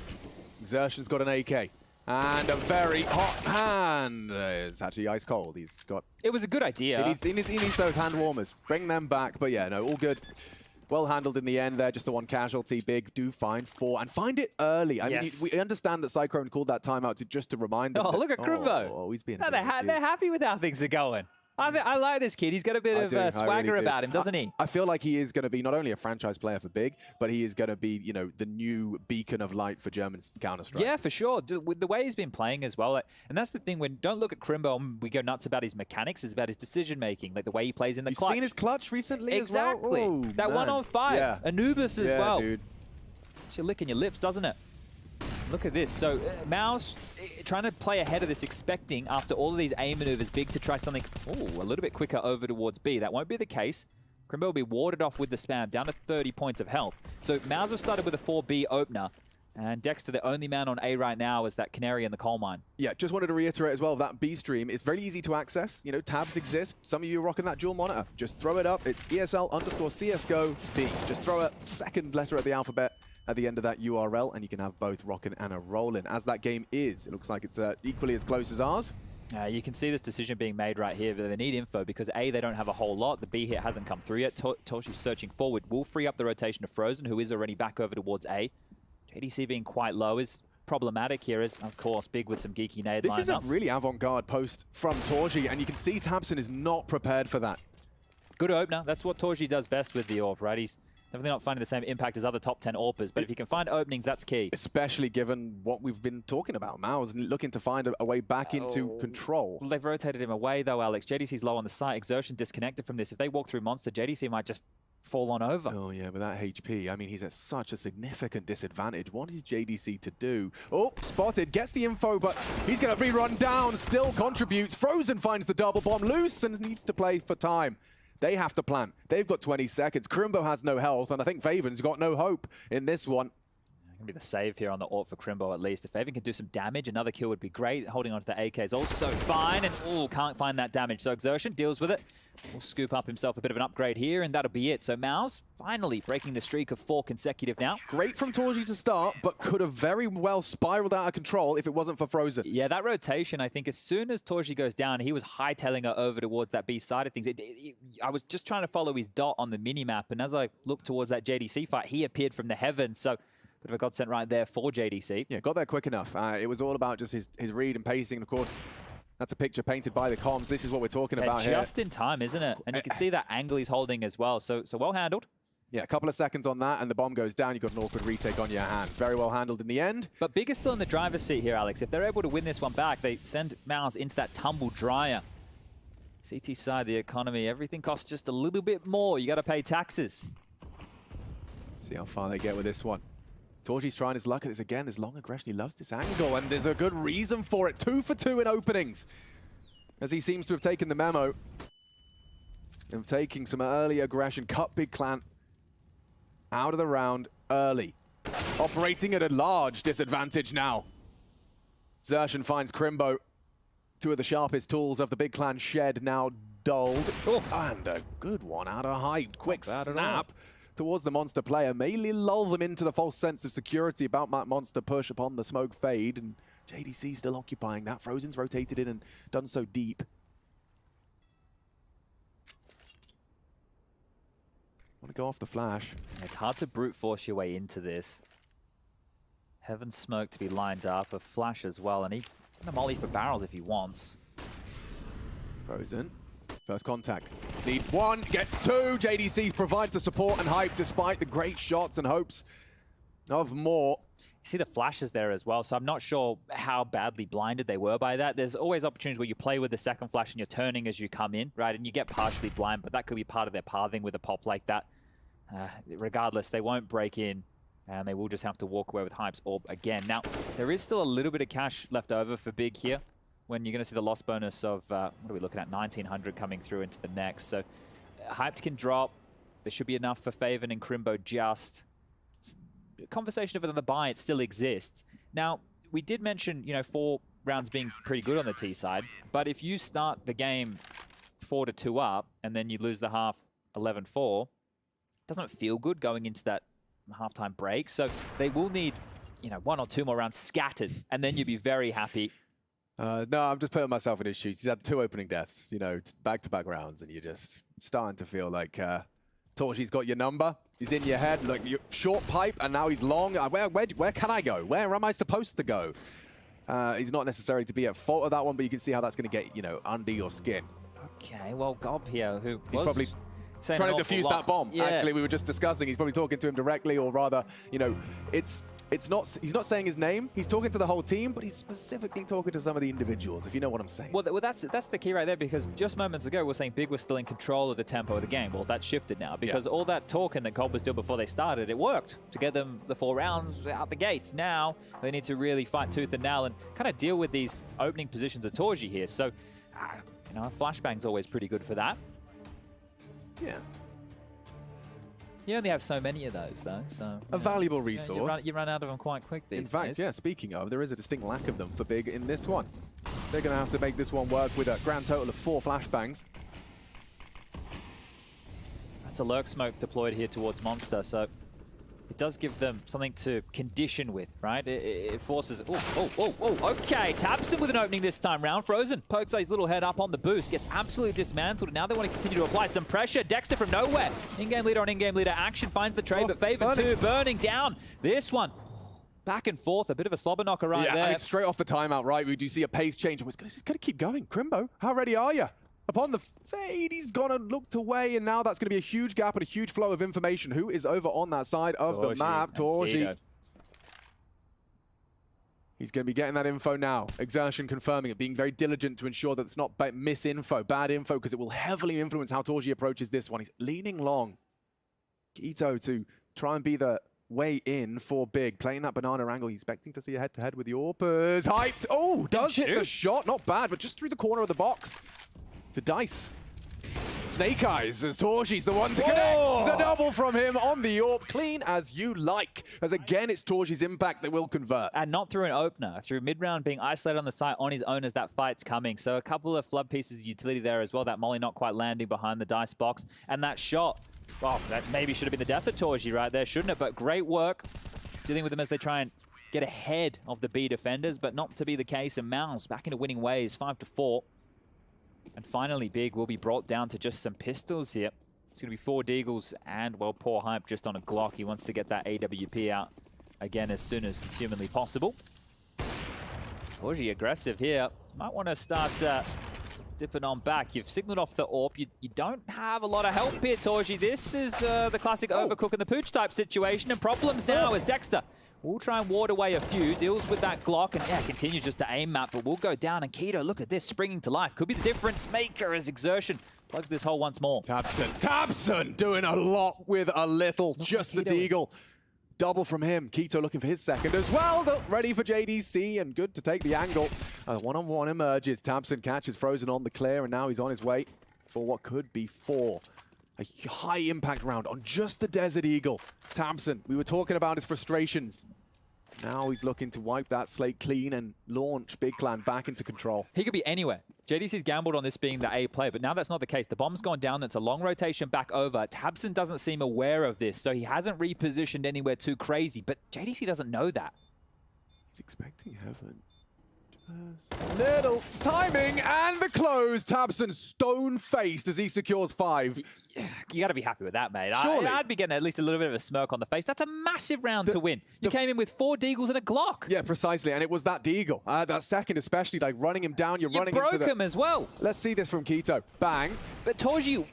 Exertion's got an AK. And a very hot hand. It's actually ice cold. He's got... It was a good idea. He needs those hand warmers. Bring them back. But yeah, no, all good. Well handled in the end there, just the 1 casualty. Big do find 4, and find it early. I mean, we understand that Cyclone called that timeout just to remind them. Oh, look at Crimbo. Oh, he's being they're happy with how things are going. I like this kid. He's got a bit of swagger about him, doesn't he? I feel like he is going to be not only a franchise player for Big, but he is going to be, you know, the new beacon of light for German Counter-Strike. Yeah, for sure. With the way he's been playing as well. And that's the thing, when don't look at Crimbo and we go nuts about his mechanics, it's about his decision-making, like the way he plays in the clutch. You've seen his clutch recently exactly. as well? Ooh, that 1-on-5. Yeah. Anubis as well. Dude. It's your licking your lips, doesn't it? Look at this. So Mouse trying to play ahead of this, expecting after all of these A maneuvers, Big to try something a little bit quicker over towards B. That won't be the case. Crimbo will be warded off with the spam, down to 30 points of health. So Mouse have started with a 4B opener. And Dexter, the only man on A right now, is that canary in the coal mine. Yeah, just wanted to reiterate as well, that B stream is very easy to access. You know, tabs exist. Some of you are rocking that dual monitor. Just throw it up. It's ESL_CSGO B. Just throw a second letter of the alphabet at the end of that URL, and you can have both rocking and a rolling. As that game is, it looks like it's equally as close as ours. You can see this decision being made right here, but they need info because A, they don't have a whole lot. The B hit hasn't come through yet. Toshi's searching forward. Will free up the rotation of Frozen, who is already back over towards A. JDC being quite low is problematic here, is of course big with some geeky nade lineups. This is a really avant-garde post from Torji, and you can see Tabson is not prepared for that. Good opener. That's what Torji does best with the AWP, right? He's definitely not finding the same impact as other top 10 AWPers, but if you can find openings, that's key. Especially given what we've been talking about. Mao's looking to find a way back into control. Well, they've rotated him away though, Alex. JDC's low on the site. Exertion disconnected from this. If they walk through Monster, JDC might just fall on over. Oh yeah, with that HP, I mean, he's at such a significant disadvantage. What is JDC to do? Oh, spotted, gets the info, but he's going to be run down, still contributes. Frozen finds the double bomb loose and needs to play for time. They have to plan. They've got 20 seconds. Crimbo has no health, and I think Faven's got no hope in this one. Going to be the save here on the AWP for Crimbo at least. If Faven can do some damage, another kill would be great. Holding onto the AK is also fine, and can't find that damage. So Exertion deals with it. Will scoop up himself a bit of an upgrade here, and that'll be it. So Mao's finally breaking the streak of 4 consecutive now. Great from Torji to start, but could have very well spiraled out of control if it wasn't for Frozen. Yeah, that rotation, I think as soon as Torji goes down, he was hightailing her over towards that B side of things. I was just trying to follow his dot on the minimap, and as I looked towards that JDC fight, he appeared from the heavens. So bit of a godsend right there for JDC. Yeah, got there quick enough. It was all about just his read and pacing, and of course, that's a picture painted by the comms. This is what we're talking about here. Just in time, isn't it? And you can see that angle he's holding as well. So well handled. Yeah, a couple of seconds on that, and the bomb goes down. You've got an awkward retake on your hands. Very well handled in the end. But Big is still in the driver's seat here, Alex. If they're able to win this one back, they send Mouse into that tumble dryer. CT side, the economy, everything costs just a little bit more. You got to pay taxes. See how far they get with this one. Torji's trying his luck at this again. There's long aggression. He loves this angle, and there's a good reason for it. 2 for 2 in openings, as he seems to have taken the memo of taking some early aggression. Cut Big Clan out of the round early. Operating at a large disadvantage now. Xertion finds Crimbo. 2 of the sharpest tools of the Big Clan shed now dulled. And a good one out of height. Quick snap towards the Monster player. Mainly lull them into the false sense of security about that Monster push upon the smoke fade. And JDC still occupying that. Frozen's rotated in and done so deep. Want to go off the flash. It's hard to brute force your way into this. Heaven smoke to be lined up, a flash as well, and he can molly for barrels if he wants. Frozen. First contact. Need 1, gets 2. JDC provides the support and hype despite the great shots and hopes of more. You see the flashes there as well, so I'm not sure how badly blinded they were by that. There's always opportunities where you play with the second flash and you're turning as you come in, right? And you get partially blind, but that could be part of their pathing with a pop like that. Regardless, they won't break in, and they will just have to walk away with Hype's AWP again. Now, there is still a little bit of cash left over for Big here, when you're going to see the loss bonus of, what are we looking at, 1900 coming through into the next. So Hyped can drop. There should be enough for Faven and Crimbo just. Conversation of another buy, it still exists. Now, we did mention, 4 rounds being pretty good on the T side, but if you start the game 4-2 up, and then you lose the half 11-4, doesn't feel good going into that halftime break. So they will need, 1 or 2 more rounds scattered, and then you'll be very happy. No, I'm just putting myself in his shoes. He's had 2 opening deaths, back-to-back rounds, and you're just starting to feel like Torji's got your number. He's in your head, like short pipe, and now he's long. Where can I go? Where am I supposed to go? He's not necessarily to be at fault of that one, but you can see how that's going to get, under your skin. Okay, well, Gob here, who he's probably trying to defuse that bomb. Yeah. Actually, we were just discussing. He's probably talking to him directly, or rather, he's not saying his name. He's talking to the whole team, but he's specifically talking to some of the individuals, if you know what I'm saying. Well, that's the key right there, because just moments ago, we're saying Big was still in control of the tempo of the game. Well, that's shifted now, because all that talking that Cobb was doing before they started, it worked to get them the 4 rounds out the gates. Now, they need to really fight tooth and nail and kind of deal with these opening positions of Torji here. So, a flashbang's always pretty good for that. Yeah. You only have so many of those, though. So A valuable resource. You run out of them quite quick these days. In fact, days. speaking of, there is a distinct lack of them for Big in this one. They're going to have to make this one work with a grand total of 4 flashbangs. That's a lurk smoke deployed here towards Monster, so it does give them something to condition with, right? It forces... Okay, tabson with an opening this time round. Frozen pokes his little head up on the boost, gets absolutely dismantled, and now they want to continue to apply some pressure. Dexter from nowhere. In-game leader on in-game leader action finds the trade, but Faven 2 burning down. This one, back and forth, a bit of a slobber knocker right there. I mean, straight off the timeout, right, we do see a pace change, and it's going to keep going. Crimbo, how ready are you? Upon the fade, he's gonna looked away, and now that's gonna be a huge gap and a huge flow of information. Who is over on that side of the map? Torji. He's gonna be getting that info now. Exertion confirming it, being very diligent to ensure that it's not misinfo, bad info, because it will heavily influence how Torji approaches this one. He's leaning long. Quito to try and be the way in for Big, playing that banana angle. He's expecting to see a head-to-head with the Orpers. Hyped! Oh, does hit the shot. Not bad, but just through the corner of the box. The dice. Snake Eyes as Torji's the one to connect. The double from him on the AWP. Clean as you like. As again, it's Torji's impact that will convert. And not through an opener. Through mid-round being isolated on the site on his own as that fight's coming. So a couple of flood pieces of utility there as well. That molly not quite landing behind the dice box. And that shot, well, that maybe should have been the death of Torji right there, shouldn't it? But great work dealing with them as they try and get ahead of the B defenders, but not to be the case. And Mouse back into winning ways, 5-4. And finally, Big will be brought down to just some pistols here. It's going to be 4 Deagles and, well, poor Hype just on a Glock. He wants to get that AWP out again as soon as humanly possible. Torji aggressive here. Might want to start dipping on back. You've signaled off the AWP. You don't have a lot of help here, Torji. This is the classic overcook and the pooch type situation. And problems now as Dexter will try and ward away a few, deals with that Glock, and continues just to aim map, but will go down. And Quito, look at this, springing to life. Could be the difference maker as Exertion plugs this hole once more. Tabson doing a lot with a little. Just the Deagle. Double from him. Quito looking for his second as well. Ready for JDC and good to take the angle. One-on-one emerges. Tabson catches Frozen on the clear, and now he's on his way for what could be 4. A high impact round on just the Desert Eagle. Tabson, we were talking about his frustrations. Now he's looking to wipe that slate clean and launch Big Clan back into control. He could be anywhere. JDC's gambled on this being the A play, but now that's not the case. The bomb's gone down. It's a long rotation back over. Tabson doesn't seem aware of this, so he hasn't repositioned anywhere too crazy, but JDC doesn't know that. He's expecting heaven. Little timing and the close. Tabson stone-faced as he secures 5. You got to be happy with that, mate. Surely. I'd be getting at least a little bit of a smirk on the face. That's a massive round to win. You came in with 4 Deagles and a Glock. Yeah, precisely. And it was that Deagle. That second especially, like running him down. You running broke into him as well. Let's see this from Quito. Bang. But Torji,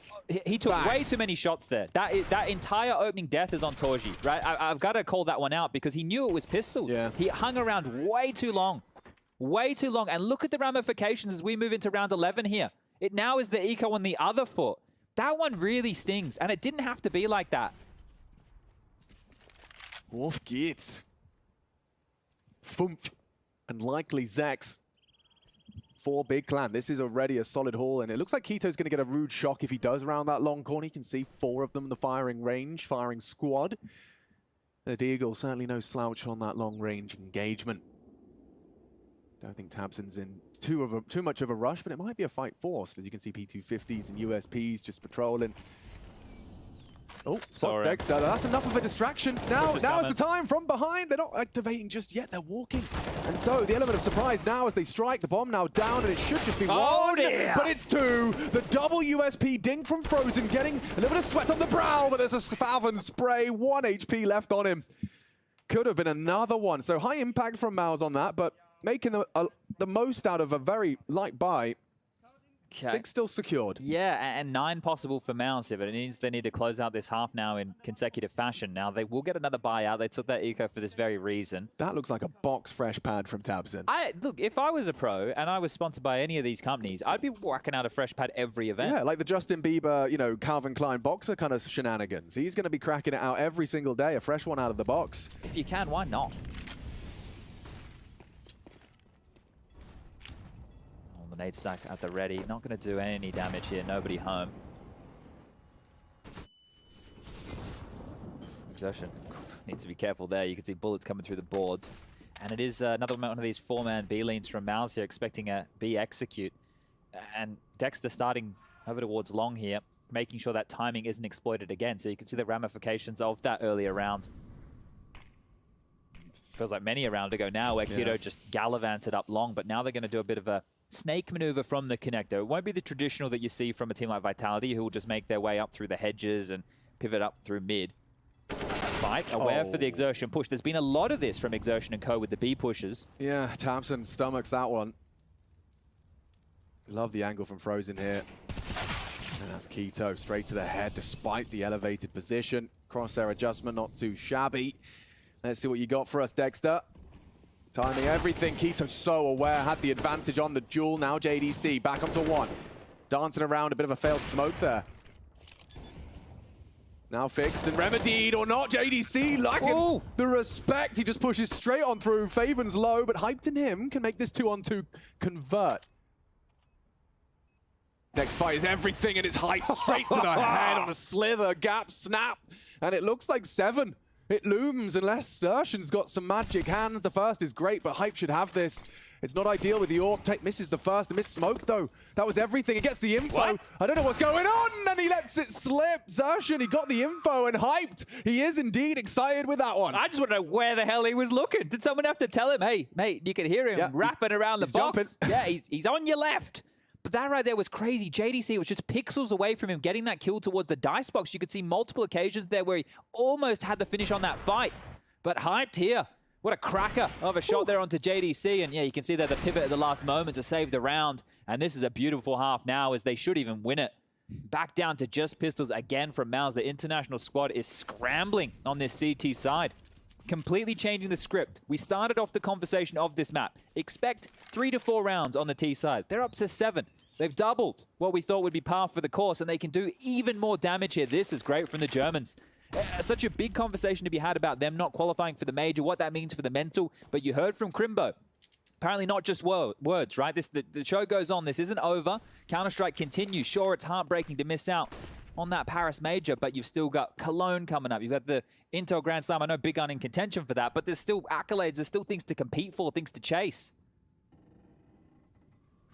he took way too many shots there. That entire opening death is on Torji, right? I've got to call that one out because he knew it was pistols. Yeah. He hung around way too long. Way too long. And look at the ramifications as we move into round 11 here. It now is the eco on the other foot. That one really stings, and it didn't have to be like that. Wolf gets Fumph and likely Zex for Big Clan. This is already a solid haul, and it looks like Quito's going to get a rude shock if he does around that long corner. You can see 4 of them in the firing range, firing squad. The Deagle certainly no slouch on that long range engagement. Don't think Tabson's in too much of a rush, but it might be a fight forced. As you can see, P250s and USPs just patrolling. Oh, spots Dexter. That's enough of a distraction. Now is the time from behind. They're not activating just yet. They're walking. And so the element of surprise now as they strike. The bomb now down, and it should just be 1. Dear. But it's 2. The double USP ding from Frozen, getting a little bit of sweat on the brow, but there's a Faven spray. 1 HP left on him. Could have been another one. So high impact from Mouse on that, but making the most out of a very light buy. 6 still secured. Yeah, and 9 possible for Mouse here, but it means they need to close out this half now in consecutive fashion. Now, they will get another buyout. They took that eco for this very reason. That looks like a box fresh pad from Tabson. Look, if I was a pro and I was sponsored by any of these companies, I'd be whacking out a fresh pad every event. Yeah, like the Justin Bieber, Calvin Klein boxer kind of shenanigans. He's going to be cracking it out every single day, a fresh one out of the box. If you can, why not? The nade stack at the ready. Not going to do any damage here. Nobody home. Exertion needs to be careful there. You can see bullets coming through the boards. And it is another one of these 4-man B lanes from Mouse here, expecting a B execute. And Dexter starting over towards long here, making sure that timing isn't exploited again. So you can see the ramifications of that earlier round. Feels like many a round ago now where Keto just gallivanted up long, but now they're going to do a bit of a snake maneuver from the connector. It won't be the traditional that you see from a team like Vitality, who will just make their way up through the hedges and pivot up through mid. Fight, aware for the Exertion push. There's been a lot of this from Exertion and Co with the B pushes. Yeah, Thompson stomachs that one. Love the angle from Frozen here. And that's Keto straight to the head despite the elevated position. Crosshair adjustment, not too shabby. Let's see what you got for us, Dexter. Timing everything. Keto so aware, had the advantage on the duel. Now JDC back onto one. Dancing around, a bit of a failed smoke there. Now fixed and remedied or not. JDC lacking the respect. He just pushes straight on through. Faven's low, but Hyped in him can make this 2-on-2 convert. Next fight is everything, and it's Hyped straight to the head on a slither, gap, snap. And it looks like 7. It looms unless Sershin's got some magic hands. The first is great, but Hype should have this. It's not ideal with the AWP. Take misses the first. The miss smoke, though. That was everything. He gets the info. What? I don't know what's going on, and he lets it slip. Sershin, he got the info, and Hyped. He is indeed excited with that one. I just want to know where the hell he was looking. Did someone have to tell him, hey, mate, you can hear him rapping around the box. Jumping. Yeah, he's on your left. But that right there was crazy. JDC was just pixels away from him getting that kill towards the dice box. You could see multiple occasions there where he almost had the finish on that fight. But Hyped here. What a cracker of a shot there onto JDC. And yeah, you can see there the pivot at the last moment to save the round. And this is a beautiful half now as they should even win it. Back down to just pistols again from Mouse. The international squad is scrambling on this CT side. Completely changing the script. We started off the conversation of this map. Expect 3 to 4 rounds on the T side. They're up to 7. They've doubled what we thought would be par for the course, and they can do even more damage here. This is great from the Germans. Such a big conversation to be had about them not qualifying for the major, what that means for the mental. But you heard from Crimbo. Apparently not just words, right? The show goes on. This isn't over. Counter-Strike continues. Sure, it's heartbreaking to miss out on that Paris major, but you've still got Cologne coming up. You've got the Intel Grand Slam. I know Big Gun in contention for that, but there's still accolades. There's still things to compete for, things to chase.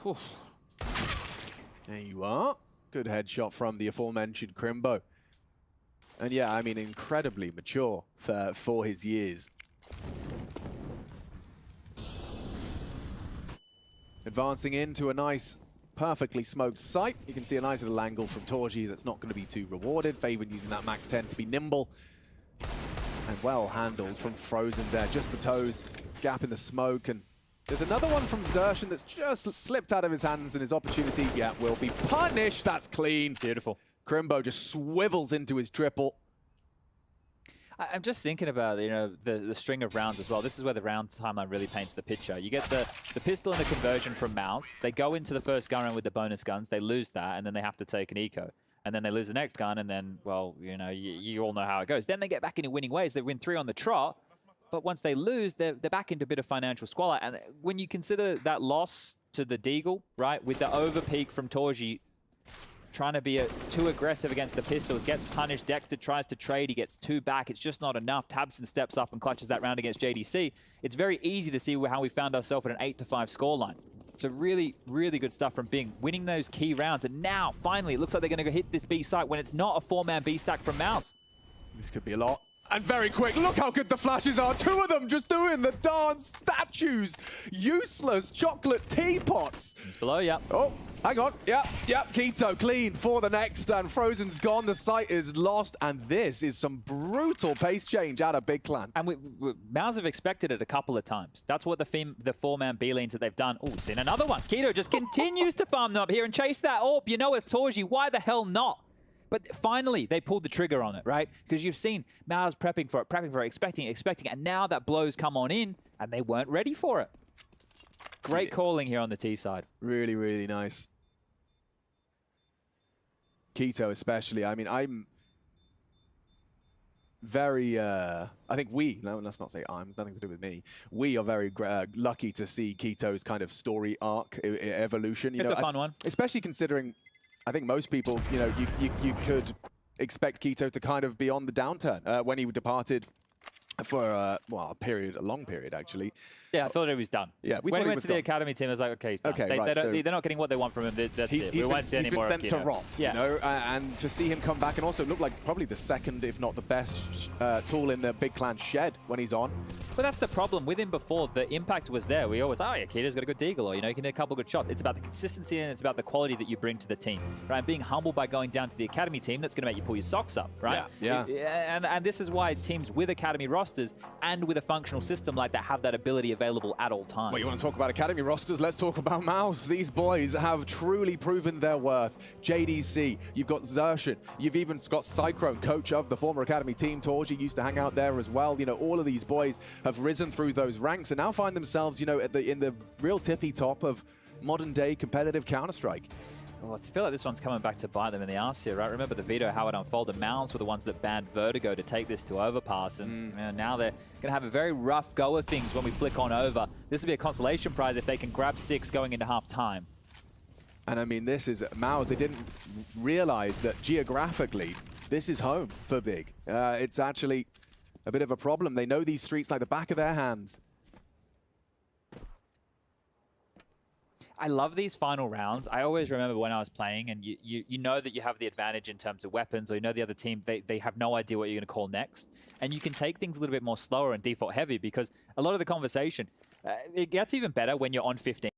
Whew. There you are. Good headshot from the aforementioned Crimbo. And yeah, I mean, incredibly mature for his years. Advancing into a nice, perfectly smoked site. You can see a nice little angle from Torji that's not going to be too rewarded. Faven using that Mac 10 to be nimble. And well handled from Frozen there. Just the toes, gap in the smoke. And there's another one from Zershin that's just slipped out of his hands, and his opportunity, will be punished. That's clean. Beautiful. Crimbo just swivels into his triple. I'm just thinking about, you know, the string of rounds as well. This is where the round timeline really paints the picture. You get the pistol and the conversion from Mouse. They go into the first gun round with the bonus guns. They lose that, and then they have to take an eco. And then they lose the next gun, and then, well, you know, you all know how it goes. Then they get back into winning ways. They win 3 on the trot. But once they lose, they're back into a bit of financial squalor. And when you consider that loss to the Deagle, right, with the overpeak from Torji, trying to be too aggressive against the pistols, gets punished. Dexter tries to trade, he gets 2 back. It's just not enough. Tabson steps up and clutches that round against JDC. It's very easy to see how we found ourselves at an 8-5 scoreline. So really, really good stuff from Bing, winning those key rounds. And now, finally, it looks like they're going to go hit this B site when it's not a 4-man B stack from Mouse. This could be a lot. And very quick, look how good the flashes are. 2 of them just doing the dance. Statues, useless chocolate teapots. It's below, yeah. Oh, hang on. Yep. Keto clean for the next, and Frozen's gone. The site is lost, and this is some brutal pace change out of Big Clan. And Mouse have expected it a couple of times. That's what the 4-man B lanes that they've done. Oh, seen another one. Keto just continues to farm them up here and chase that AWP. You know it's Torji. Why the hell not? But finally, they pulled the trigger on it, right? Because you've seen Mao's prepping for it, expecting, and now that blows come on in, and they weren't ready for it. Great calling here on the T side. Really, really nice. Keto especially. I mean, I'm very, I think let's not say I'm, it's nothing to do with me. We are very lucky to see Keto's kind of story arc evolution. It's a fun one. Especially considering, I think most people, you know, you could expect Quito to kind of be on the downturn when he departed for well, a long period actually. Yeah, I thought he was done. Yeah, we when thought he went was to the gone. academy team, I was like, okay, he's done. Okay, they right, don't, they're not getting what they want from him. That's it. We won't see any more of sent to Quito. rot, Yeah. you know, and to see him come back and also look like probably the second, if not the best tool in the Big Clan shed when he's on. But that's the problem with him before. The impact was there. We always, oh yeah, Quito's got a good deagle, or, you know, you can hit a couple of good shots. It's about the consistency and it's about the quality that you bring to the team, right? And being humble by going down to the academy team, that's going to make you pull your socks up, right? Yeah. And this is why teams with academy rosters and with a functional system like that have that ability available at all times. Well, you want to talk about academy rosters? Let's talk about Mouse. These boys have truly proven their worth. JDC, you've got Zershin, you've even got Cyclone, coach of the former academy team. Torji used to hang out there as well. You know, all of these boys have risen through those ranks and now find themselves, you know, in the real tippy top of modern day competitive Counter-Strike. Well, I feel like this one's coming back to bite them in the arse here, right? Remember the veto, how it unfolded. Mouse were the ones that banned Vertigo to take this to Overpass, and now they're going to have a very rough go of things when we flick on over. This will be a consolation prize if they can grab 6 going into half-time. And I mean, this is Mouse. They didn't realize that geographically, this is home for Big. It's actually a bit of a problem. They know these streets like the back of their hands. I love these final rounds. I always remember when I was playing, and you know that you have the advantage in terms of weapons, or you know the other team, they have no idea what you're going to call next. And you can take things a little bit more slower and default heavy, because a lot of the conversation, it gets even better when you're on 15.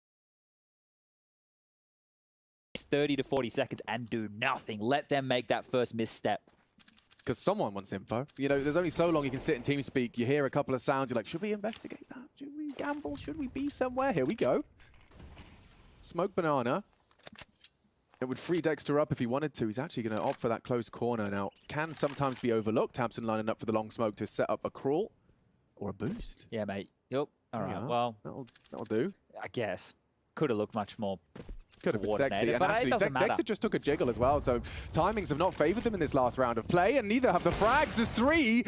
30 to 40 seconds and do nothing. Let them make that first misstep. Because someone wants info. You know, there's only so long you can sit in TeamSpeak. You hear a couple of sounds, you're like, should we investigate that? Should we gamble? Should we be somewhere? Here we go. Smoke Banana. It would free Dexter up if he wanted to. He's actually going to opt for that close corner. Now, can sometimes be overlooked. Tamsin lining up for the long smoke to set up a crawl or a boost. Yeah, mate. Yep. All right. Yeah, Well, that'll do. I guess. Could have looked much more Could have been sexy. coordinated, And but it actually, doesn't matter. Dexter just took a jiggle as well, so timings have not favored them in this last round of play, and neither have the frags. There's 3.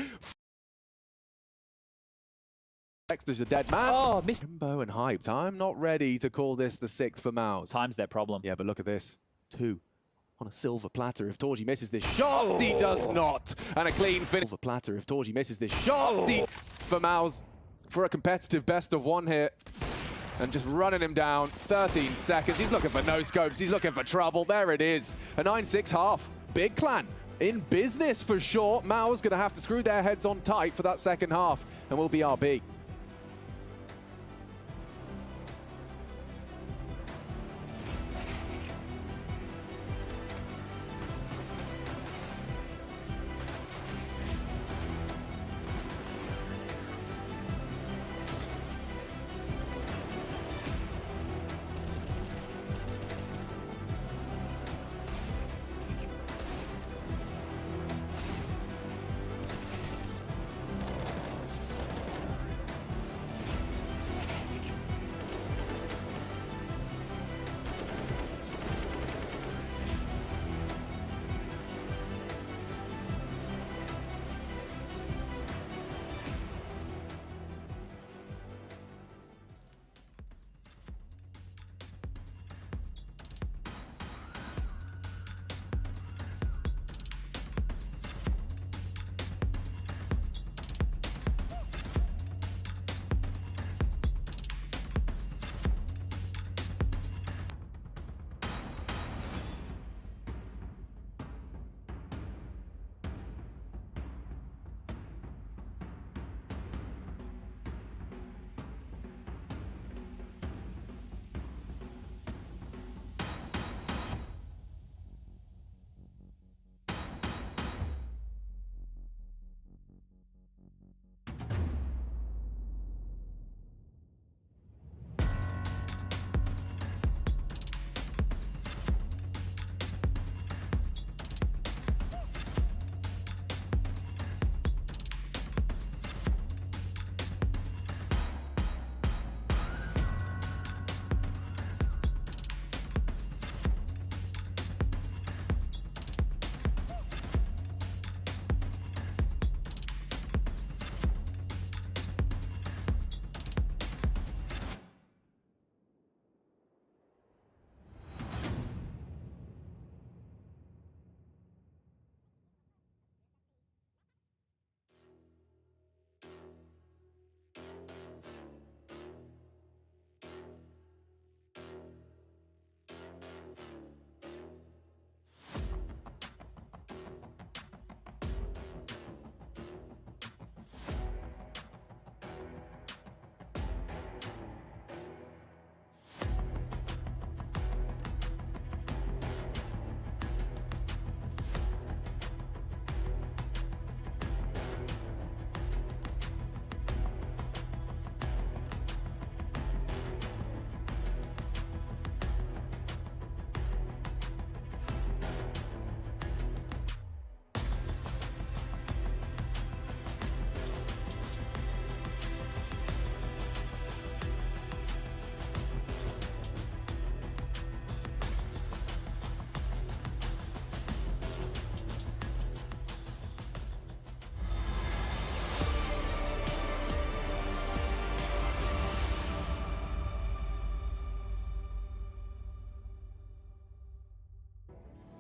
Dexter's a dead man. Oh, missed. Jimbo and Hyped. I'm not ready to call this the 6th for Mouse. Time's their problem. Yeah, but look at this. 2 on a silver platter. If Torji misses this shot, he does not. And a clean finish. Silver platter. If Torji misses this shot, for Mouse for a competitive best of 1 here. And just running him down. 13 seconds. He's looking for no scopes. He's looking for trouble. There it is. A 9-6 half. Big Clan in business for sure. Mao's going to have to screw their heads on tight for that second half. And we'll be RB.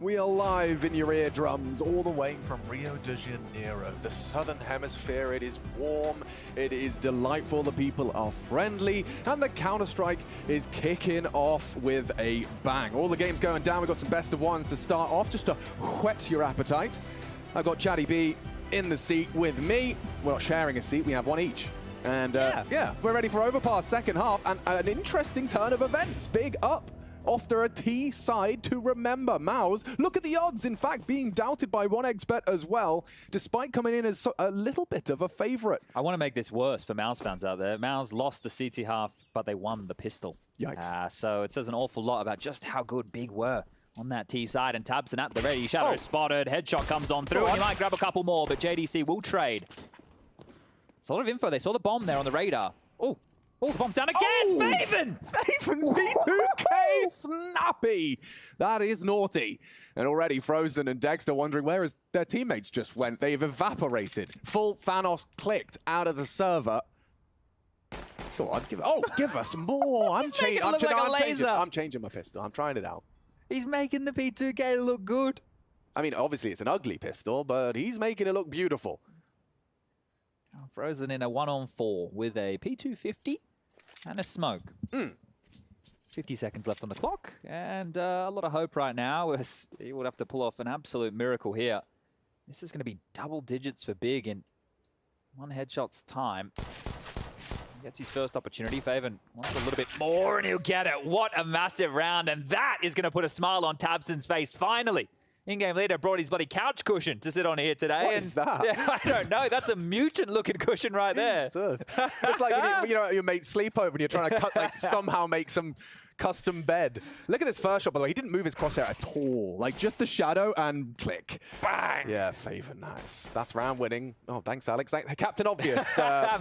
We are live in your eardrums all the way from Rio de Janeiro, the southern hemisphere. It is warm, it is delightful, the people are friendly, and the Counter-Strike is kicking off with a bang. All the games going down. We've got some best of ones to start off, just to whet your appetite. I've got Chatty B in the seat with me. We're not sharing a seat, we have one each. And yeah, we're ready for Overpass second half, and an interesting turn of events. Big up after a T side to remember. Mouse, look at the odds, in fact, being doubted by 1xBet as well, despite coming in as a little bit of a favorite. I want to make this worse for Mouse fans out there. Mouse lost the CT half, but they won the pistol. Yikes. So it says an awful lot about just how good Big were on that T side. And Tabson at the ready. Shadow spotted. Headshot comes on through, and he might grab a couple more, but JDC will trade. It's a lot of info. They saw the bomb there on the radar. Oh, the bomb's down again! Faven! Faven's P2K snappy! That is naughty. And already Frozen and Dexter wondering where their teammates just went. They've evaporated. Full Thanos clicked out of the server. Go on, give us more. I'm changing my pistol. I'm trying it out. He's making the P2K look good. I mean, obviously it's an ugly pistol, but he's making it look beautiful. Frozen in a 1-on-4 with a P250 and a smoke. 50 seconds left on the clock, and a lot of hope right now as he would have to pull off an absolute miracle here. This is going to be double digits for Big in one headshot's time. He gets his first opportunity. Faven wants a little bit more, and he'll get it. What a massive round, and that is going to put a smile on Tabson's face, finally. In-game leader brought his bloody couch cushion to sit on here today. What is that? Yeah, I don't know. That's a mutant-looking cushion right there. It's like when your mate sleep over and you're trying to somehow make some custom bed. Look at this first shot, by the way. He didn't move his crosshair at all. Like, just the shadow and click. Bang! Yeah, Faven, nice. That's round winning. Oh, thanks, Alex. Captain Obvious.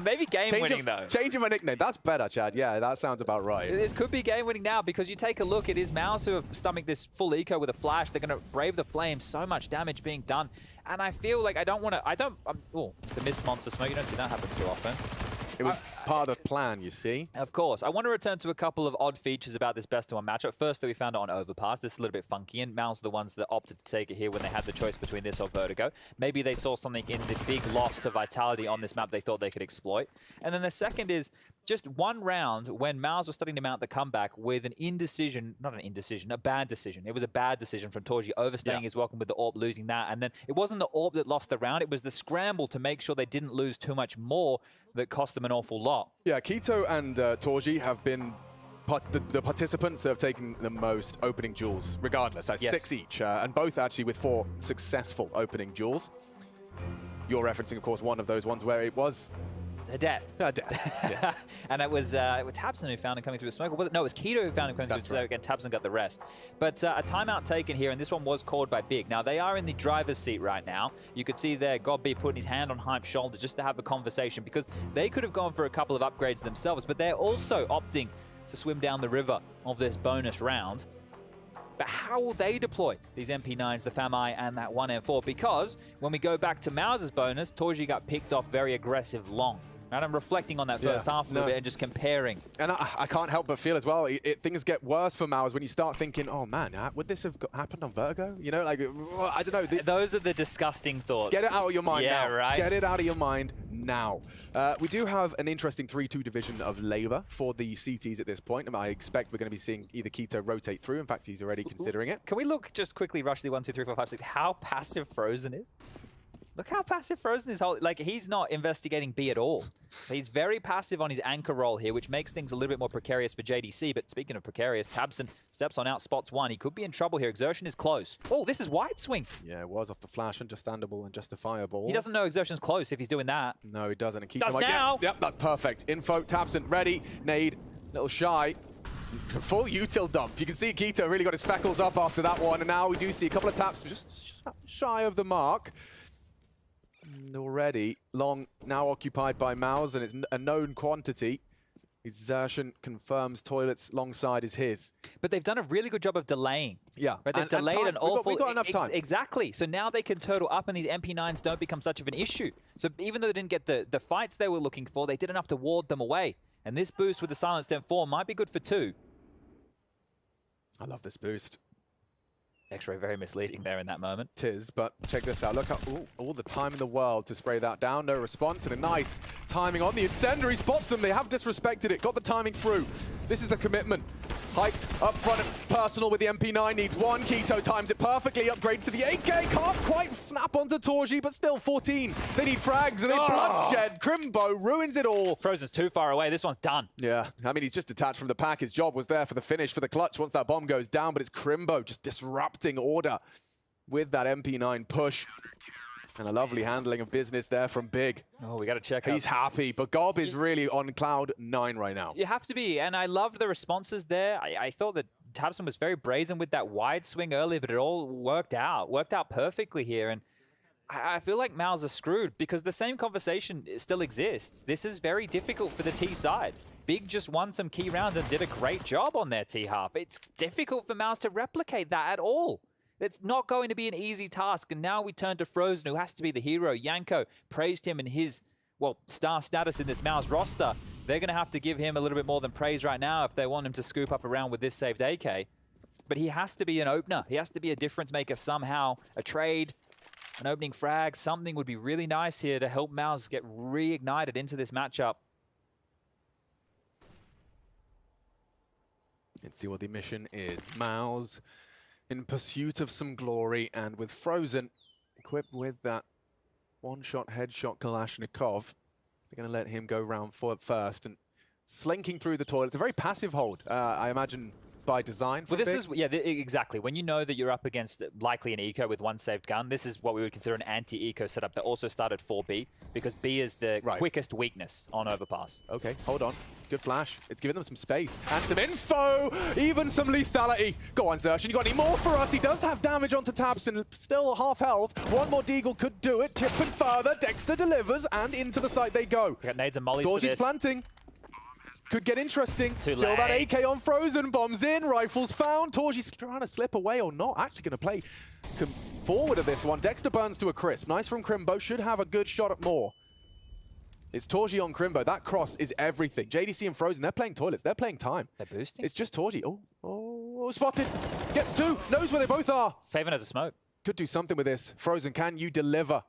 Maybe game winning, though. Change him a nickname. That's better, Chad. Yeah, that sounds about right. This could be game winning now, because you take a look at his Mouse who have stomached this full eco with a flash. They're going to brave the flames. So much damage being done. And I feel like I don't want to... Oh, it's a missed monster smoke. You don't see that happen too often. It was part of the plan, you see. Of course. I want to return to a couple of odd features about this best-of-one matchup. First, that we found it on Overpass. This is a little bit funky, and Mouse are the ones that opted to take it here when they had the choice between this or Vertigo. Maybe they saw something in the big loss to Vitality on this map they thought they could exploit. And then the second is just one round when Mouse was starting to mount the comeback with an indecision, not an indecision, a bad decision. It was a bad decision from Torji, overstaying his welcome with the AWP, losing that. And then it wasn't the AWP that lost the round, it was the scramble to make sure they didn't lose too much more that cost them an awful lot. Yeah, Keto and Torji have been the participants that have taken the most opening duels, regardless. That's 6 each, and both actually with 4 successful opening duels. You're referencing, of course, one of those ones where it was a death. A death. Yeah. And it was Tabson who found him coming through a smoke. Or was it? No, it was Keto who found him coming through a smoke, and Tabson got the rest. But a timeout taken here, and this one was called by Big. Now, they are in the driver's seat right now. You could see there Godby putting his hand on Hype's shoulder just to have a conversation, because they could have gone for a couple of upgrades themselves, but they're also opting to swim down the river of this bonus round. But how will they deploy these MP9s, the FAMI, and that 1M4? Because when we go back to Mauser's bonus, Torji got picked off very aggressive long. And I'm reflecting on that first half a little bit and just comparing. And I can't help but feel as well, things get worse for Maus when you start thinking, oh man, would this have happened on Vertigo? You know, like, I don't know. Those are the disgusting thoughts. Get it out of your mind now. Yeah, right. Get it out of your mind now. We do have an interesting 3-2 division of labor for the CTs at this point. And I expect we're going to be seeing either Keto rotate through. In fact, he's already considering it. Can we look just quickly, rush the 1, 2, 3, 4, 5, 6, how passive Frozen is? Look how passive Frozen is. Like, he's not investigating B at all. So he's very passive on his anchor role here, which makes things a little bit more precarious for JDC. But speaking of precarious, Tabson steps on out, spots one. He could be in trouble here. Exertion is close. Oh, this is wide swing. Yeah, it was off the flash, understandable and justifiable. He doesn't know Exertion's close if he's doing that. No, he doesn't. And does now. Yep, that's perfect. Info, Tabson, ready. Nade, little shy. Full util dump. You can see Keto really got his speckles up after that one. And now we do see a couple of taps just shy of the mark. Already, Long now occupied by Maus, and it's a known quantity. Exertion confirms toilets alongside is his. But they've done a really good job of delaying. Yeah. Right? They've delayed an awful... We've got enough time. Exactly. So now they can turtle up and these MP9s don't become such of an issue. So even though they didn't get the fights they were looking for, they did enough to ward them away. And this boost with the silenced M4 might be good for 2. I love this boost. X-ray very misleading there in that moment. Tis, but check this out. Look at all the time in the world to spray that down. No response, and a nice timing on the incendiary. Spots them. They have disrespected it. Got the timing through. This is the commitment. Hyped up front and personal with the MP9. Needs one. Keto times it perfectly. Upgrades to the 8K. Can't quite snap onto Torji, but still 14. They need frags and they bloodshed. Crimbo ruins it all. Frozen's too far away. This one's done. Yeah, I mean, he's just detached from the pack. His job was there for the finish, for the clutch once that bomb goes down, but it's Crimbo just disrupting order with that MP9 push. And a lovely handling of business there from Big. Oh, we got to check He's happy, but Gob is really on cloud 9 right now. You have to be, and I love the responses there. I thought that Tabson was very brazen with that wide swing earlier, but it all worked out perfectly here. And I feel like Maus are screwed because the same conversation still exists. This is very difficult for the T side. Big just won some key rounds and did a great job on their T half. It's difficult for Maus to replicate that at all. It's not going to be an easy task, and now we turn to Frozen, who has to be the hero. Yanko praised him in his, well, star status in this Maus roster. They're going to have to give him a little bit more than praise right now if they want him to scoop up around with this saved AK. But he has to be an opener. He has to be a difference maker somehow. A trade, an opening frag, something would be really nice here to help Maus get reignited into this matchup. Let's see what the mission is. Maus in pursuit of some glory, and with Frozen equipped with that one-shot headshot Kalashnikov, they're going to let him go round first and slinking through the toilet. It's a very passive hold, I imagine, by design. Well, this is, yeah, exactly. When you know that you're up against likely an eco with one saved gun, this is what we would consider an anti-eco setup that also started for B, because B is the quickest weakness on overpass. Okay, hold on. Good flash. It's giving them some space and some info, even some lethality. Go on, Xerxes, you got any more for us? He does have damage onto Tabson, still half health. One more Deagle could do it. Tipping further, Dexter delivers, and into the site they go. We got nades and mollies for Torji's this. planting. Could get interesting. Too Still late. that AK on Frozen. Bombs in. Rifles found. Torji's trying to slip away or not. Actually going to play forward of this one. Dexter burns to a crisp. Nice from Crimbo. Should have a good shot at more. It's Torji on Crimbo. That cross is everything. JDC and Frozen, they're playing toilets. They're playing time. They're boosting. It's just Torji. Oh, spotted. Gets two. Knows where they both are. Faven has a smoke. Could do something with this. Frozen, can you deliver?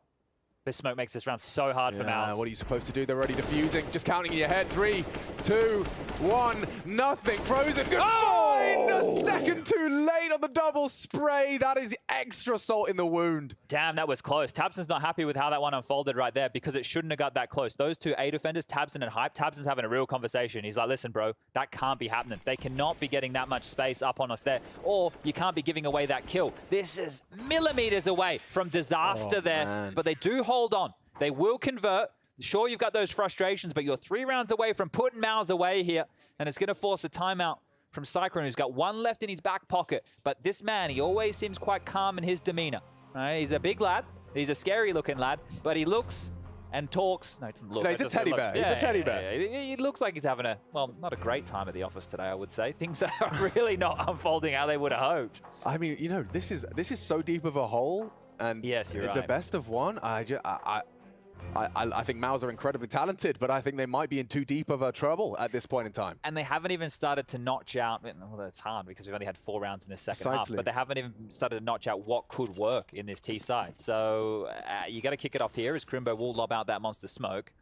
This smoke makes this round so hard for Maus. What are you supposed to do? They're already defusing. Just counting in your head. 3, 2, 1, nothing. Frozen, good find! A second too late on the double spray. That is extra salt in the wound. Damn, that was close. Tabson's not happy with how that one unfolded right there because it shouldn't have got that close. Those two A defenders, Tabson and Hype, Tabson's having a real conversation. He's like, listen, bro, that can't be happening. They cannot be getting that much space up on us there, or you can't be giving away that kill. This is millimeters away from disaster there, man. but they do hold on. They will convert. Sure, you've got those frustrations, but you're 3 rounds away from putting Maus away here, and it's going to force a timeout from Cyclone, who's got one left in his back pocket. But this man, he always seems quite calm in his demeanor. Right? He's a big lad. He's a scary-looking lad, but he looks and talks. No, he doesn't look. No, he's a teddy bear. He's a teddy bear. He looks like he's having a, well, not a great time at the office today, I would say. Things are really not unfolding how they would have hoped. I mean, you know, this is so deep of a hole, and yes, you're it's right. a best of one. I think Maus are incredibly talented, but I think they might be in too deep of a trouble at this point in time. And they haven't even started to notch out, well, that's hard because we've only had 4 rounds in this second half, but they haven't even started to notch out what could work in this T side. So you got to kick it off here as Crimbo will lob out that monster smoke.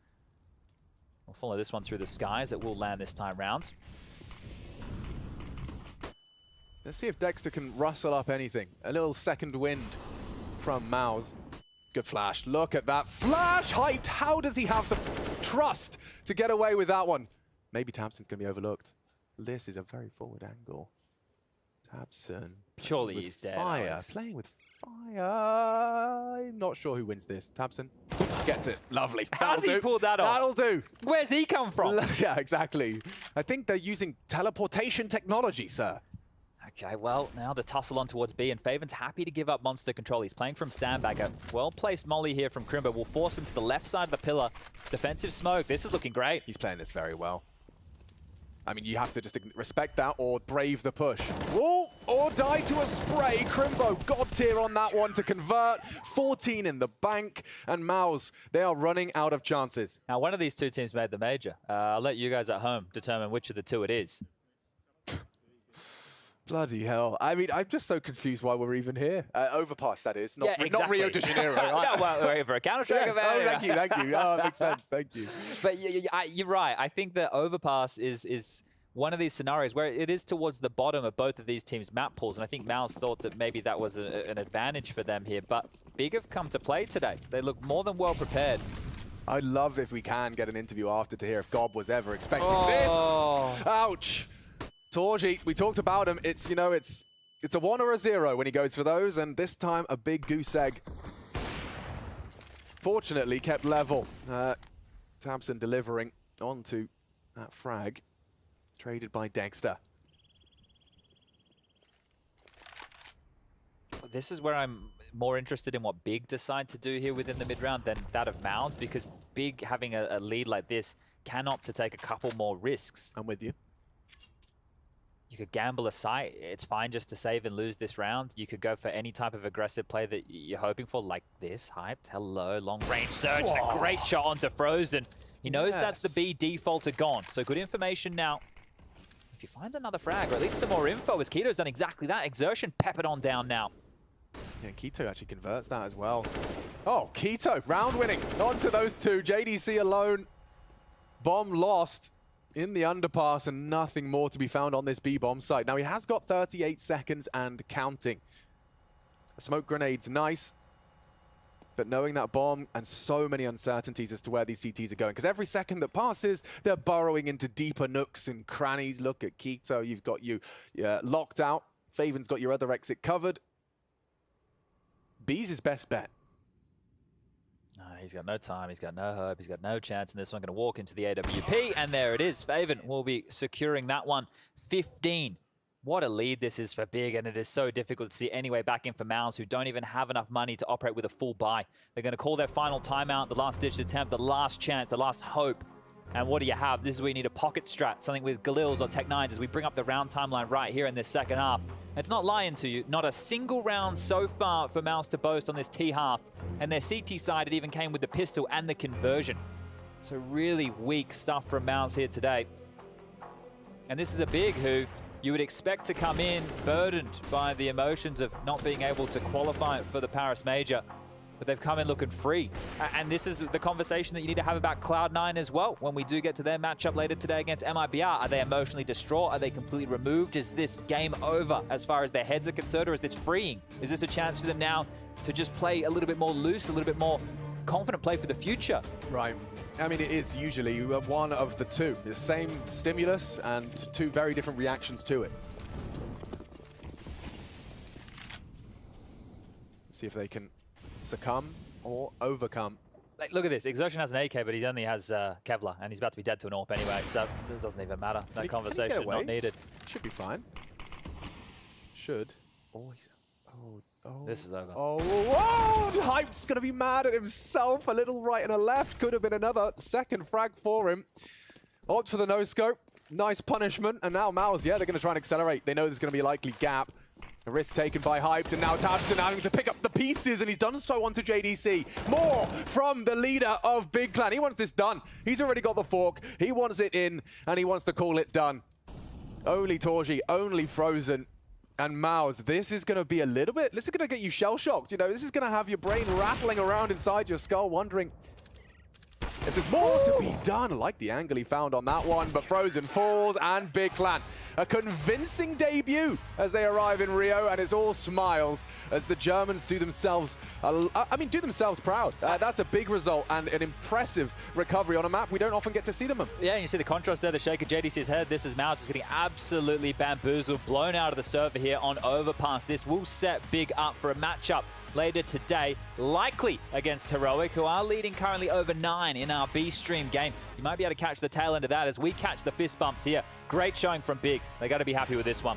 We'll follow this one through the skies. It will land this time round. Let's see if Dexter can rustle up anything. A little second wind from Maus. Good flash. Look at that flash height. How does he have the trust to get away with that one? Maybe Tabson's going to be overlooked. This is a very forward angle. Tabson. Surely he's dead. Fire. Alex. Playing with fire. I'm not sure who wins this. Tabson gets it. Lovely. How's he pulled that off? That'll do. Where's he come from? Yeah, exactly. I think they're using teleportation technology, sir. Okay, well, now the tussle on towards B, and Faven's happy to give up monster control. He's playing from Sandbagger. Well-placed molly here from Crimbo will force him to the left side of the pillar. Defensive smoke. This is looking great. He's playing this very well. I mean, you have to just respect that or brave the push. Whoa, or die to a spray. Crimbo, god tier on that one to convert. 14 in the bank. And Maus, they are running out of chances. Now, one of these two teams made the major. I'll let you guys at home determine which of the two it is. Bloody hell. I mean, I'm just so confused why we're even here. Overpass, that is. Not, Yeah, not exactly. Rio de Janeiro, right? No, well, we're here for a Counter-Strike Yes. event. Oh, thank you. Oh, that makes sense. Thank you. But you're right. I think the Overpass is one of these scenarios where it is towards the bottom of both of these teams' map pools, and I think Mal's thought that maybe that was an advantage for them here. But Big have come to play today. They look more than well prepared. I'd love if we can get an interview after to hear if Gob was ever expecting this. Ouch. Torji, we talked about him. It's, you know, it's a 1 or a 0 when he goes for those, and this time a big goose egg. Fortunately, kept level. Tabson delivering onto that frag. Traded by Dexter. This is where I'm more interested in what Big decide to do here within the mid-round than that of Mal's, because Big having a lead like this can opt to take a couple more risks. I'm with you. You could gamble a site. It's fine just to save and lose this round. You could go for any type of aggressive play that you're hoping for, like this. Hyped. Hello, long-range search. A great shot onto Frozen. He knows that's the B defaulter gone. So good information now. If he finds another frag, or at least some more info, as Keto's done exactly that. Exertion peppered on down now. Yeah, Keto actually converts that as well. Oh, Keto, round winning. On to those two. JDC alone. Bomb lost in the underpass, and nothing more to be found on this B-bomb site. Now, he has got 38 seconds and counting. A smoke grenade's nice, but knowing that bomb and so many uncertainties as to where these CTs are going, because every second that passes, they're burrowing into deeper nooks and crannies. Look at Keto. You've got you locked out. Faven's got your other exit covered. B's his best bet. He's got no time, he's got no hope, he's got no chance in this one. Going to walk into the AWP, and there it is. Faven will be securing that one. 15. What a lead this is for Big, and it is so difficult to see any way back in for Mouse, who don't even have enough money to operate with a full buy. They're going to call their final timeout, the last-ditch attempt, the last chance, the last hope. And what do you have? This is where you need a pocket strat, something with Galils or Tech9s as we bring up the round timeline right here in this second half. It's not lying to you, not a single round so far for Mouse to boast on this T half. And their CT side, it even came with the pistol and the conversion. So really weak stuff from Mouse here today. And this is a Big who you would expect to come in burdened by the emotions of not being able to qualify for the Paris Major. But they've come in looking free. And this is the conversation that you need to have about Cloud9 as well when we do get to their matchup later today against MIBR. Are they emotionally distraught? Are they completely removed? Is this game over as far as their heads are concerned, or is this freeing? Is this a chance for them now to just play a little bit more loose, a little bit more confident play for the future? Right. I mean, it is usually one of the two. The same stimulus and two very different reactions to it. See if they can succumb or overcome. Like, look at this. Exertion has an AK, but he only has Kevlar, and he's about to be dead to an AWP anyway, so it doesn't even matter. No conversation, not needed. Should be fine. Should. Oh, This is over. Oh, Hype's going to be mad at himself. A little right and a left. Could have been another second frag for him. Opt for the no-scope. Nice punishment. And now Mouse, yeah, they're going to try and accelerate. They know there's going to be a likely gap. A risk taken by Hyped, and now Tabson having to pick up the pieces, and he's done so onto JDC. More from the leader of Big Clan. He wants this done. He's already got the fork. He wants it in, and he wants to call it done. Only Torji, only Frozen, and Mouse. This is going to be a little bit, this is going to get you shell-shocked. You know, this is going to have your brain rattling around inside your skull, wondering if there's more to be done. I like the angle he found on that one, but Frozen falls, and Big Clan. A convincing debut as they arrive in Rio, and it's all smiles as the Germans do themselves, do themselves proud. That's a big result and an impressive recovery on a map we don't often get to see them on. Yeah, and you see the contrast there, the shake of JDC's head. This is Mouse just getting absolutely bamboozled, blown out of the server here on Overpass. This will set Big up for a matchup later today, likely against Heroic, who are leading currently over 9 in our B-Stream game. You might be able to catch the tail end of that as we catch the fist bumps here. Great showing from Big. They got to be happy with this one.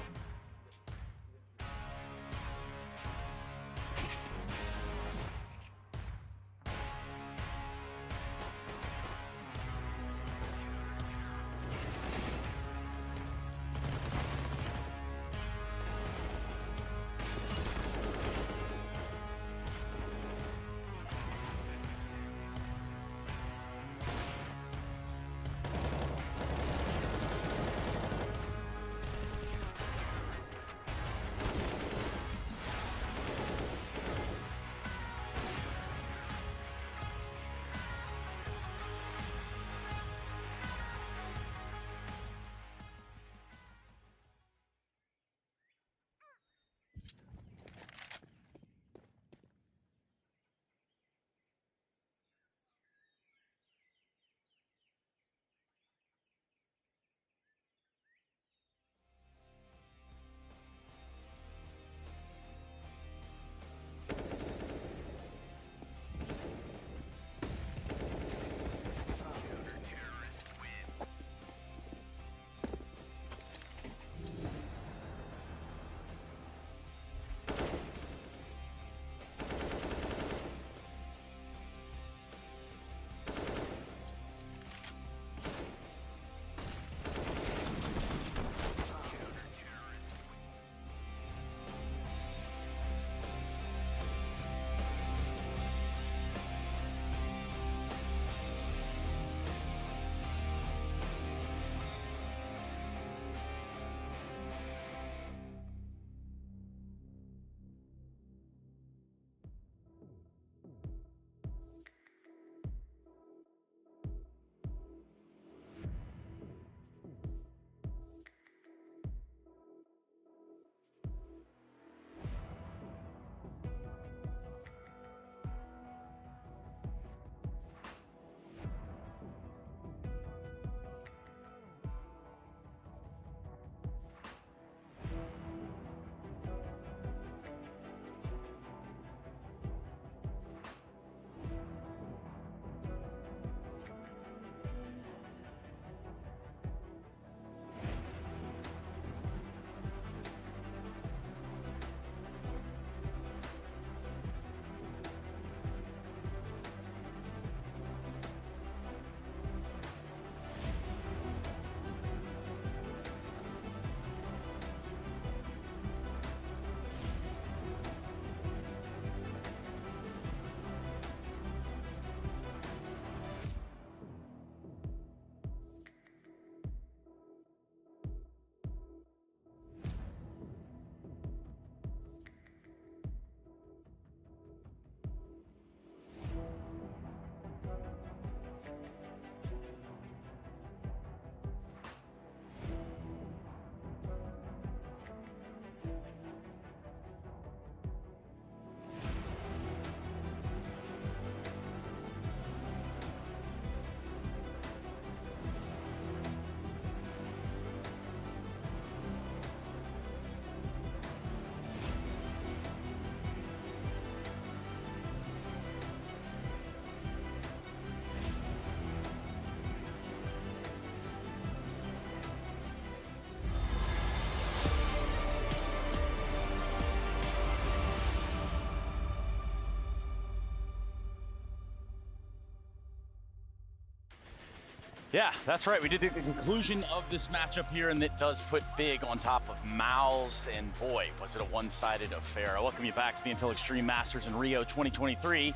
Yeah, that's right. We did the conclusion of this matchup here, and it does put Big on top of Mouse, and boy, was it a one-sided affair. I welcome you back to the Intel Extreme Masters in Rio 2023.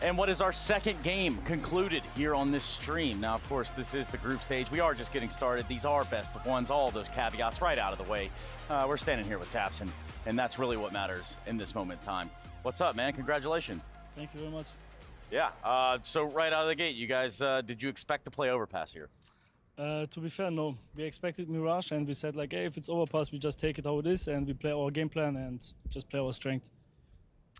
And what is our second game concluded here on this stream? Now, of course, this is the group stage. We are just getting started. These are best of ones, all those caveats right out of the way. We're standing here with Taps, and that's really what matters in this moment in time. What's up, man? Congratulations. Thank you very much. Yeah, so right out of the gate, you guys, did you expect to play Overpass here? To be fair, no. We expected Mirage, and we said, like, hey, if it's Overpass, we just take it how it is, and we play our game plan and just play our strength.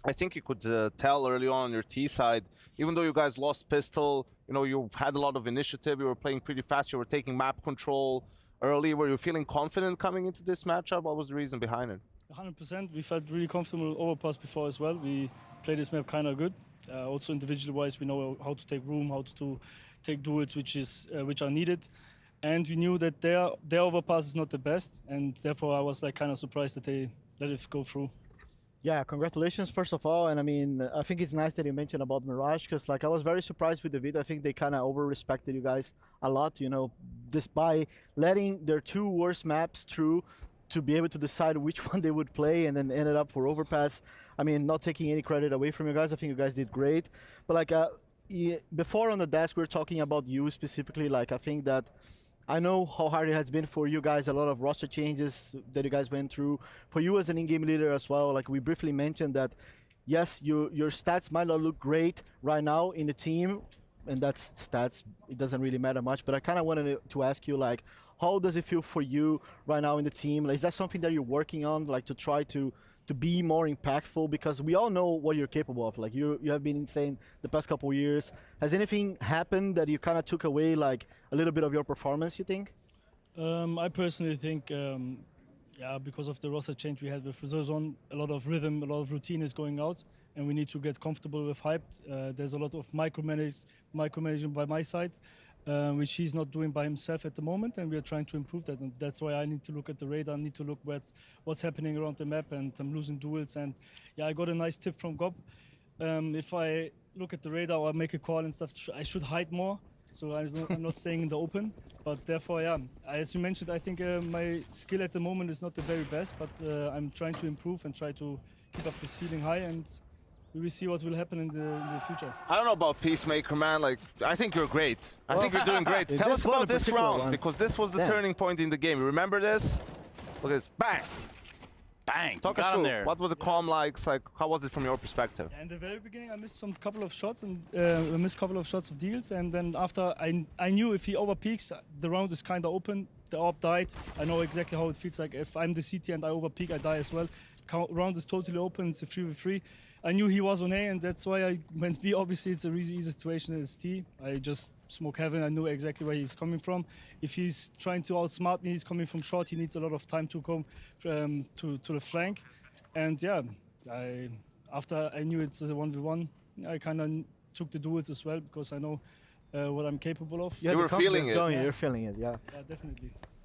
I think you could tell early on your T side, even though you guys lost pistol, you know, you had a lot of initiative, you were playing pretty fast, you were taking map control early. Were you feeling confident coming into this matchup? What was the reason behind it? 100%. We felt really comfortable with Overpass before as well. We played this map kind of good. Also individually wise, we know how to take room, how to take duels, which are needed. And we knew that their Overpass is not the best, and therefore I was like kind of surprised that they let it go through. Yeah, congratulations first of all, and I mean, I think it's nice that you mentioned about Mirage, because like I was very surprised with the video. I think they kind of over-respected you guys a lot, you know, just by letting their two worst maps through to be able to decide which one they would play, and then ended up for Overpass. I mean, not taking any credit away from you guys, I think you guys did great. But like before on the desk, we were talking about you specifically. Like I think that I know how hard it has been for you guys, a lot of roster changes that you guys went through. For you as an in-game leader as well, like we briefly mentioned that, yes, your stats might not look great right now in the team, and that's stats, it doesn't really matter much, but I kind of wanted to ask you, like, how does it feel for you right now in the team? Like, is that something that you're working on, like to try to be more impactful? Because we all know what you're capable of. Like you have been insane the past couple of years. Has anything happened that you kind of took away like a little bit of your performance, you think? I personally think, yeah, because of the roster change we had with Reserve, a lot of rhythm, a lot of routine is going out, and we need to get comfortable with hyped. There's a lot of micromanaging by my side, which he's not doing by himself at the moment, and we are trying to improve that. And that's why I need to look at the radar, need to look what's happening around the map, and I'm losing duels. And yeah, I got a nice tip from Gob. If I look at the radar or make a call and stuff, I should hide more, so I'm not staying in the open. But therefore, yeah, as you mentioned, I think my skill at the moment is not the very best, but I'm trying to improve and try to keep up the ceiling high, and we will see what will happen in the future. I don't know about Peacemaker, man. Like, I think you're great. I think you're doing great. Tell us about this round, because this was the turning point in the game. You remember this? Look at this. Bang! Bang! Talk us through. What was the calm like? How was it from your perspective? In the very beginning, I missed a couple of shots of deals, and then after I knew if he overpeaks, the round is kind of open. The AWP died. I know exactly how it feels like. If I'm the CT and I overpeak, I die as well. Round is totally open. It's a 3v3. I knew he was on A, and that's why I went B. Obviously, it's a really easy situation as T. I just smoke heaven. I knew exactly where he's coming from. If he's trying to outsmart me, he's coming from short. He needs a lot of time to come to the flank. And yeah, after I knew it's a 1v1, I kind of took the duels as well, because I know what I'm capable of. You were feeling it. You're feeling it, yeah. Yeah, definitely.